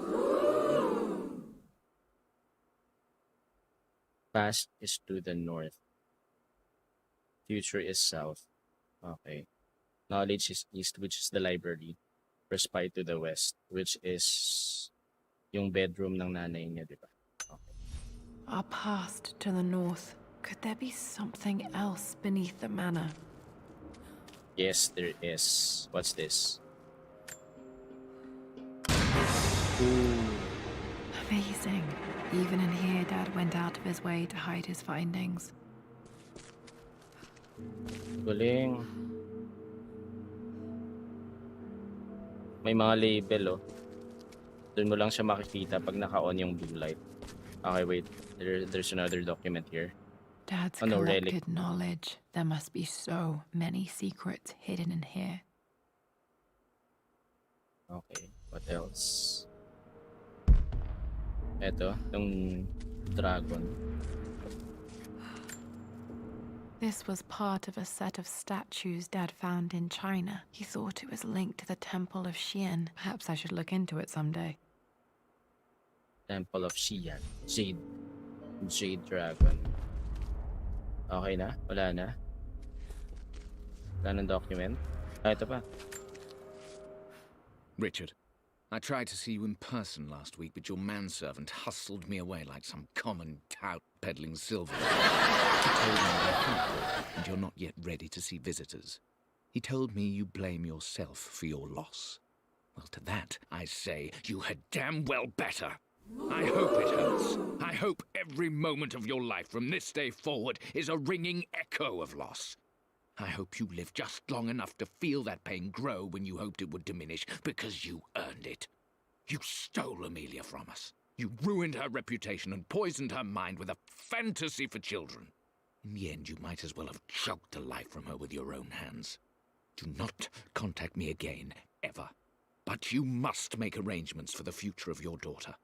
Past is to the north. Future is south. Okay. Knowledge is east, which is the library. Respite to the west, which is yung bedroom ng nanay niya, di ba? Our past to the north. Could there be something else beneath the manor? Yes, there is. What's this? Amazing. Even in here, Dad went out of his way to hide his findings. Galing. May mga label, oh. Doon mo lang siya makikita pag naka-on yung blue light. Okay, wait. There's another document here. Dad's Oh, no, collected relic. knowledge. There must be so many secrets hidden in here. Okay, what else? Eto, yung dragon. This was part of a set of statues Dad found in China. He thought it was linked to the Temple of Xian. Perhaps I should look into it someday. Temple of Xian. Jade Dragon. Okay na? Wala na? Wala ng document? Ah, ito pa. Richard, I tried to see you in person last week, but your manservant hustled me away like some common tout peddling silver. He told me you're hungry and you're not yet ready to see visitors. He told me you blame yourself for your loss. Well, to that, I say you had damn well better. I hope it hurts. I hope every moment of your life from this day forward is a ringing echo of loss. I hope you live just long enough to feel that pain grow when you hoped it would diminish, because you earned it. You stole Amelia from us. You ruined her reputation and poisoned her mind with a fantasy for children. In the end, you might as well have choked the life from her with your own hands. Do not contact me again, ever. But you must make arrangements for the future of your daughter.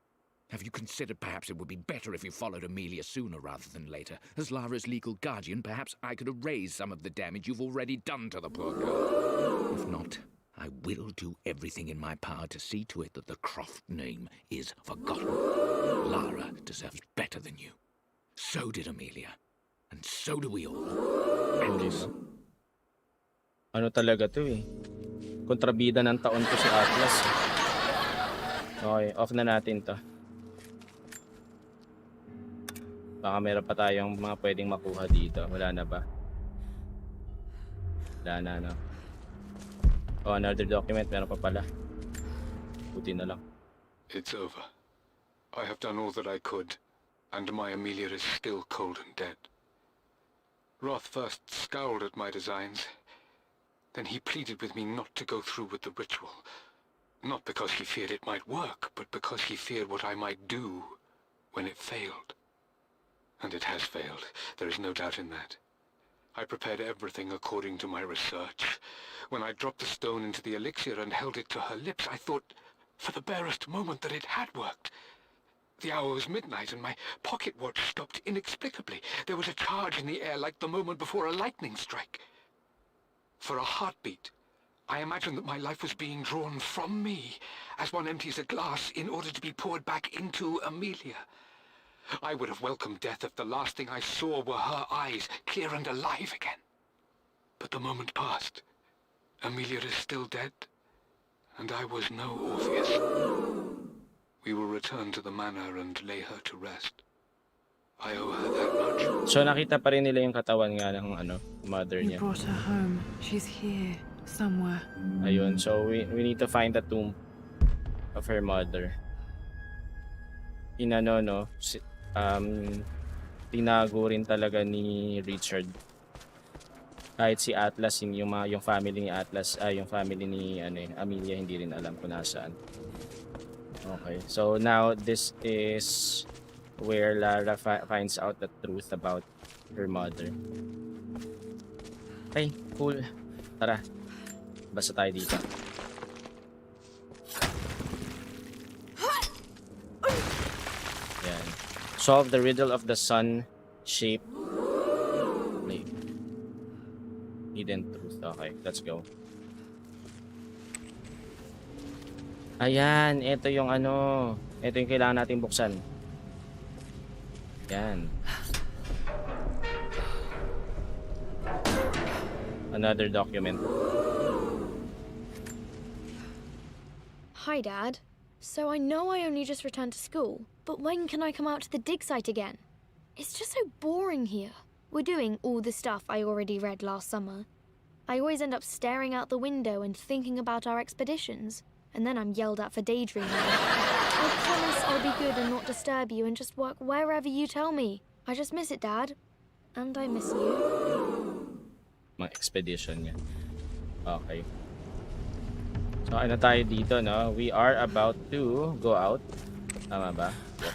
Have you considered perhaps it would be better if you followed Amelia sooner rather than later? As Lara's legal guardian, perhaps I could erase some of the damage you've already done to the poor girl. If not, I will do everything in my power to see to it that the Croft name is forgotten. Lara deserves better than you. So did Amelia. And so do we all. Atlas. Ano talaga to eh. Kontrabida ng taon ko si Atlas. Okay, off na natin to. Baka meron pa tayong mga pwedeng makuha dito. Wala na ba? Wala na, no? Oh, another document. Meron pa pala. Buti na lang. It's over. I have done all that I could, and my Amelia is still cold and dead. Roth first scowled at my designs. Then he pleaded with me not to go through with the ritual. Not because he feared it might work, but because he feared what I might do when it failed. And it has failed. There is no doubt in that. I prepared everything according to my research. When I dropped the stone into the elixir and held it to her lips, I thought for the barest moment that it had worked. The hour was midnight and my pocket watch stopped inexplicably. There was a charge in the air like the moment before a lightning strike. For a heartbeat, I imagined that my life was being drawn from me as one empties a glass in order to be poured back into Amelia. I would have welcomed death if the last thing I saw were her eyes, clear and alive again. But the moment passed. Amelia is still dead, and I was no Orpheus. We will return to the manor and lay her to rest. I owe her that much. So nakita pa rin nila yung katawan nga ng mother You niya. brought her home. She's here, somewhere. Ayun, so we need to find the tomb of her mother. Inano, no? Tinago rin talaga ni Richard. Kahit si Atlas, yung family ni Atlas, yung family ni Amelia, hindi rin alam kung nasaan. Okay, so now this is where Lara finds out the truth about her mother. Okay, cool. Tara, basta tayo dito. Yan. Solve the riddle of the sun-shaped blade. Hidden truth. Okay, let's go. Ayan, ito yung ito yung kailangan nating buksan. Yan. Another document. Hi, Dad. So I know I only just returned to school, but when can I come out to the dig site again? It's just so boring here. We're doing all the stuff I already read last summer. I always end up staring out the window and thinking about our expeditions, and then I'm yelled at for daydreaming. I promise I'll be good and not disturb you and just work wherever you tell me. I just miss it, Dad. And I miss you. Mga expedition niya. Okay. So ano tayo dito, no? We are about to go out. Tama ba? Yeah.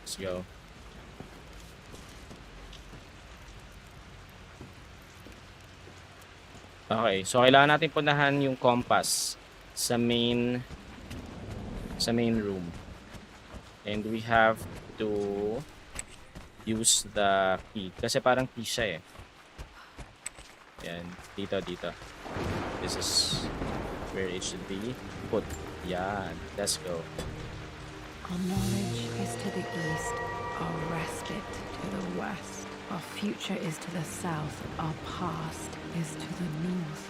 Let's go. Okay, so kailangan natin punahan yung compass sa main room. And we have to use the key. Kasi parang key siya eh. Yan, dito. This is where it should be put. Yan, let's go. Our knowledge is to the east, our respite to the west. Our future is to the south, our past is to the north.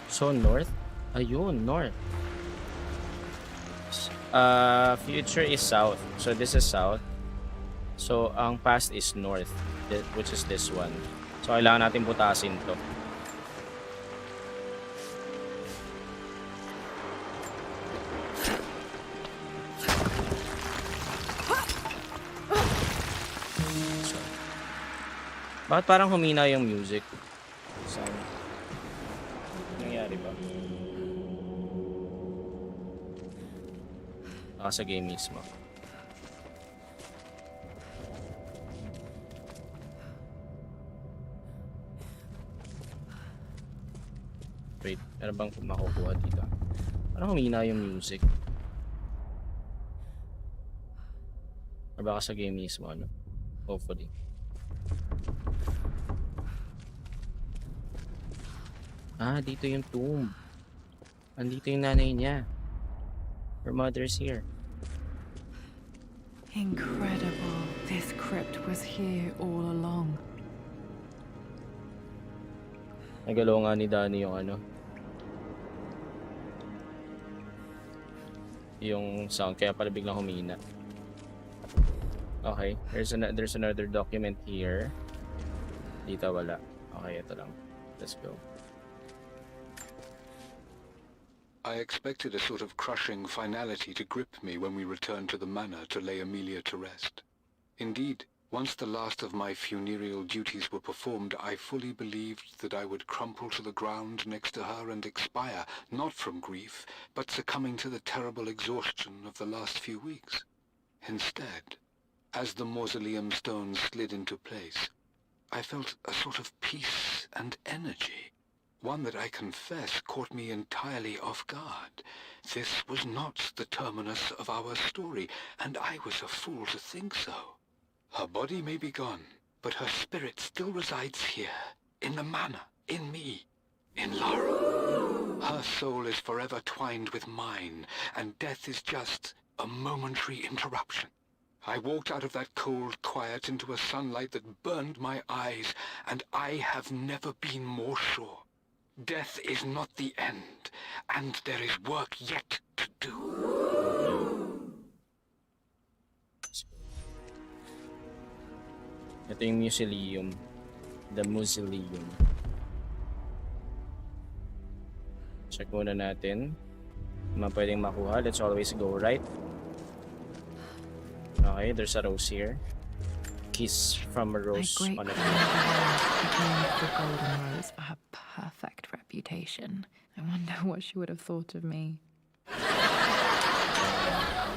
So north? Ayun, north. Future is south. So this is south. So ang past is north, which is this one. So kailangan natin butasin to. So, bakit parang humina yung music? Saan? Nangyari ba? Sa game mismo. Wait, meron bang makukuha dito? Parang humina yung music. Or baka sa game mismo, ano? Hopefully. Dito yung tomb. Andito yung nanay niya. Her mother's here. Incredible. This crypt was here all along. Nagalaw nga ni Danny yung ano. Yung sound, kaya pala biglang humina. Okay, there's another document here. Dito wala. Okay, ito lang. Let's go. I expected a sort of crushing finality to grip me when we returned to the manor to lay Amelia to rest. Indeed, once the last of my funereal duties were performed, I fully believed that I would crumple to the ground next to her and expire, not from grief, but succumbing to the terrible exhaustion of the last few weeks. Instead, as the mausoleum stones slid into place, I felt a sort of peace and energy. One that I confess caught me entirely off guard. This was not the terminus of our story, and I was a fool to think so. Her body may be gone, but her spirit still resides here, in the manor, in me, in Lara. Her soul is forever twined with mine, and death is just a momentary interruption. I walked out of that cold quiet into a sunlight that burned my eyes, and I have never been more sure. Death is not the end, and there is work yet to do. Ito yung mausoleum. The mausoleum. Check muna natin. Mga pwedeng makuha. Let's always go right. Okay, there's a rose here. Kiss from a rose My on a great-grandmother named the golden rose for her perfect reputation. I wonder what she would have thought of me.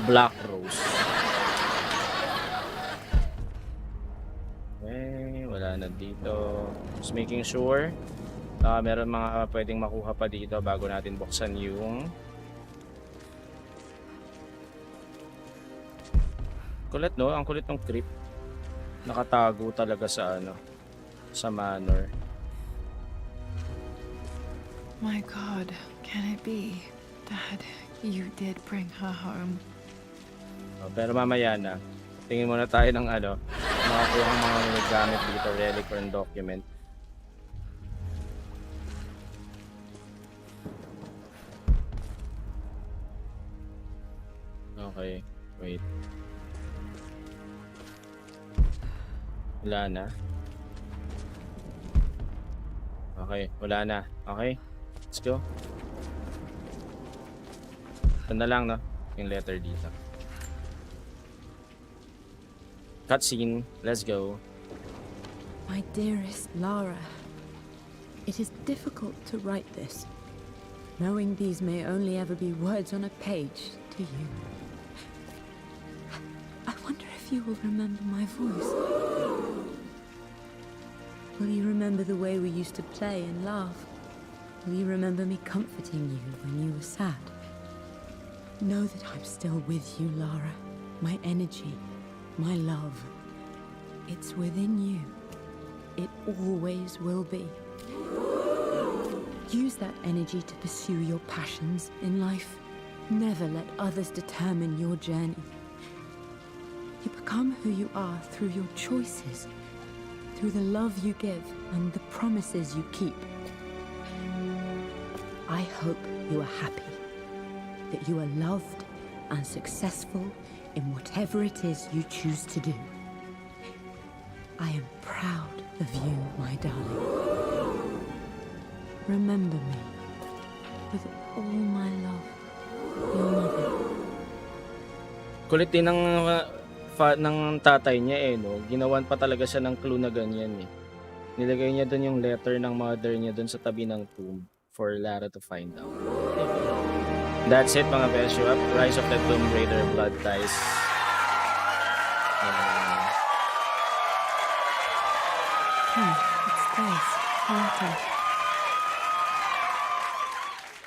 black rose. Okay, wala na dito. Just making sure meron mga pwedeng makuha pa dito bago natin buksan yung kulit, no? Ang kulit ng crypt. Nakatago talaga sa ano, sa manor. My God, can it be? Dad, you did bring her home. Pero mamaya na. Tingin muna tayo ng ano, makakuha ang mga gamit dito, relic or document. Okay, wait. Wala na. Okay, wala na. Okay, let's go. Ito na lang, no? Yung letter dito. Cutscene, let's go. My dearest Lara, it is difficult to write this, knowing these may only ever be words on a page to you. I wonder if you will remember my voice. Will you remember the way we used to play and laugh? Will you remember me comforting you when you were sad? Know that I'm still with you, Lara. My energy, my love. It's within you. It always will be. Use that energy to pursue your passions in life. Never let others determine your journey. You become who you are through your choices, through the love you give and the promises you keep. I hope you are happy, that you are loved and successful in whatever it is you choose to do. I am proud of you, my darling. Remember me with all my love, your mother. Kulit din ng tatay niya eh, no? Ginawan pa talaga siya ng clue na ganyan eh. Nilagay niya doon yung letter ng mother niya doon sa tabi ng tomb for Lara to find out. That's it mga Beshiewap. Rise of the Tomb Raider Blood Ties. It's this. Water.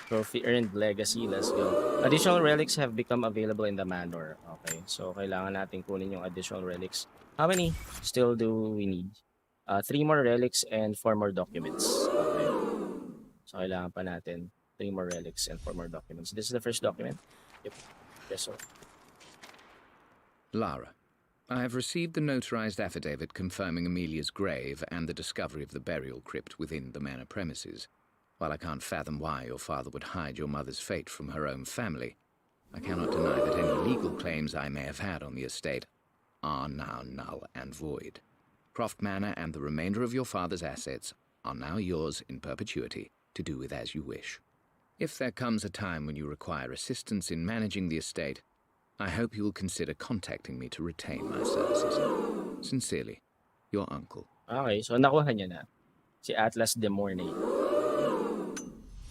Trophy earned, legacy, let's go. Additional relics have become available in the manor. Okay, so kailangan natin kunin yung additional relics. How many still do we need? 3 more relics and 4 more documents. Okay. So kailangan pa natin. 3 more relics, and 4 more documents. This is the first document? Yep. Yes, sir. Lara, I have received the notarized affidavit confirming Amelia's grave and the discovery of the burial crypt within the manor premises. While I can't fathom why your father would hide your mother's fate from her own family, I cannot deny that any legal claims I may have had on the estate are now null and void. Croft Manor and the remainder of your father's assets are now yours in perpetuity to do with as you wish. If there comes a time when you require assistance in managing the estate, I hope you will consider contacting me to retain my services. Sincerely, your uncle. Okay, so nakuha niya na. Si Atlas de Mornay.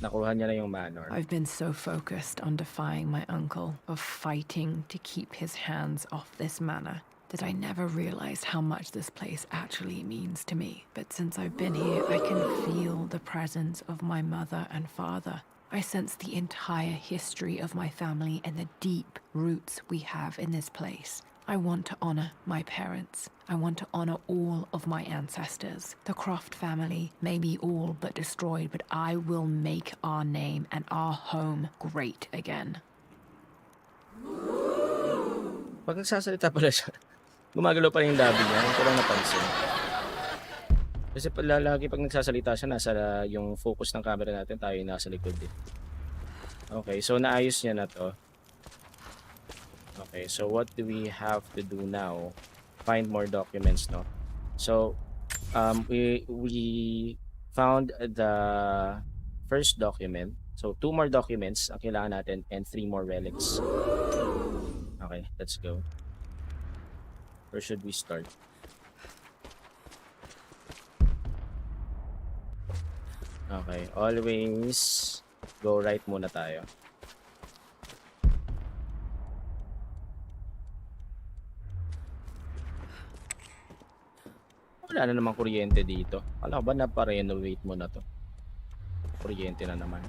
Nakuha niya na yung manor. I've been so focused on defying my uncle, of fighting to keep his hands off this manor, that I never realized how much this place actually means to me. But since I've been here, I can feel the presence of my mother and father. I sense the entire history of my family and the deep roots we have in this place. I want to honor my parents. I want to honor all of my ancestors. The Croft family may be all but destroyed, but I will make our name and our home great again. Pag nagsasalita pala siya, gumagalaw pa rin yung labi niya. Hindi ko lang napansin. Kasi lagi pag nagsasalita siya, nasa yung focus ng camera natin, tayo yung nasa likod din. Okay, so naayos niya na to. Okay, so what do we have to do now? Find more documents, no? So, we found the first document. So, 2 more documents ang kailangan natin and 3 more relics. Okay, let's go. Where should we start? Okay, always go right muna tayo. Wala na namang kuryente dito. Alam ko ba na-renovate mo na to? Kuryente na naman.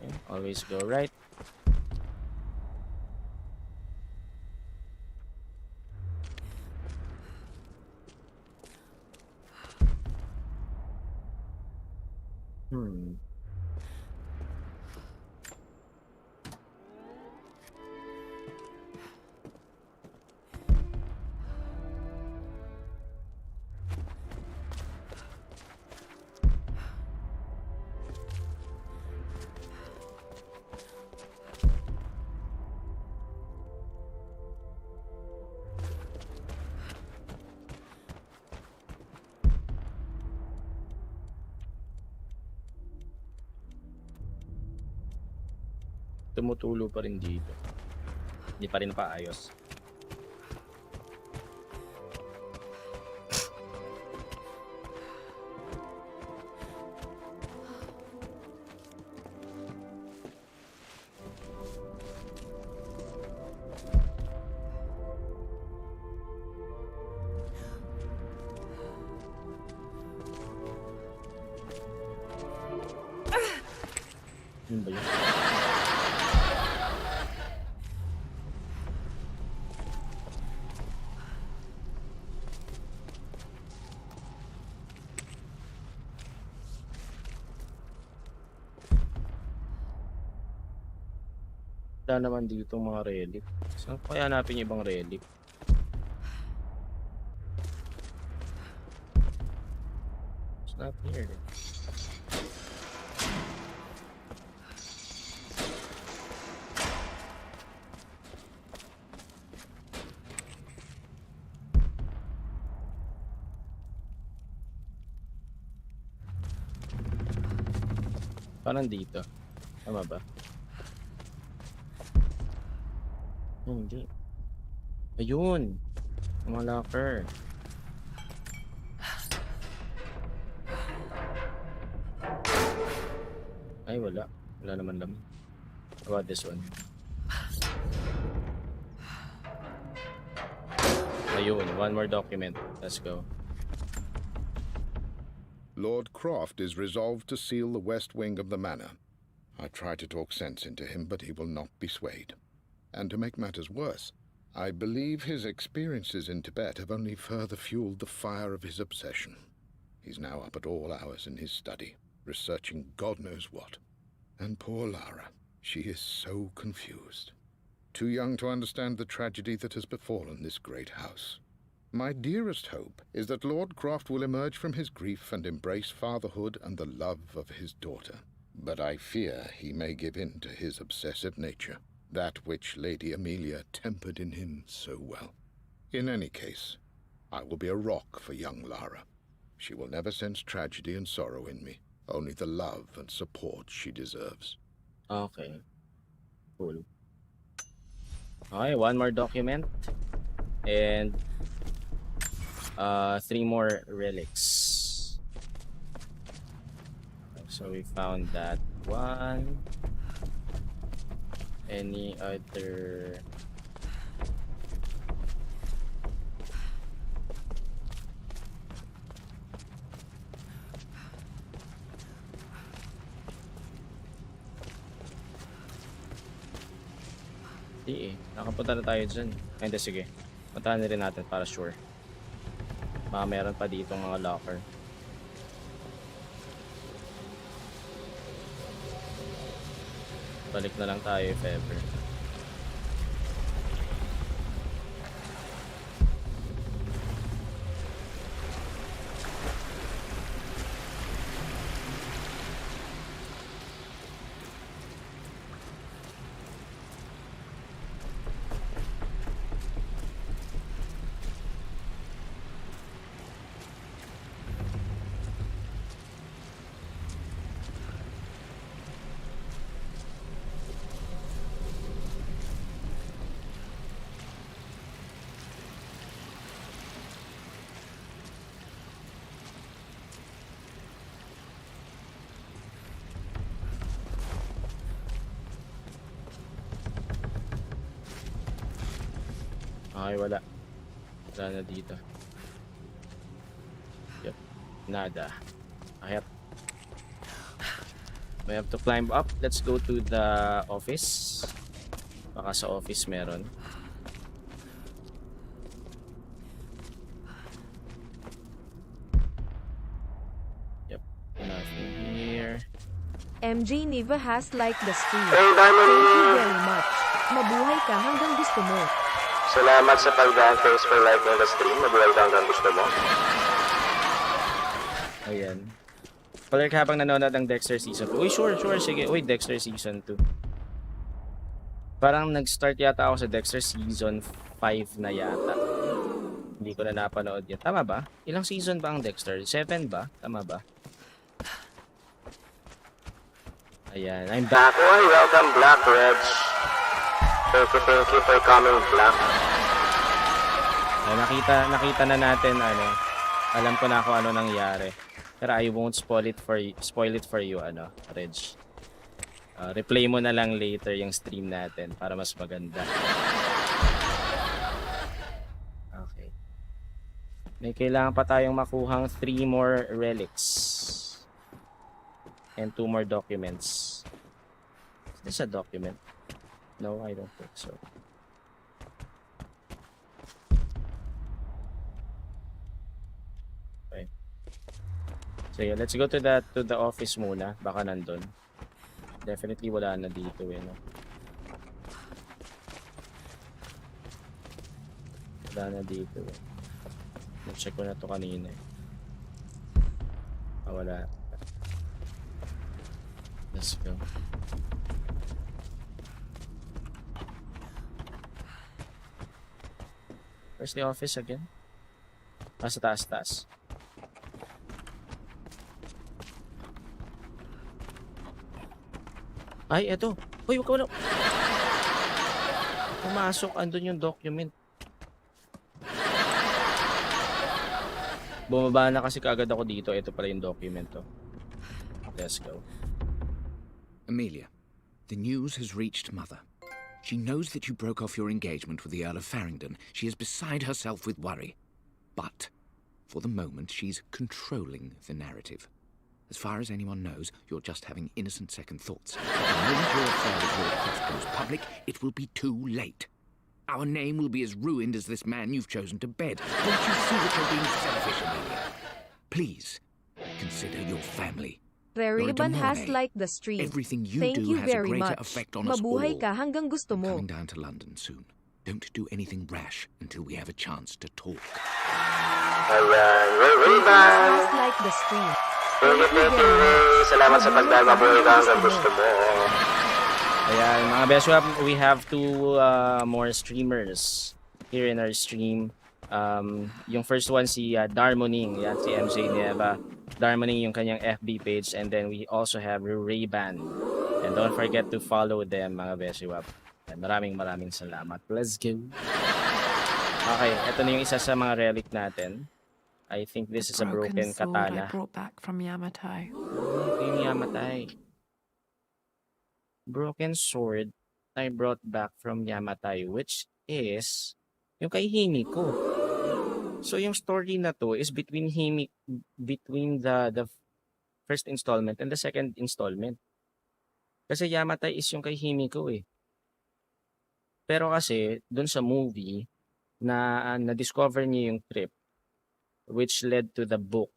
Okay, always go right. Tumutulo pa rin dito. Hindi pa rin paayos. Ano ba yun? Wala naman dito mga relic. Saan ko kaya hanapin yung ibang relic? It's not here. Parang dito. Tama ba? Oh, hindi. Ayun. Mga locker. Ay, wala. Wala naman laman. How about this one? Ayun. 1 more document. Let's go. Lord Croft is resolved to seal the west wing of the manor. I try to talk sense into him, but he will not be swayed. And to make matters worse, I believe his experiences in Tibet have only further fueled the fire of his obsession. He's now up at all hours in his study. researching God knows what. And poor Lara, she is so confused. Too young to understand the tragedy that has befallen this great house. My dearest hope is that Lord Croft will emerge from his grief and embrace fatherhood and the love of his daughter. But I fear he may give in to his obsessive nature, that which Lady Amelia tempered in him so well. In any case, I will be a rock for young Lara. She will never sense tragedy and sorrow in me, only the love and support she deserves. Okay. Cool. Okay, one more document. And 3 more relics. Okay, so we found that one. Any other... Hindi eh. Nakapunta na tayo dyan. Ay, hindi, sige. Puntahan na rin natin para sure. Baka meron pa dito mga locker. Balik na lang tayo if ever. Okay, wala. Wala na dito. Yep. Nada. Ayap. We have to climb up. Let's go to the office. Baka sa office meron. Yep. Nothing here. MG Niva has liked the stream. Hey, Thank Diamond! you very much. Mabuhay ka hanggang gusto mo. Salamat sa pagdaan. Thanks for liking the stream. Mabuhay ka hanggang gusto mo. Ayan. Palerk habang nanonood ng Dexter Season 2. Uy, sure. Sige. Uy, Dexter Season 2. Parang nag-start yata ako sa Dexter Season 5 na yata. Hindi ko na napanood yan. Tama ba? Ilang season ba ang Dexter? 7 ba? Tama ba? Ayan. I'm back. Akoy, welcome Black Reg. Thank you for coming Black. Ay, nakita na natin ano. Alam ko na kung ano nangyari. Pero I won't spoil it for you ano, Reg. Replay mo na lang later yung stream natin para mas maganda. Okay. May kailangan pa tayong makuhang 3 more relics. And 2 more documents. Is this a document? No, I don't think so. Okay. So yeah, let's go to the office muna. Baka nandun. Definitely wala na dito eh, no? Wala na dito eh. Check ko na to kanina eh. Wala. Let's go. Where's the office again? Sa taas. Ay, eto. Uy, wag ka wala. Pumasok, andun yung document. Bumaba na kasi kaagad ako dito. Ito pala yung document to. Let's go. Amelia, the news has reached Mother. She knows that you broke off your engagement with the Earl of Farringdon. She is beside herself with worry. But, for the moment, she's controlling the narrative. As far as anyone knows, you're just having innocent second thoughts. But the moment your affair with Lord Croft goes public, it will be too late. Our name will be as ruined as this man you've chosen to bed. Don't you see that you're being selfish, Amelia? Please, consider your family. Reriban has demone. liked the stream. Everything you Thank do you has a very greater much. effect on us Mabuhay all. ka hanggang gusto I'm mo. coming down to London soon. Don't do anything rash until we have a chance to talk. Ayan, Reriban Ray-Ban! has liked the stream. Thank you, Ray. Salamat sa pagdahil. Mabuhay ka hanggang gusto mo. Ayan, mga Beshiewap, we have two more streamers here in our stream. Yung first one si Darmoning, yan si MJ Nieva. Darmoning yung kanyang FB page, and then we also have Ray-Ban. And don't forget to follow them, mga Beshiewap. Maraming salamat. Let's go. Okay, ito na yung isa sa mga relic natin. I think this is a broken sword katana. I brought back from Yamatai. Ito yung Yamatai. Broken sword I brought back from Yamatai, which is yung kay Himiko. So yung story na to is between the first installment and the second installment. Kasi Yamatai is yung kay Himiko eh. Pero kasi dun sa movie na-discover niya yung trip, which led to the book.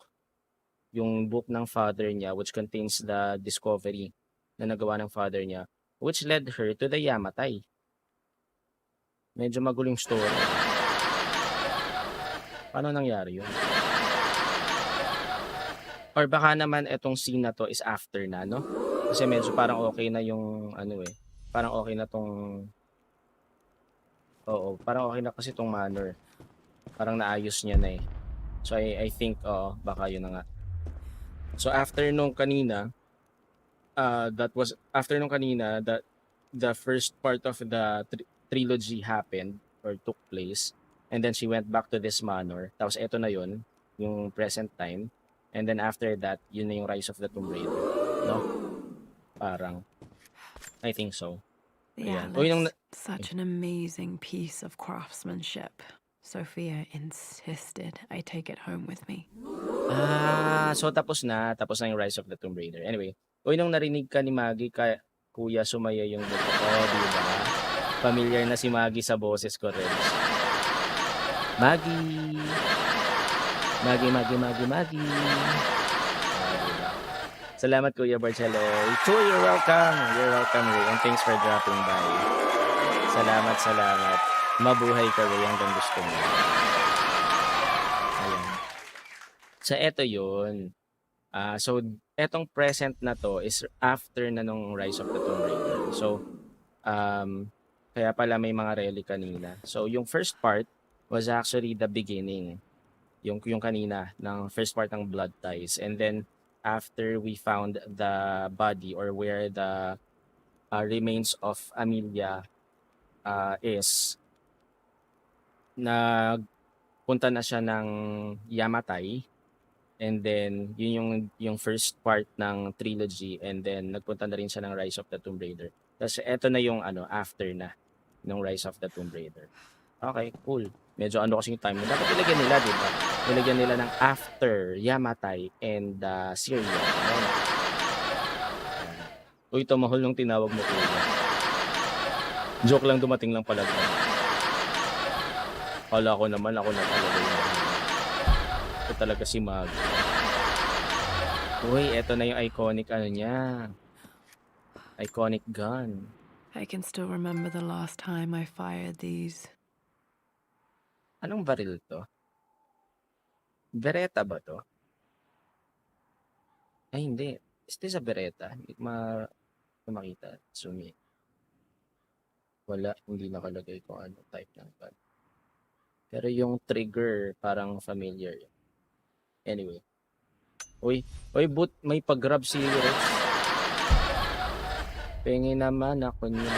Yung book ng father niya, which contains the discovery na nagawa ng father niya, which led her to the Yamatai. Medyo magulong story. Paano nangyari yun? Or baka naman etong scene na to is after na, no? Kasi medyo parang okay na yung parang okay na tong parang okay na kasi tong manner. Parang naayos niya na eh. So I think baka yun na nga. So after nung kanina, that the first part of the trilogy happened or took place, and then she went back to this manor. Tapos eto na yun, yung present time. And then after that, yun na yung Rise of the Tomb Raider, no? Parang I think so. Yeah, Ayan. such an amazing piece of craftsmanship. Sophia insisted I take it home with me. So tapos na yung Rise of the Tomb Raider. Anyway, nung narinig ka ni Maggie, Kuya, sumaya yung buto. Diba? Familiar na si Maggie sa boses ko rin. Maggie. Diba? Salamat, Kuya Barcelo. You're welcome. You're welcome, Ray. And thanks for dropping by. Salamat. Mabuhay ka, Ray, hanggang gusto mo. Ayan. So, eto yun. So, etong present na to is after na nung Rise of the Tomb Raider. So, kaya pala may mga relic kanina. So, yung first part was actually the beginning. Yung kanina, ng first part ng Blood Ties. And then, after we found the body or where the remains of Amelia is, nagpunta na siya ng Yamatai. And then, yun yung first part ng trilogy. And then, nagpunta na rin siya ng Rise of the Tomb Raider. Tapos, eto na yung after na ng Rise of the Tomb Raider. Okay, cool. Medyo kasi yung time. Dapat ilagyan nila, di ba? Ilagyan nila ng after Yamatai and Syria. Uy, ito mahal nung tinawag mo, kuya. Joke lang, dumating lang pala. Kala ko naman, ako na talaga yun. Ito talaga si Mag. Uy, eto na yung iconic niya. Iconic gun. I can still remember the last time I fired these. Anong baril to? Beretta ba to? Ay, hindi. Is this a Beretta? Makita. Sumi. Wala. Hindi nakalagay kung ano type ng gun. Pero yung trigger, parang familiar. Anyway. Uy, but may pag-grab si Rex. Pengi naman ako niya.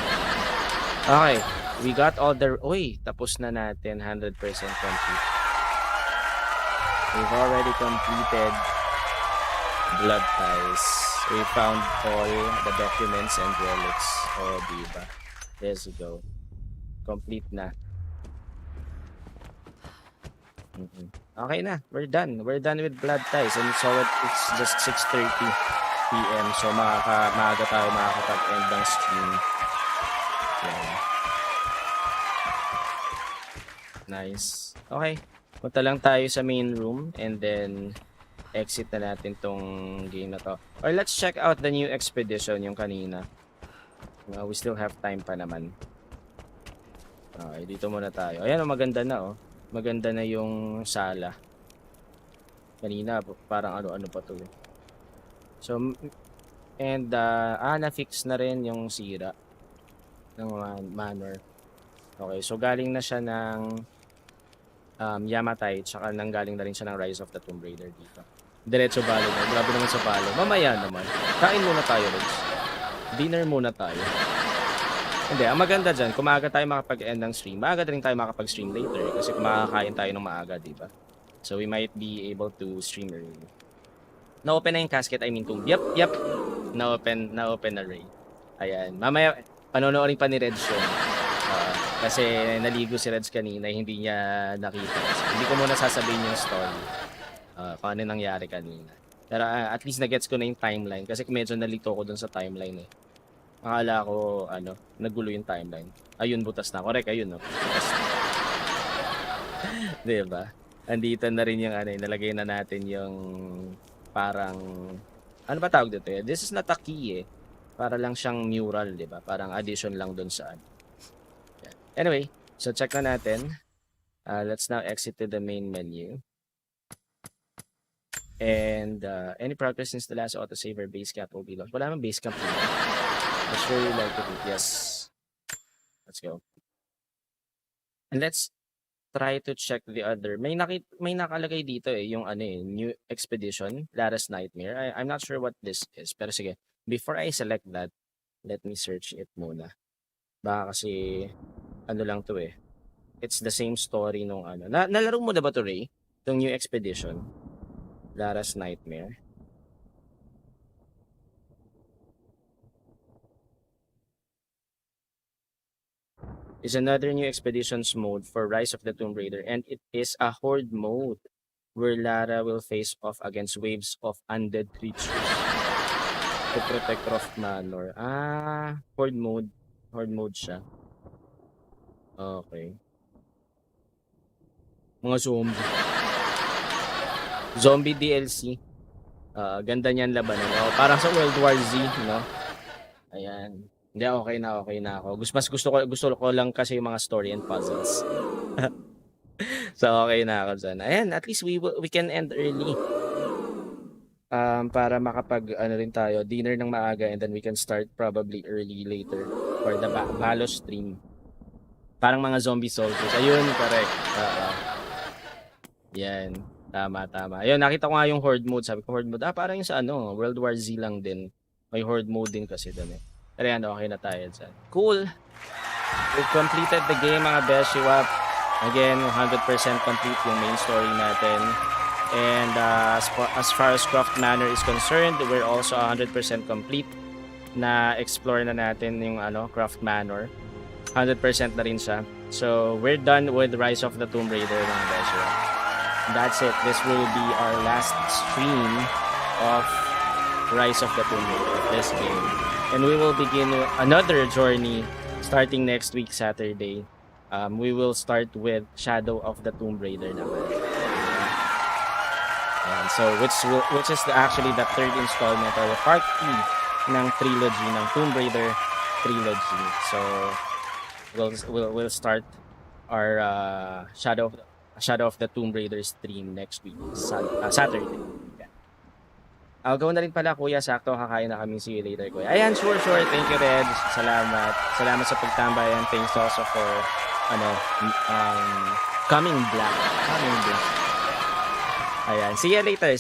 Okay. We got all the... Uy, tapos na natin. 100% complete. We've already completed Blood Ties. We found all the documents and relics. Oh, diba? Let's go. Complete na. Okay na. We're done. We're done with Blood Ties. And so it's just 6:30 PM. So maaga tayo makakapag-end ng stream. Yeah. Nice. Okay. Punta lang tayo sa main room and then exit na natin tong game na to. Or let's check out the new expedition, yung kanina. We still have time pa naman. Okay, dito muna tayo. Ayan, maganda na oh. Maganda na yung sala. Kanina, parang ano-ano pa to eh. So, and na-fix na rin yung sira ng manor. Okay, so galing na siya ng Yamatai, tsaka nanggaling na rin siya ng Rise of the Tomb Raider dito. Diretso balo na. Grabe naman sa balo. Mamaya naman. Kain muna tayo, Reds. Dinner muna tayo. Hindi, ang maganda dyan, kung maaga tayo makapag-end ng stream, maaga rin tayo makapag-stream later kasi kung makakain tayo ng maaga, diba? So we might be able to stream early. Na-open na yung casket, I mean tomb. Yep. Na-open na Ray. Ayan. Mamaya, panonoodin pa ni Reds yun. Kasi naligo si Reds kanina, hindi niya nakita. So, hindi ko muna sasabihin yung story. Kung ano nangyari kanina. Pero at least na-gets ko na yung timeline. Kasi medyo nalito ko dun sa timeline eh. Akala ko, nagulo yung timeline. Ayun, butas na. Correct, ayun, no? Butas na. Diba? Andito na rin yung nalagay na natin yung parang, ano ba tawag dito eh? This is not a key eh. Para lang siyang mural, diba? Parang addition lang dun sa Anyway, so check na natin. Let's now exit to the main menu. And any progress since the last autosave or base camp will be lost. Wala naman base camp. I sure you like it. Yes. Let's go. And let's try to check the other. May nakalagay dito eh, yung new expedition, Lara's Nightmare. I'm not sure what this is. Pero sige, before I select that, let me search it muna. Baka kasi lang to eh. It's the same story nung nalaro mo na ba to, Ray? Itong new expedition. Lara's Nightmare. Is another new expeditions mode for Rise of the Tomb Raider, and it is a horde mode where Lara will face off against waves of undead creatures to protect Croft Manor. Horde mode. Horde mode siya. Okay. Mga zombie. Zombie DLC. Ganda niyan labanan. Parang sa World War Z, no? Ayan. Hindi, okay na ako. Gusto ko lang kasi yung mga story and puzzles. So, okay na ako dyan. Ayan, at least we can end early. Para makapag, rin tayo, dinner ng maaga and then we can start probably early later for the Balo stream. Parang mga zombie soldiers. Ayun, correct. Yan. Tama. Ayun, nakita ko nga yung horde mode. Sabi ko, horde mode. Parang yung sa World War Z lang din. May horde mode din kasi doon eh. Pero yan, okay na tayo dyan. Cool. We've completed the game, mga Beshiewap. Again, 100% complete yung main story natin. And as far as Croft Manor is concerned, we're also 100% complete na explore na natin yung Croft Manor. 100% na rin siya. So, we're done with Rise of the Tomb Raider, mga Beshiewap. That's it. This will be our last stream of Rise of the Tomb Raider, this game. And we will begin another journey starting next week, Saturday. We will start with Shadow of the Tomb Raider naman. And so, which is actually the third installment or the part 3 ng trilogy, ng Tomb Raider trilogy. So, we'll start our Shadow of the Tomb Raider stream next week, Saturday. I'll go na rin pala, kuya. Sakto, kakain na kami. See you later, kuya. Ayan, sure. Thank you, Reg. Salamat sa pagtambay. And thanks also for, coming black. Ayan, see you later.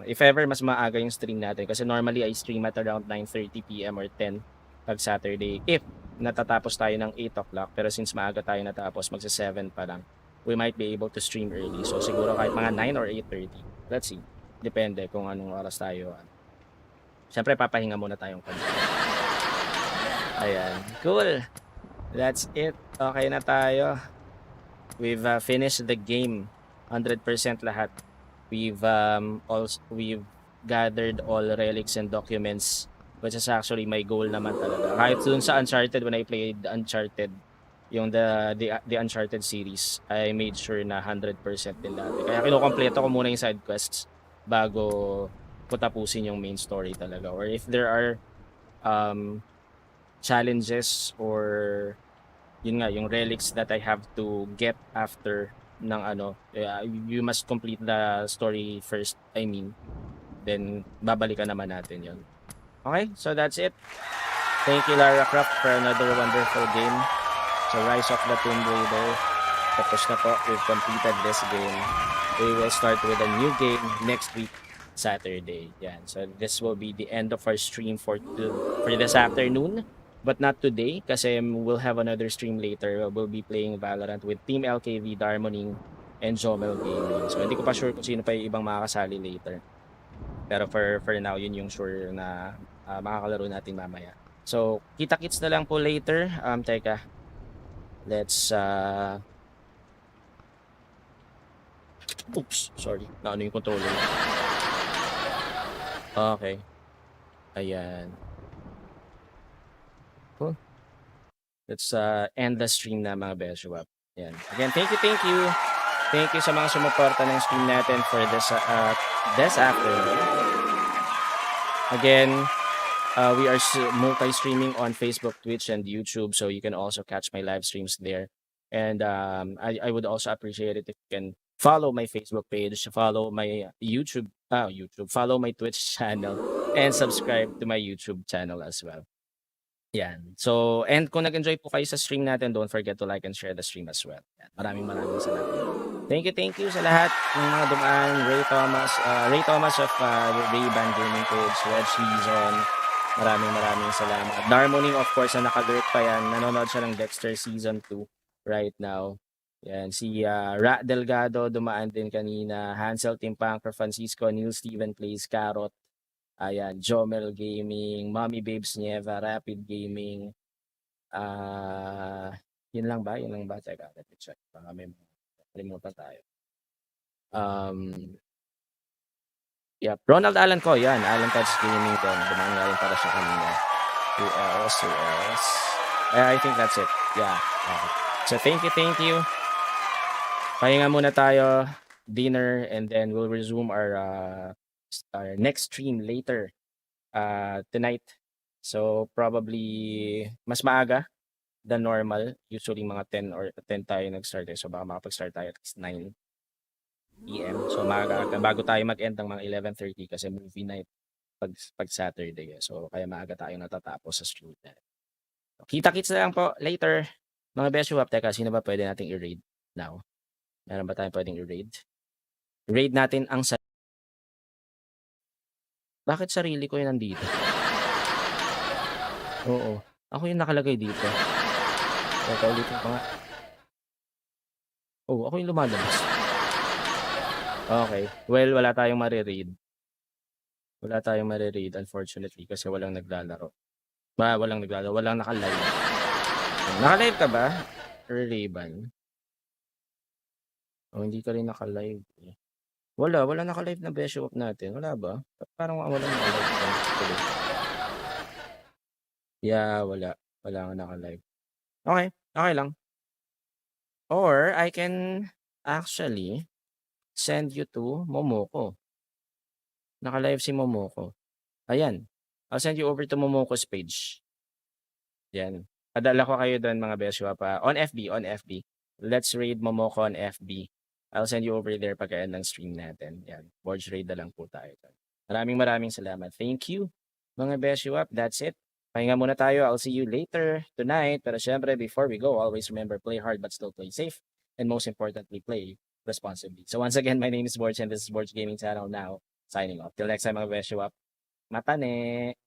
If ever, mas maaga yung stream natin. Kasi normally, I stream at around 9:30 PM or 10 pag Saturday. If natatapos tayo ng 8 o'clock. Pero since maaga tayo natapos, magsa-7 pa lang, we might be able to stream early. So, siguro kahit mga 9 or 8:30. Let's see. Depende kung anong oras tayo. Siyempre, papahinga muna tayong kanina. Ayan. Cool. That's it. Okay na tayo. We've finished the game. 100% lahat. We've gathered all relics and documents, which is actually my goal naman talaga. Kahit dun sa Uncharted, when I played Uncharted, yung the Uncharted series, I made sure na 100% din dati. Kaya kinukompleto ko muna yung side quests bago ko tapusin yung main story talaga. Or if there are challenges or yun nga, yung relics that I have to get after ng you must complete the story first, I mean. Then, babalikan naman natin yun. Okay, so that's it. Thank you, Lara Croft, for another wonderful game. So, Rise of the Tomb Raider. Tapos na po, we've completed this game. We will start with a new game next week, Saturday. Yan. So, this will be the end of our stream for this afternoon. But not today, kasi we'll have another stream later. We'll be playing Valorant with Team LKV, Darmoning, and Jomel Gaming. So, hindi ko pa sure kung sino pa yung ibang makakasali later. Pero for now, yun yung sure na makakalaro natin mamaya. So, kita-kits na lang po later. Teka. Let's, oops, sorry. Naano yung controller. Okay. Ayan. Cool. Let's end the stream na mga Beshiewap. Ayan. Again, thank you. Thank you sa mga sumuporta ng stream natin for this afternoon. Again, we are multi-streaming on Facebook, Twitch, and YouTube, so you can also catch my live streams there. And I would also appreciate it if you can follow my Facebook page, follow my follow my Twitch channel, and subscribe to my YouTube channel as well. Yan. So, and kung nag-enjoy po kayo sa stream natin, don't forget to like and share the stream as well. Yan. Maraming salamat. Thank you sa lahat ng mga dumaan. Ray Thomas of Ray-Ban Gaming Page, Red Season. Maraming salamat. Darmoning, of course, na naka-alert pa yan. Nanonood siya ng Dexter Season 2 right now. Yan. Si Ra Delgado, dumaan din kanina. Hansel Timpanker, Francisco, Neil Steven Plays, Carrot. Ayan, Jomel Gaming, Mommy Babes Nieva, Rapid Gaming. Yun lang ba? Teka, let me check. Baka may kalimutan tayo. Yeah, Ronald Alan ko, yan. Alan Touch Gaming din. Dumaan nga rin para siya kanina. Who else? I think that's it. Yeah. Okay. So, thank you. Pahinga muna tayo. Dinner, and then we'll resume our next stream later tonight. So probably mas maaga than normal. Usually mga 10 tayo nag-start. So baka makapag-start tayo at least 9 PM. So maaga bago tayo mag-end ng mga 11:30 kasi movie night pag Saturday. So kaya maaga tayo natatapos sa stream na. So, kita-kits na lang po later. Mga Beshiewap, teka, sino ba pwede nating i-raid now? Meron ba tayong pwedeng i-raid? Raid natin ang bakit sarili ko yung nandito? Oo. Ako yung nakalagay dito. Teka, ulitin ko nga. Oo, ako yung lumalabas. Okay. Well, wala tayong mariread. Unfortunately, kasi walang naglalaro. Walang nakalive. Nakalive ka ba? Ray-Ban? Oh, hindi ka rin nakalive. Wala naka-live na Beshiewap natin. Wala ba? Parang walang naka-live. Yeah, wala. Wala nga naka-live. Okay lang. Or I can actually send you to Momoko. Naka-live si Momoko. Ayan. I'll send you over to Momoko's page. Yan. Padala ko kayo doon mga Beshiewap. On FB. Let's raid Momoko on FB. I'll send you over there pagka-end ng stream natin. Yan. Borg raid na lang po tayo. Maraming salamat. Thank you, mga Beshiewap. That's it. Pahinga muna tayo. I'll see you later tonight. Pero syempre, before we go, always remember, play hard but still play safe. And most importantly, play responsibly. So once again, my name is Borg and this is Borg Gaming Channel now. Signing off. Till next time, mga Beshiewap. Matane!